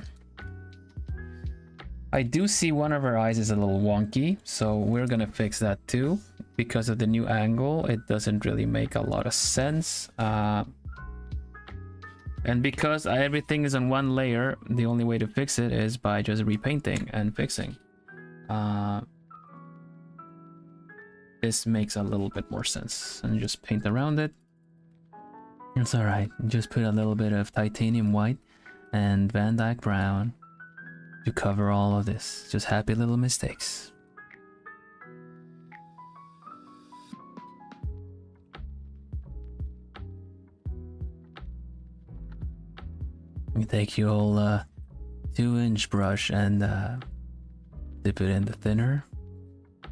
do see one of her eyes is a little wonky, so we're gonna fix that too. Because of the new angle, it doesn't really make a lot of sense. And because everything is on one layer, the only way to fix it is by just repainting and fixing. This makes a little bit more sense. And just paint around it. It's alright. Just put a little bit of titanium white and Van Dyke brown to cover all of this. Just happy little mistakes. You take your whole 2-inch brush and dip it in the thinner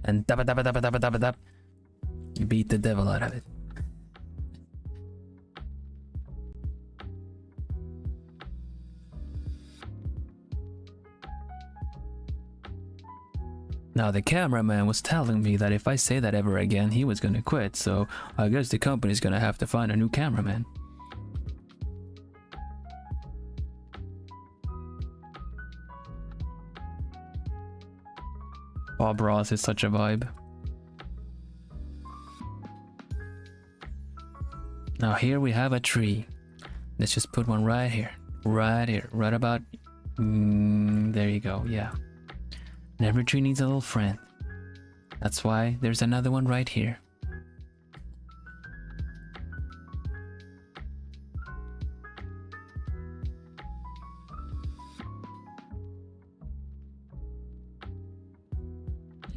and dab. You beat the devil out of it. Now the cameraman was telling me that if I say that ever again, he was gonna quit, so I guess the company's gonna have to find a new cameraman. Bob Ross is such a vibe. Now here we have a tree. Let's just put one right here, right about. There you go. Yeah. And every tree needs a little friend. That's why there's another one right here.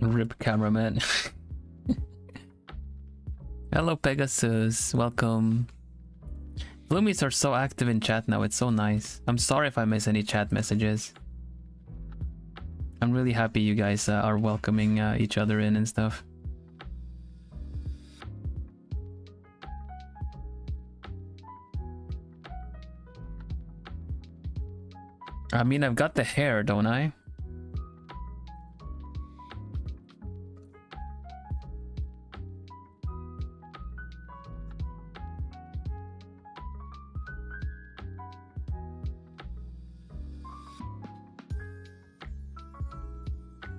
Rip cameraman. Hello Pegasus, welcome. Bloomies are so active in chat now, it's so nice. I'm sorry if I miss any chat messages. really happy you guys are welcoming each other in and stuff. I mean, I've got the hair, don't I?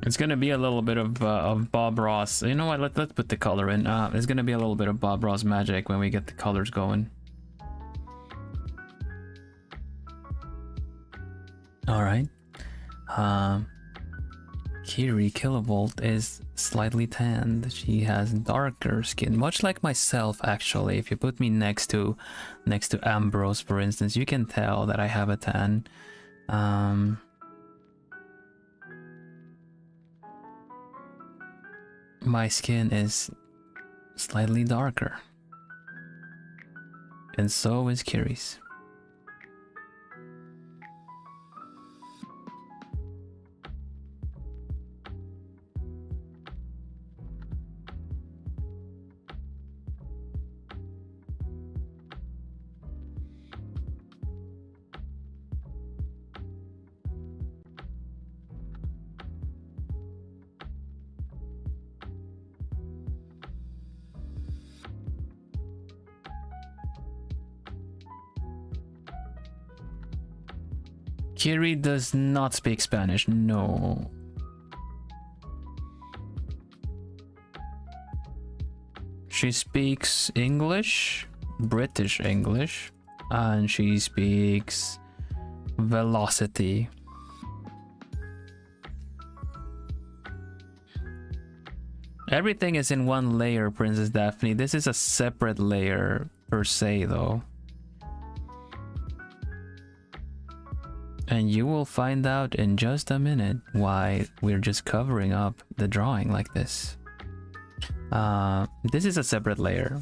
It's gonna be a little bit of Bob Ross. You know what? Let's put the color in. There's gonna be a little bit of Bob Ross magic when we get the colors going. All right. Kiri Kilovolt is slightly tanned. She has darker skin, much like myself. Actually, if you put me next to Ambrose, for instance, you can tell that I have a tan. My skin is slightly darker, and so is Kiri's. Kiri does not speak Spanish, no. She speaks English, British English, and she speaks velocity. Everything is in one layer, Princess Daphne. This is a separate layer per se, though. And you will find out in just a minute why we're just covering up the drawing like this. This is a separate layer.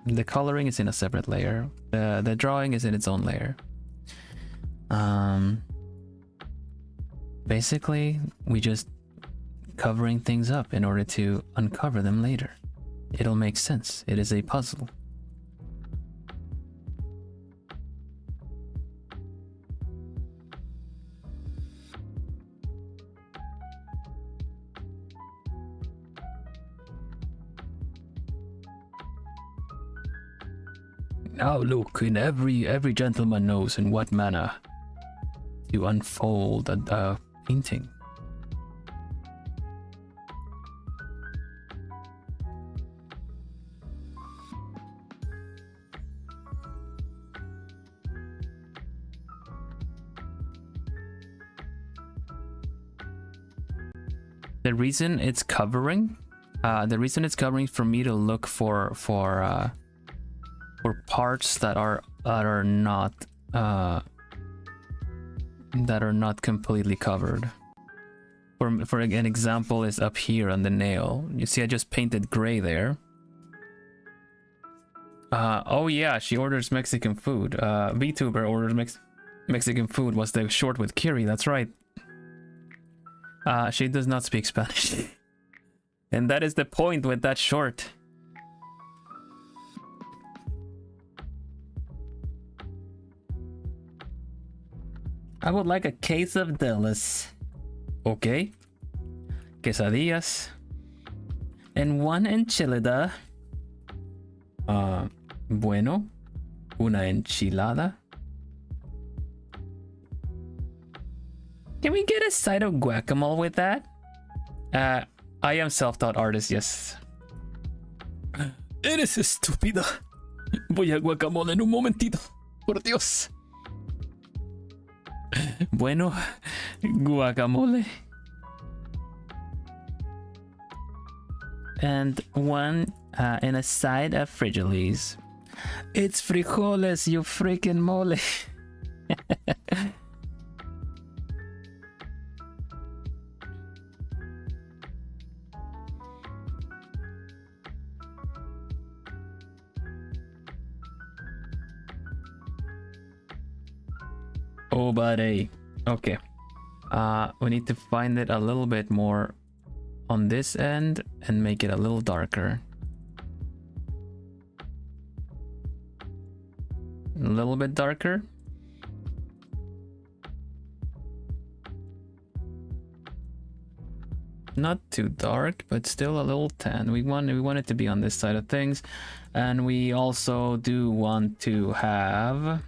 The coloring is in a separate layer. The drawing is in its own layer. Basically, we just covering things up in order to uncover them later. It'll make sense. It is a puzzle. Now look, in every gentleman knows in what manner to unfold a painting. The reason it's covering for me to look for parts that are not completely covered. For an example is up here on the nail. You see, I just painted gray there. Oh yeah, she orders Mexican food. VTuber orders Mexican food was the short with Kiri. That's right. She does not speak Spanish, and that is the point with that short. I would like a case of Delis. Okay. Quesadillas. And one enchilada. Bueno. Una enchilada. Can we get a side of guacamole with that? I am self-taught artist, yes. Eres estúpida. Voy a guacamole en un momentito. Por Dios. Bueno, guacamole. And one and a side of frijoles. It's frijoles, you freaking mole. Oh, buddy. Okay. We need to find it a little bit more on this end and make it a little darker. A little bit darker. Not too dark, but still a little tan. We want it to be on this side of things. And we also do want to have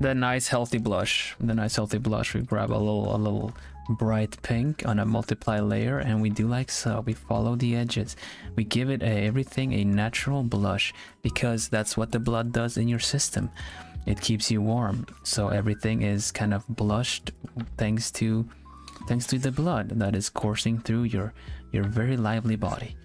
the nice healthy blush. The nice healthy blush. We grab a little bright pink on a multiply layer, and we do like so. We follow the edges. We give it everything a natural blush, because that's what the blood does in your system. It keeps you warm. So everything is kind of blushed thanks to the blood that is coursing through your very lively body.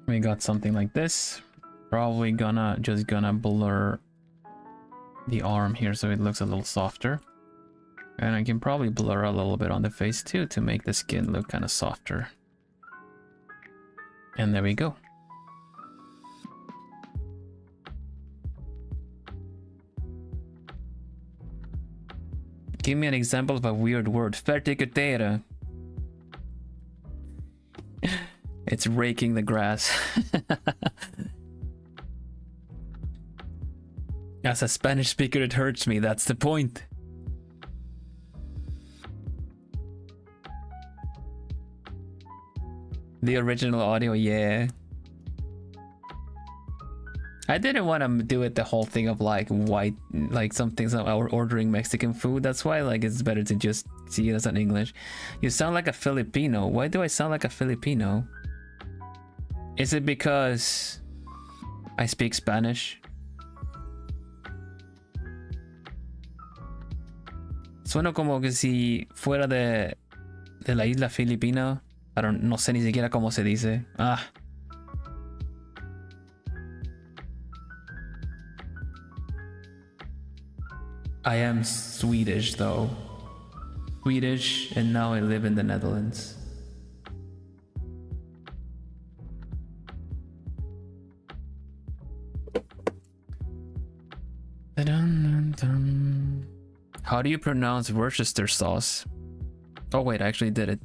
We got something like this. Probably just gonna blur the arm here so it looks a little softer. And I can probably blur a little bit on the face too to make the skin look kind of softer. And there we go. Give me an example of a weird word. Verticutera. It's raking the grass. As a Spanish speaker, it hurts me. That's the point. The original audio, yeah. I didn't want to do it the whole thing of like white, like some things are ordering Mexican food. That's why like it's better to just see it as an English. You sound like a Filipino. Why do I sound like a Filipino? Is it because I speak Spanish? Sueno como que si fuera de la isla filipina. No sé ni siquiera cómo se dice. Ah. I am Swedish though. Swedish, and now I live in the Netherlands. How do you pronounce Worcester sauce? Oh wait, I actually did it.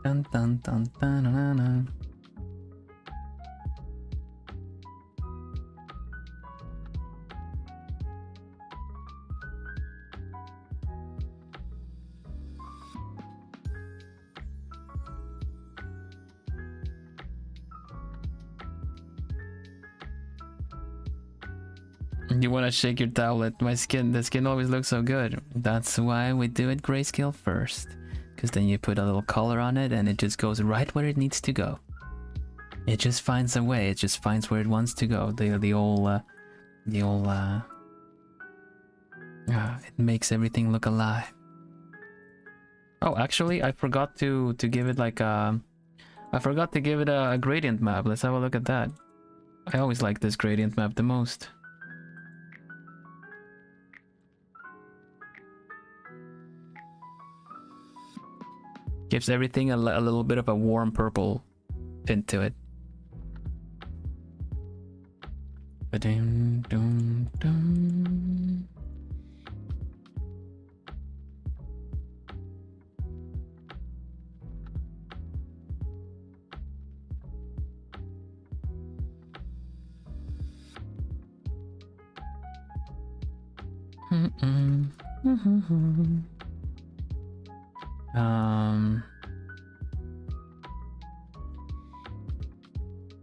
Dun, dun, dun, dun, dun, dun. You want to shake your tablet. The skin always looks so good. That's why we do it grayscale first. Because then you put a little color on it and it just goes right where it needs to go. It just finds a way. It just finds where it wants to go. It makes everything look alive. Oh, actually, I forgot to give it like a... I forgot to give it a gradient map. Let's have a look at that. I always like this gradient map the most. Gives everything a little bit of a warm purple tint to it. Ba-dum, dum, dum.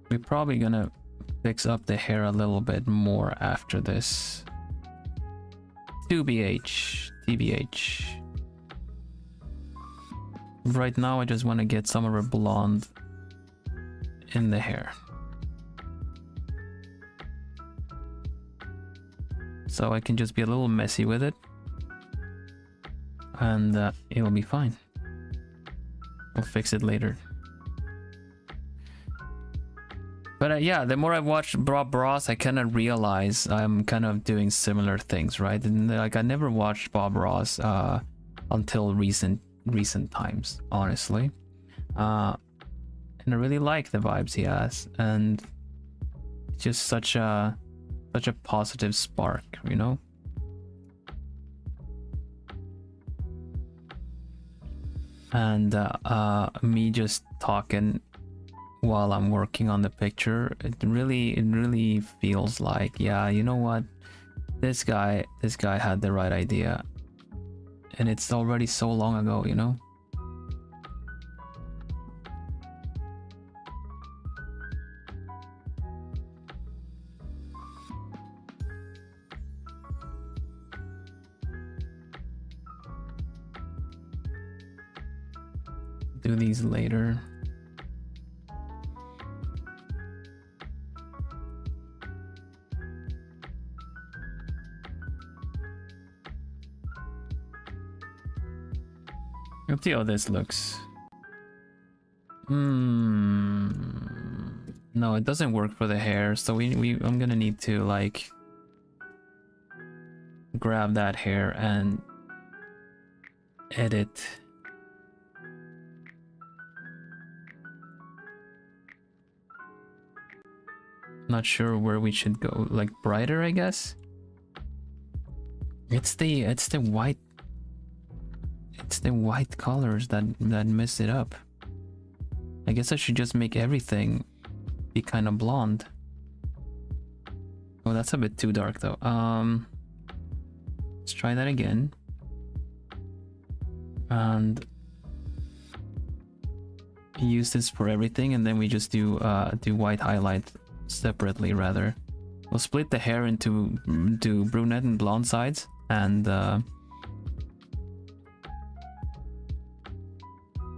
We're probably gonna fix up the hair a little bit more after this. 2BH, TBH. Right now I just want to get some of her blonde in the hair. so I can just be a little messy with it, and it'll be fine. I'll fix it later. But yeah, the more I've watched Bob Ross, I kind of realize I'm kind of doing similar things, right? And like I never watched Bob Ross until recent times, honestly. And I really like the vibes he has, and it's just such a positive spark, you know? And me just talking while I'm working on the picture, it really feels like, yeah, you know what, this guy had the right idea, and it's already so long ago, you know. Do these later. Let's see how this looks. No, it doesn't work for the hair, so I'm gonna need to like grab that hair and edit. Not sure where we should go. Like brighter, I guess. It's the white. It's the white colors that mess it up. I guess I should just make everything be kind of blonde. Oh, that's a bit too dark though. Let's try that again. And use this for everything, and then we just do white highlight separately rather. We'll split the hair into brunette and blonde sides, and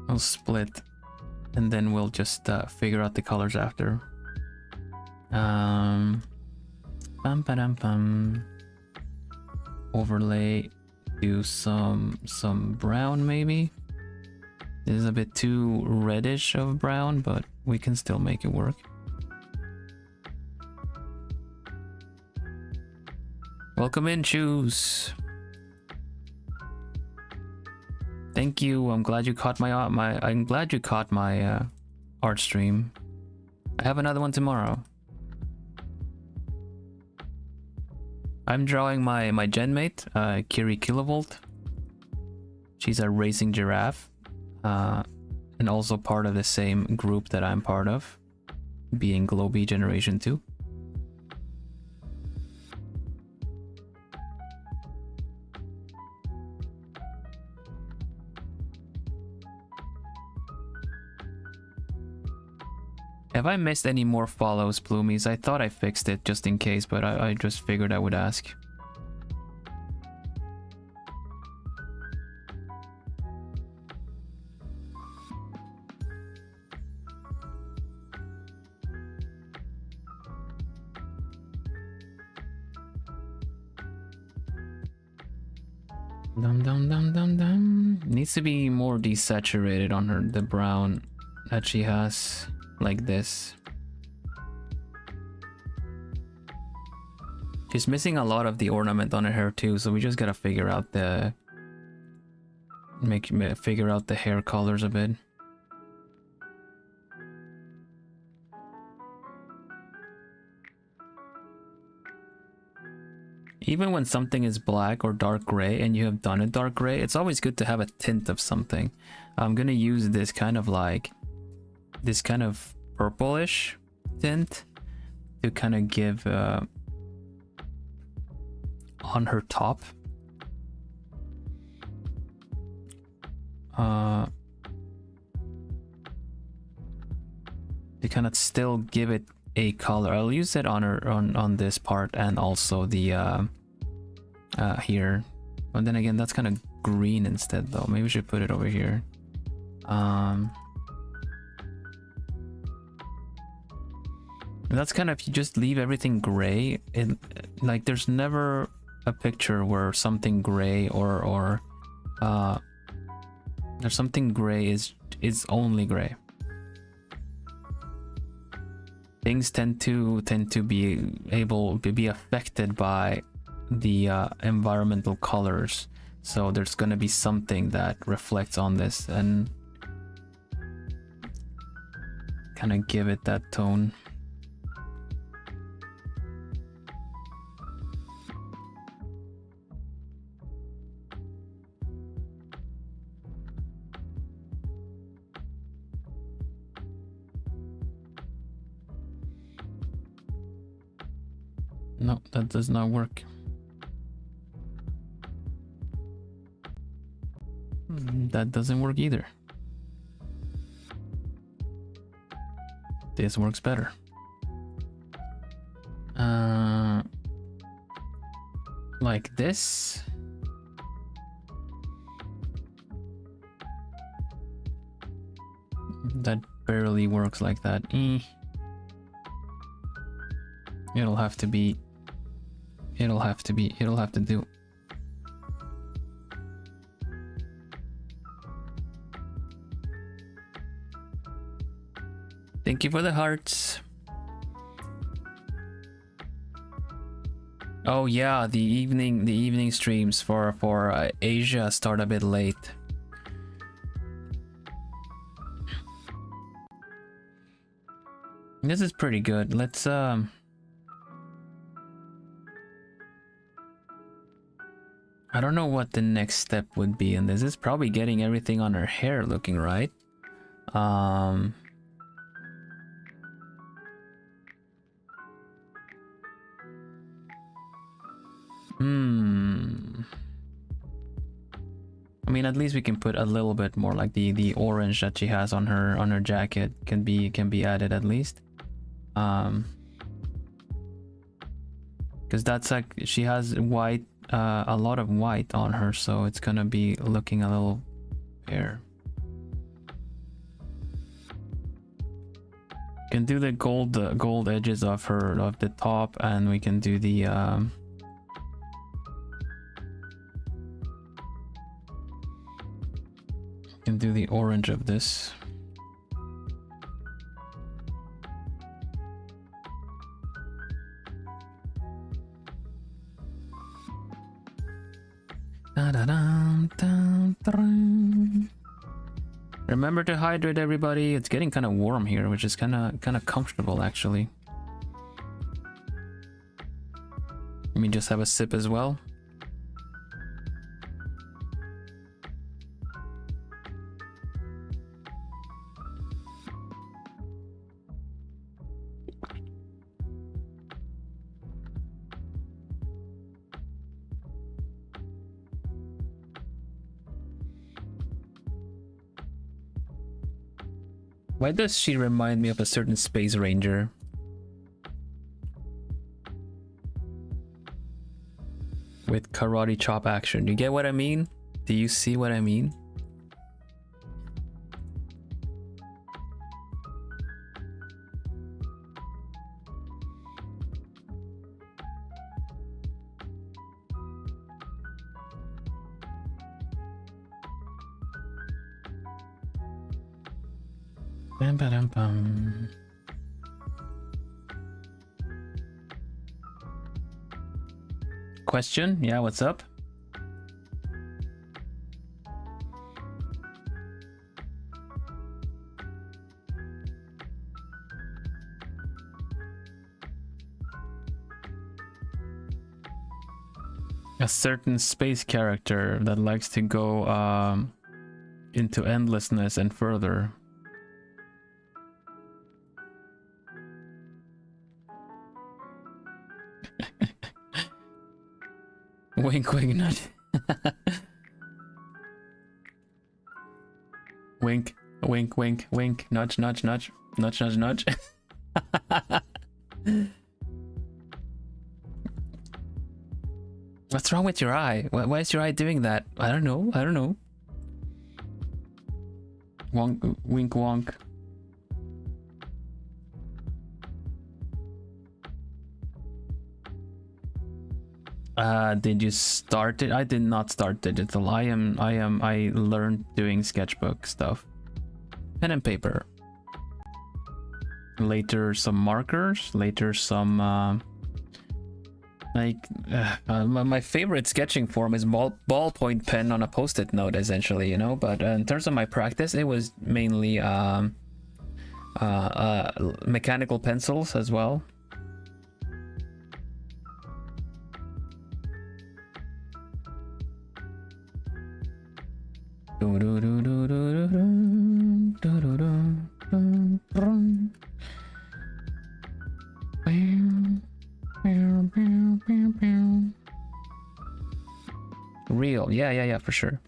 we'll split, and then we'll just figure out the colors after. Pam pam pam. Overlay, do some brown maybe. This is a bit too reddish of brown, but we can still make it work. Welcome in, Shoes. Thank you. I'm glad you caught my art stream. I have another one tomorrow. I'm drawing my genmate, Kiri Kilovolt. She's a racing giraffe, and also part of the same group that I'm part of, being Globie Generation 2. Have I missed any more follows, Bloomies? I thought I fixed it just in case, but I just figured I would ask. Dum dum dum dum dum. Needs to be more desaturated on the brown that she has. Like this. She's missing a lot of the ornament on her hair too, so we just gotta figure out the figure out the hair colors a bit. Even when something is black or dark gray and you have done it dark gray, it's always good to have a tint of something. I'm gonna use this kind of like this kind of purplish tint to kind of give on her top to kind of still give it a color. I'll use it on her on this part, and also the here. But then again, that's kind of green instead though. Maybe we should put it over here. That's kind of, if you just leave everything gray, like there's never a picture where something gray or something gray is only gray. Things tend to be able to be affected by the environmental colors, so there's gonna be something that reflects on this and kind of give it that tone. No, that does not work. That doesn't work either. This works better. Like this. That barely works like that. It'll have to do. Thank you for the hearts. Oh yeah, the evening streams for Asia start a bit late. This is pretty good. Let's I don't know what the next step would be in this. It's probably getting everything on her hair looking right. I mean, at least we can put a little bit more, like the orange that she has on her jacket can be added at least. Because that's like, she has white, a lot of white on her, so it's gonna be looking a little bare. Can do the gold edges of the top, and we can do the orange of this. Remember to hydrate, everybody. It's getting kind of warm here, which is kind of comfortable actually. Let me just have a sip as well. Why does she remind me of a certain Space Ranger? With karate chop action. You get what I mean? Do you see what I mean? Bam. Question? Yeah, what's up? A certain space character that likes to go into endlessness and further. Wink, wink, nudge. Wink, wink, wink, wink, nudge, nudge, nudge, nudge, nudge, nudge. What's wrong with your eye? Why is your eye doing that? I don't know. I don't know. Wonk, wink, wonk. Did you start it? I did not start digital. I learned doing sketchbook stuff. Pen and paper. Later some markers, later some my favorite sketching form is ballpoint pen on a post-it note, essentially, you know. But in terms of my practice, it was mainly mechanical pencils as well. Real, yeah, for sure.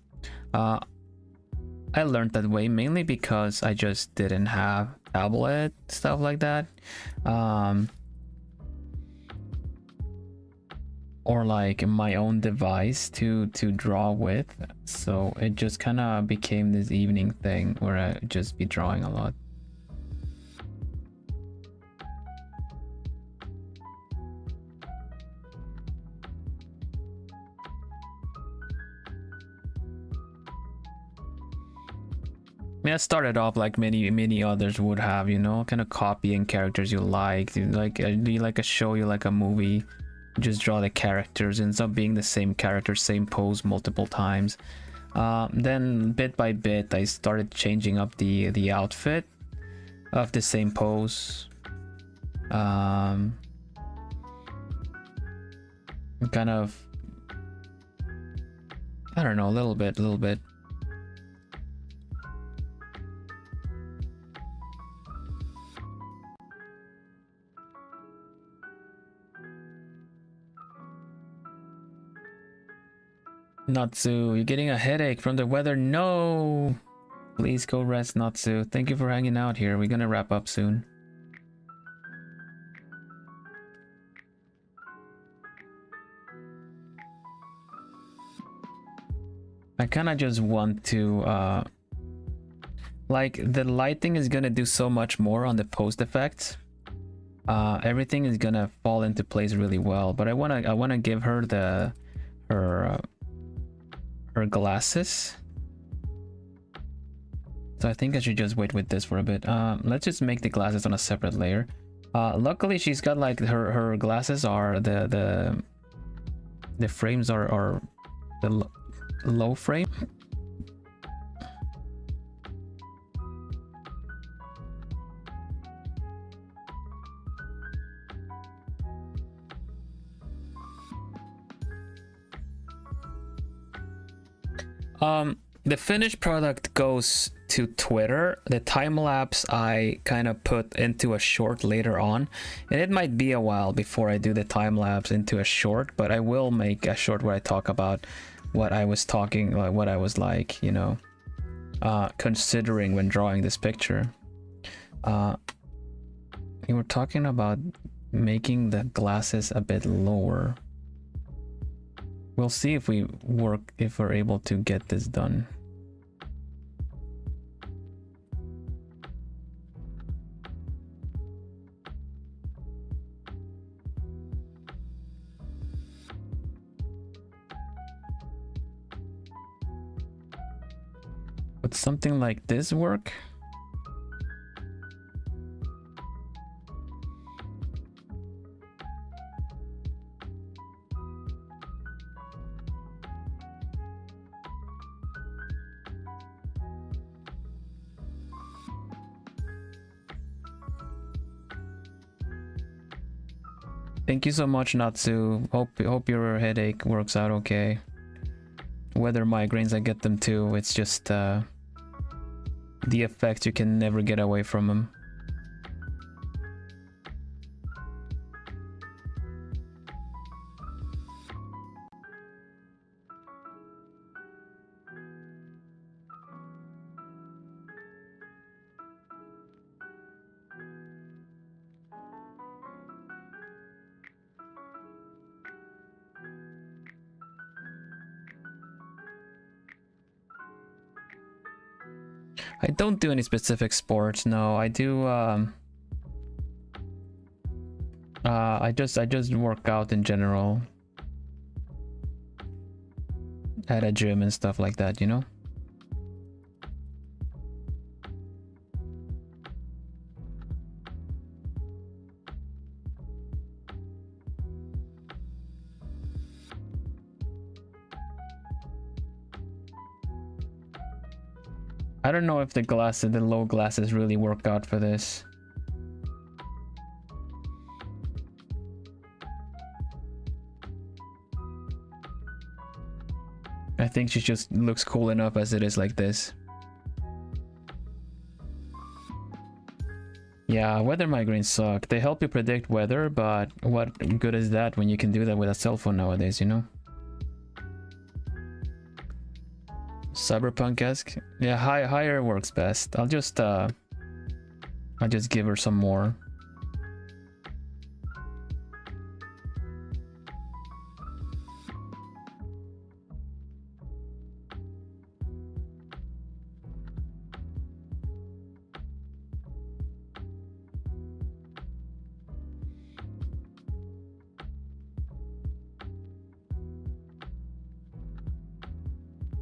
I learned that way mainly because I just didn't have tablet, stuff like that, or like my own device to draw with, so it just kind of became this evening thing where I just be drawing a lot. I mean, I started off like many others would have, you know, kind of copying characters you like. Do you like a show, you like a movie, just draw the characters, ends up being the same character, same pose multiple times. Then bit by bit I started changing up the outfit of the same pose. Kind of, I don't know, a little bit. Natsu, you're getting a headache from the weather. No, please go rest, Natsu. Thank you for hanging out here. We're gonna wrap up soon. I kind of just want to like, the lighting is gonna do so much more on the post effects. Everything is gonna fall into place really well, but I wanna give her her glasses, so I think I should just wait with this for a bit. Let's just make the glasses on a separate layer. Luckily she's got like her glasses are the frames are the low frame. The finished product goes to Twitter. The time lapse I kind of put into a short later on, and it might be a while before I do the time lapse into a short, but I will make a short where I talk about what I was talking, like what I was like, you know, considering when drawing this picture. We were talking about making the glasses a bit lower. We'll see if we're able to get this done. Would something like this work? Thank you so much, Natsu. Hope your headache works out okay. Weather migraines, I get them too. It's just the effect, you can never get away from them. I don't do any specific sports. No, I do. I just work out in general. at a gym and stuff like that, you know? I don't know if the glasses, the low glasses really work out for this. I think she just looks cool enough as it is like this. Yeah, weather migraines suck. They help you predict weather, but what good is that when you can do that with a cell phone nowadays, you know? Cyberpunk-esque? Yeah, higher works best. I'll just give her some more.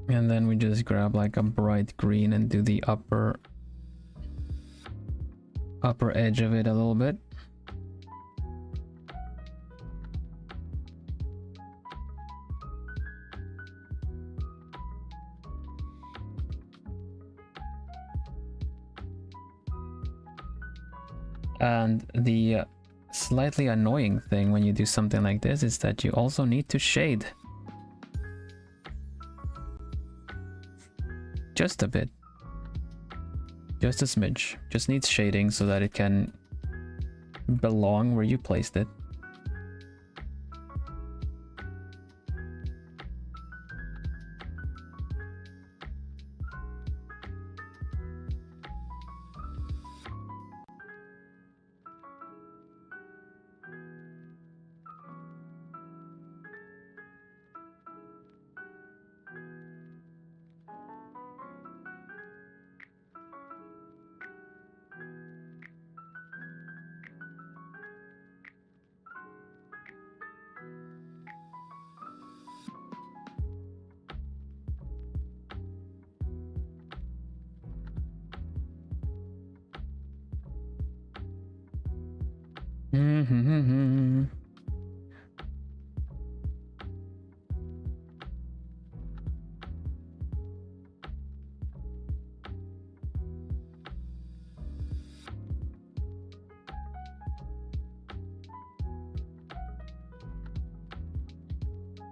And then we just grab like a bright green and do the upper edge of it a little bit. And the slightly annoying thing when you do something like this is that you also need to shade. Just a bit. Just a smidge. Just needs shading so that it can belong where you placed it.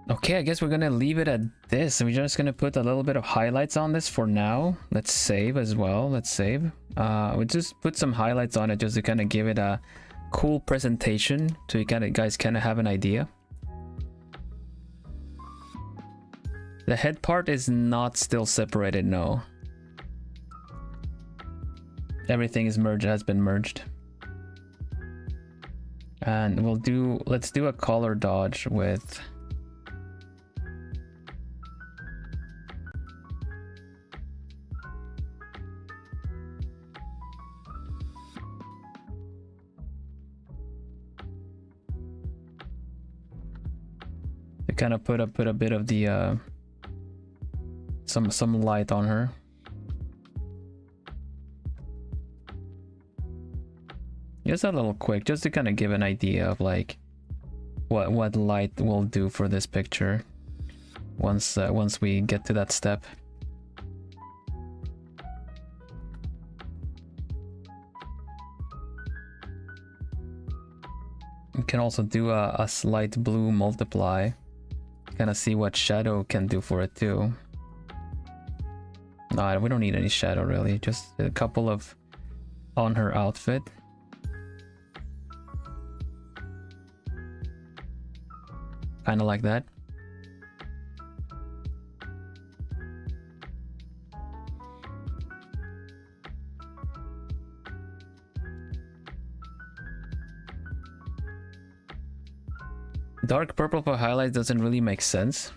Okay, I guess we're gonna leave it at this. We're just gonna put a little bit of highlights on this for now. Let's save as well. Let's save. We'll just put some highlights on it just to kind of give it a cool presentation so you guys kind of have an idea. The head part is not still separated, no. Everything is merged, has been merged. And let's do a color dodge with to kind of put a bit of the some light on her. Just a little quick, just to kind of give an idea of like what light will do for this picture once we get to that step. You can also do a slight blue multiply, kind of see what shadow can do for it too. No, we don't need any shadow really, just a couple of on her outfit. Kind of like that. Dark purple for highlights doesn't really make sense.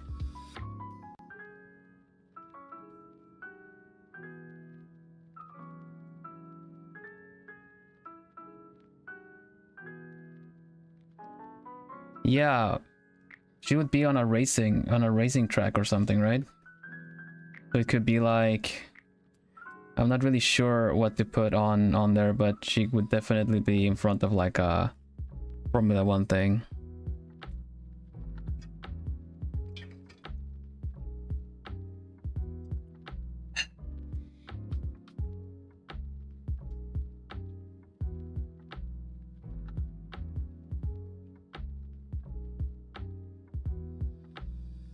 Yeah. She would be on a racing track or something, right? So it could be like, I'm not really sure what to put on there, but she would definitely be in front of like a Formula 1 thing.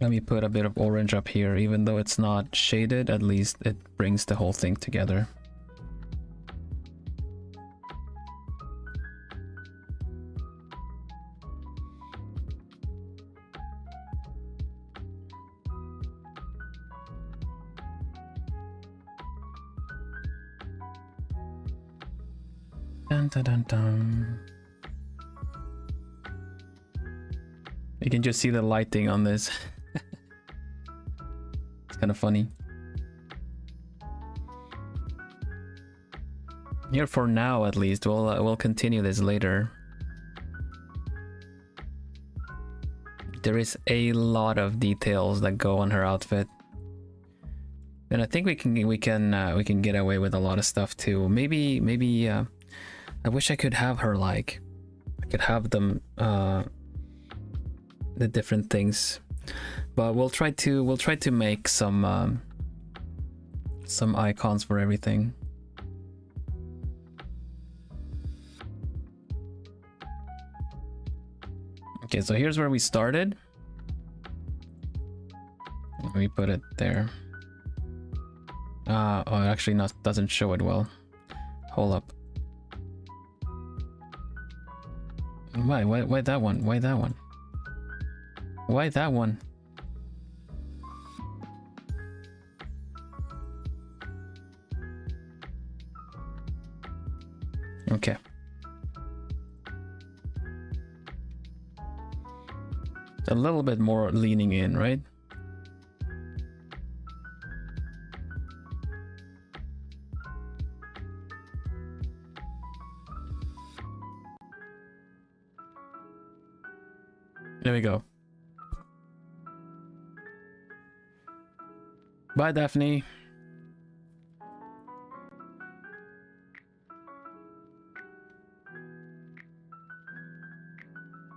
Let me put a bit of orange up here, even though it's not shaded, at least it brings the whole thing together. Dun, dun, dun, dun. You can just see the lighting on this. It's kind of funny. Here for now, at least. We'll continue this later. There is a lot of details that go on her outfit, and I think we can get away with a lot of stuff too. Maybe I wish I could have her like, I could have them the different things, but we'll try to make some icons for everything. Okay, so here's where we started. Let me put it there. Oh, it actually doesn't show it well. Hold up. Why that one? Why that one? Why that one? Okay. A little bit more leaning in, right? There we go. Bye, Daphne.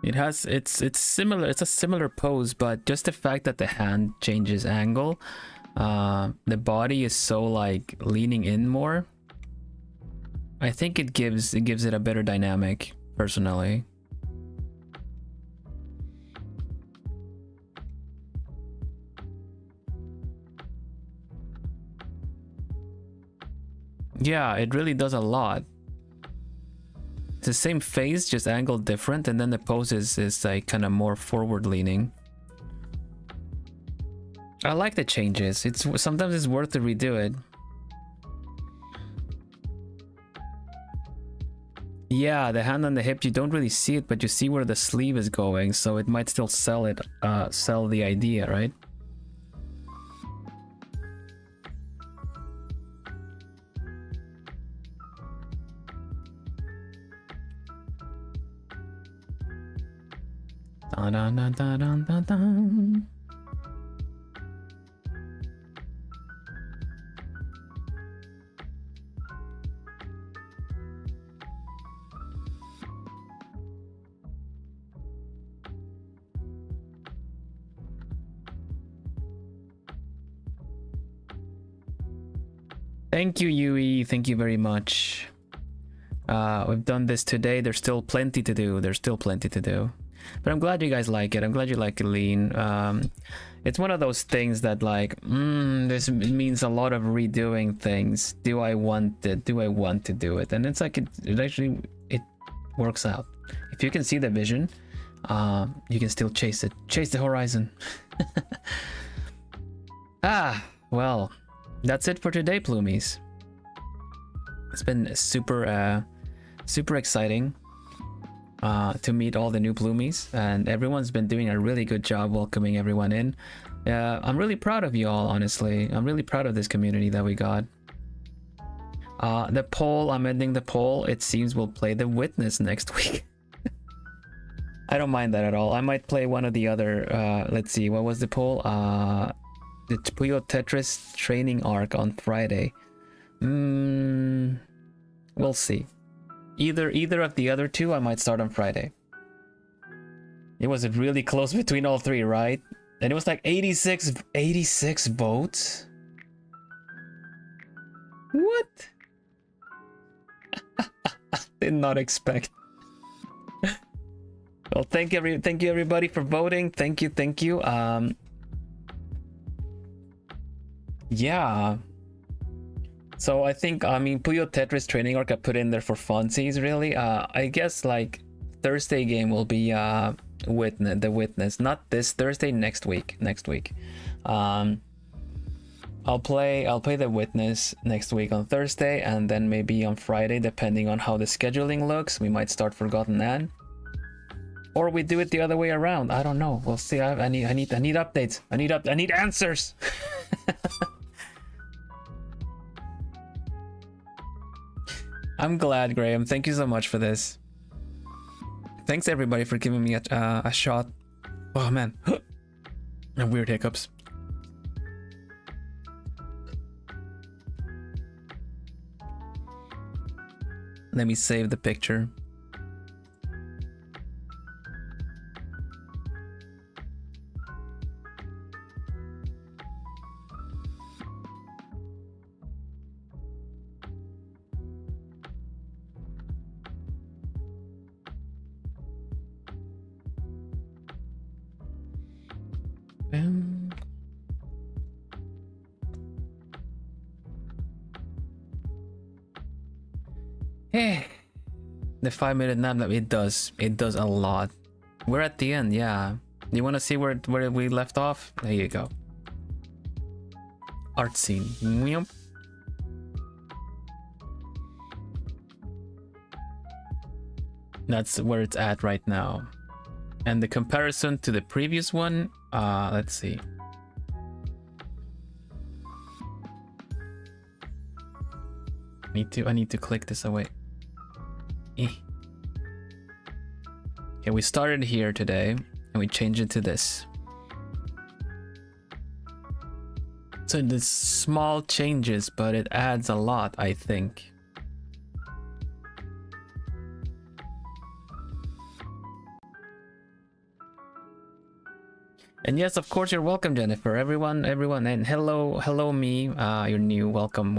It's similar. It's a similar pose, but just the fact that the hand changes angle, the body is so like leaning in more. I think it gives it a better dynamic, personally. Yeah, it really does a lot. It's the same face, just angled different, and then the pose is like kind of more forward leaning. I like the changes. Sometimes it's worth to redo it. Yeah, the hand on the hip, you don't really see it, but you see where the sleeve is going, so it might still sell the idea, right? Dun, dun, dun, dun, dun, dun, dun. Thank you, Yui. Thank you very much. We've done this today. There's still plenty to do. But I'm glad you guys like it. I'm glad you like it lean. It's one of those things that like, this means a lot of redoing things. Do I want it? Do I want to do it? And it's like, it actually works out. If you can see the vision, you can still chase it. Chase the horizon. Well, that's it for today, Plumies. It's been super exciting to meet all the new Plumies, and everyone's been doing a really good job welcoming everyone in. I'm really proud of you all, honestly. I'm really proud of this community that we got. The poll, I'm ending the poll. It seems we'll play The Witness next week. I don't mind that at all. I might play one of the other. Let's see, what was the poll? The Puyo Tetris training arc on Friday. We'll see. Either of the other two, I might start on Friday. It was really close between all three, right? And it was like 86 votes. What? Did not expect. Well, thank you everybody for voting. Thank you. Yeah. So I think, I mean, Puyo Tetris training arc I put in there for funsies, really. I guess like Thursday game will be the Witness, not this Thursday, next week. I'll play the Witness next week on Thursday, and then maybe on Friday, depending on how the scheduling looks, we might start Forgotten Anne, or we do it the other way around. I don't know. We'll see. I need updates. I need answers. I'm glad, Graham. Thank you so much for this. Thanks everybody for giving me a shot. Oh man, weird hiccups. Let me save the picture. The 5-minute nap, it does a lot. We're at the end, yeah. You want to see where we left off? There you go. Art scene. That's where it's at right now. And the comparison to the previous one, let's see. I need to click this away. Okay, we started here today and we changed it to this. So there's small changes, but it adds a lot, I think. And yes, of course, you're welcome, Jennifer. Everyone, and hello me. You're new. Welcome.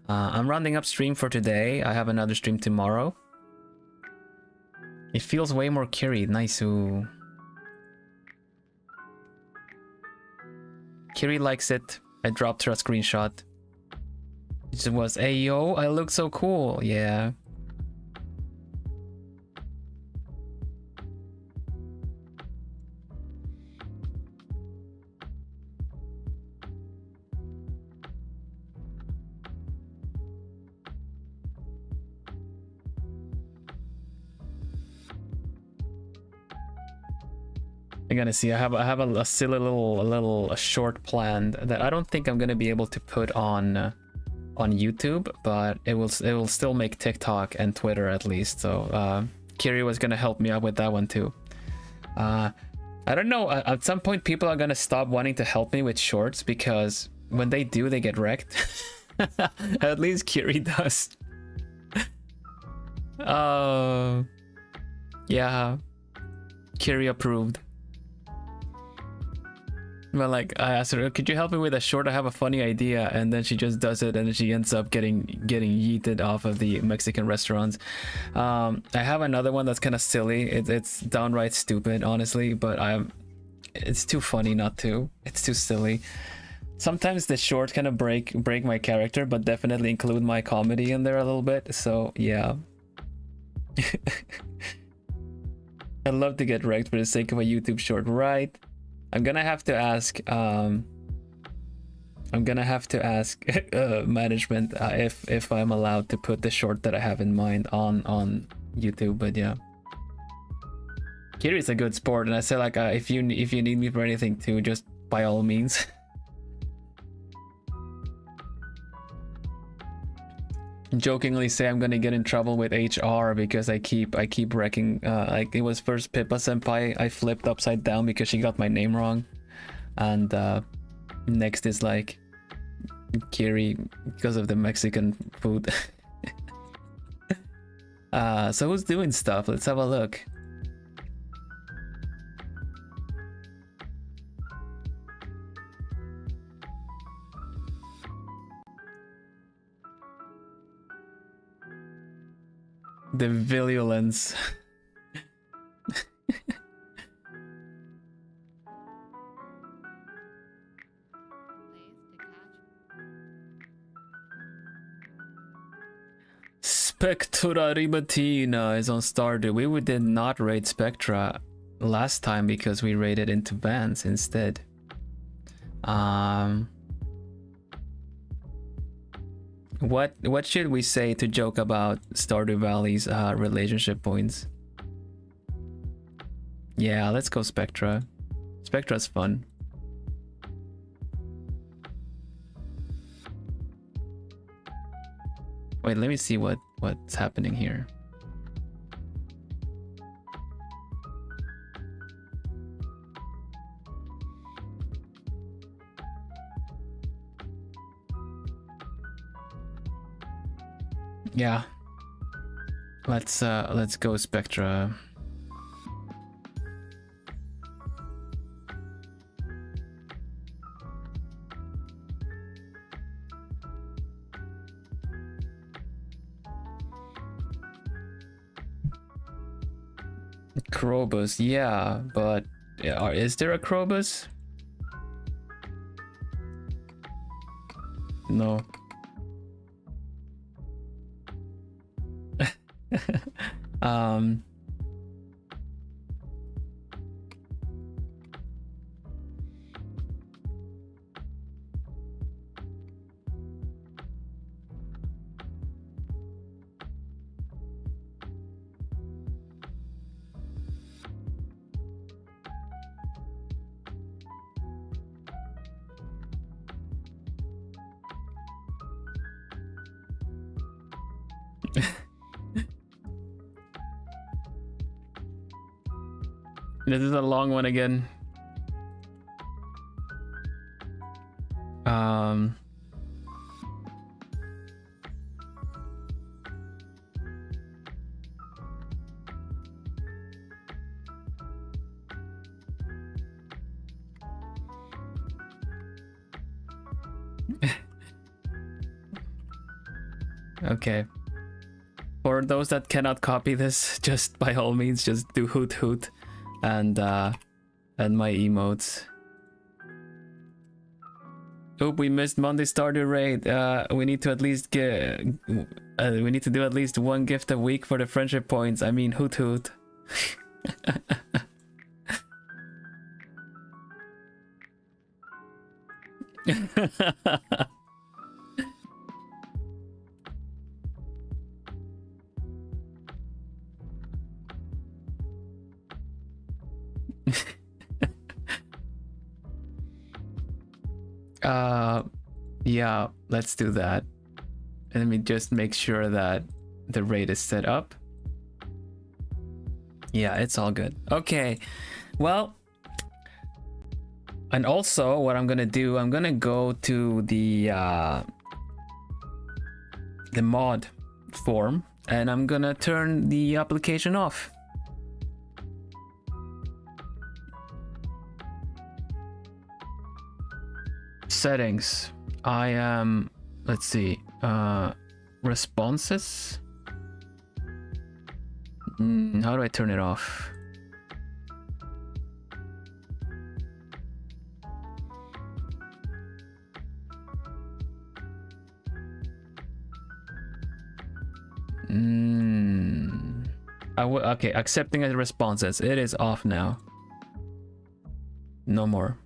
I'm rounding up stream for today. I have another stream tomorrow. It feels way more Kiri. Nice. Kiri likes it. I dropped her a screenshot. It was, hey yo, I look so cool. Yeah. I'm gonna see. I have a silly little short planned that I don't think I'm gonna be able to put on YouTube, but it will still make TikTok and Twitter at least. So Kiri was gonna help me out with that one too. I don't know. At some point, people are gonna stop wanting to help me with shorts because when they do, they get wrecked. At least Kiri does. Yeah. Kiri approved. But like, I asked her, could you help me with a short? I have a funny idea, and then she just does it, and then she ends up getting yeeted off of the Mexican restaurants. I have another one that's kind of silly. It's downright stupid, honestly, but it's too funny not to. It's too silly. Sometimes the short kind of break my character, but definitely include my comedy in there a little bit. So yeah. I'd love to get wrecked for the sake of a YouTube short, right? I'm gonna have to ask management if I'm allowed to put the short that I have in mind on YouTube. But yeah, Kiri's a good sport, and I say like if you need me for anything too, just by all means. jokingly say I'm gonna get in trouble with HR because I keep wrecking. Like it was first Pippa Senpai I flipped upside down because she got my name wrong, and next is like Kiri because of the Mexican food. So who's doing stuff? Let's have a look. The virulence. Spectra Ribatina is on Stardew. We did not raid Spectra last time because we raided into Vans instead. What should we say to joke about Stardew Valley's relationship points? Yeah, let's go Spectra. Spectra's fun. Wait, let me see what's happening here. Yeah. Let's go Spectra. Krobus, yeah, but is there a Krobus? No. This is a long one again. Okay. For those that cannot copy this, just by all means, just do hoot hoot and my emotes. Oop, we missed Monday Stardew raid. We need to at least get we need to do at least one gift a week for the friendship points. I mean, hoot hoot. Yeah, let's do that. And let me just make sure that the raid is set up. Yeah, it's all good. Okay, well, and also what I'm gonna do, I'm gonna go to the mod form and I'm gonna turn the application off. Settings. I am, let's see, responses. How do I turn it off? Okay, accepting as responses. It is off now. No more.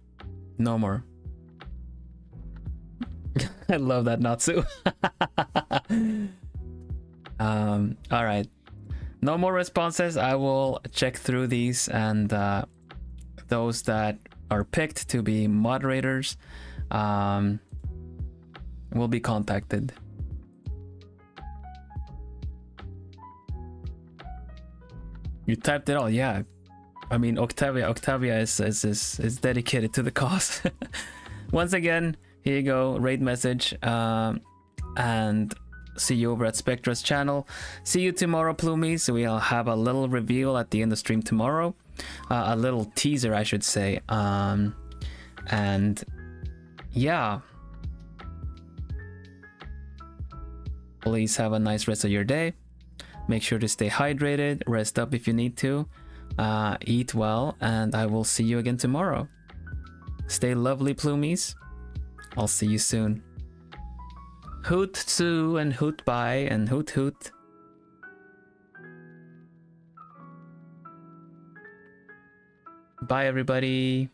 No more. I love that, Natsu. All right. No more responses. I will check through these, and those that are picked to be moderators will be contacted. You typed it all, yeah. I mean, Octavia is dedicated to the cause. Once again, here you go, raid message, and see you over at Spectra's channel. See you tomorrow, Plumies. We'll have a little reveal at the end of stream tomorrow, a little teaser, I should say. And yeah, please have a nice rest of your day. Make sure to stay hydrated, rest up if you need to, eat well, and I will see you again tomorrow. Stay lovely, Plumies. I'll see you soon. Hoot Sue and hoot bye and hoot hoot. Bye everybody.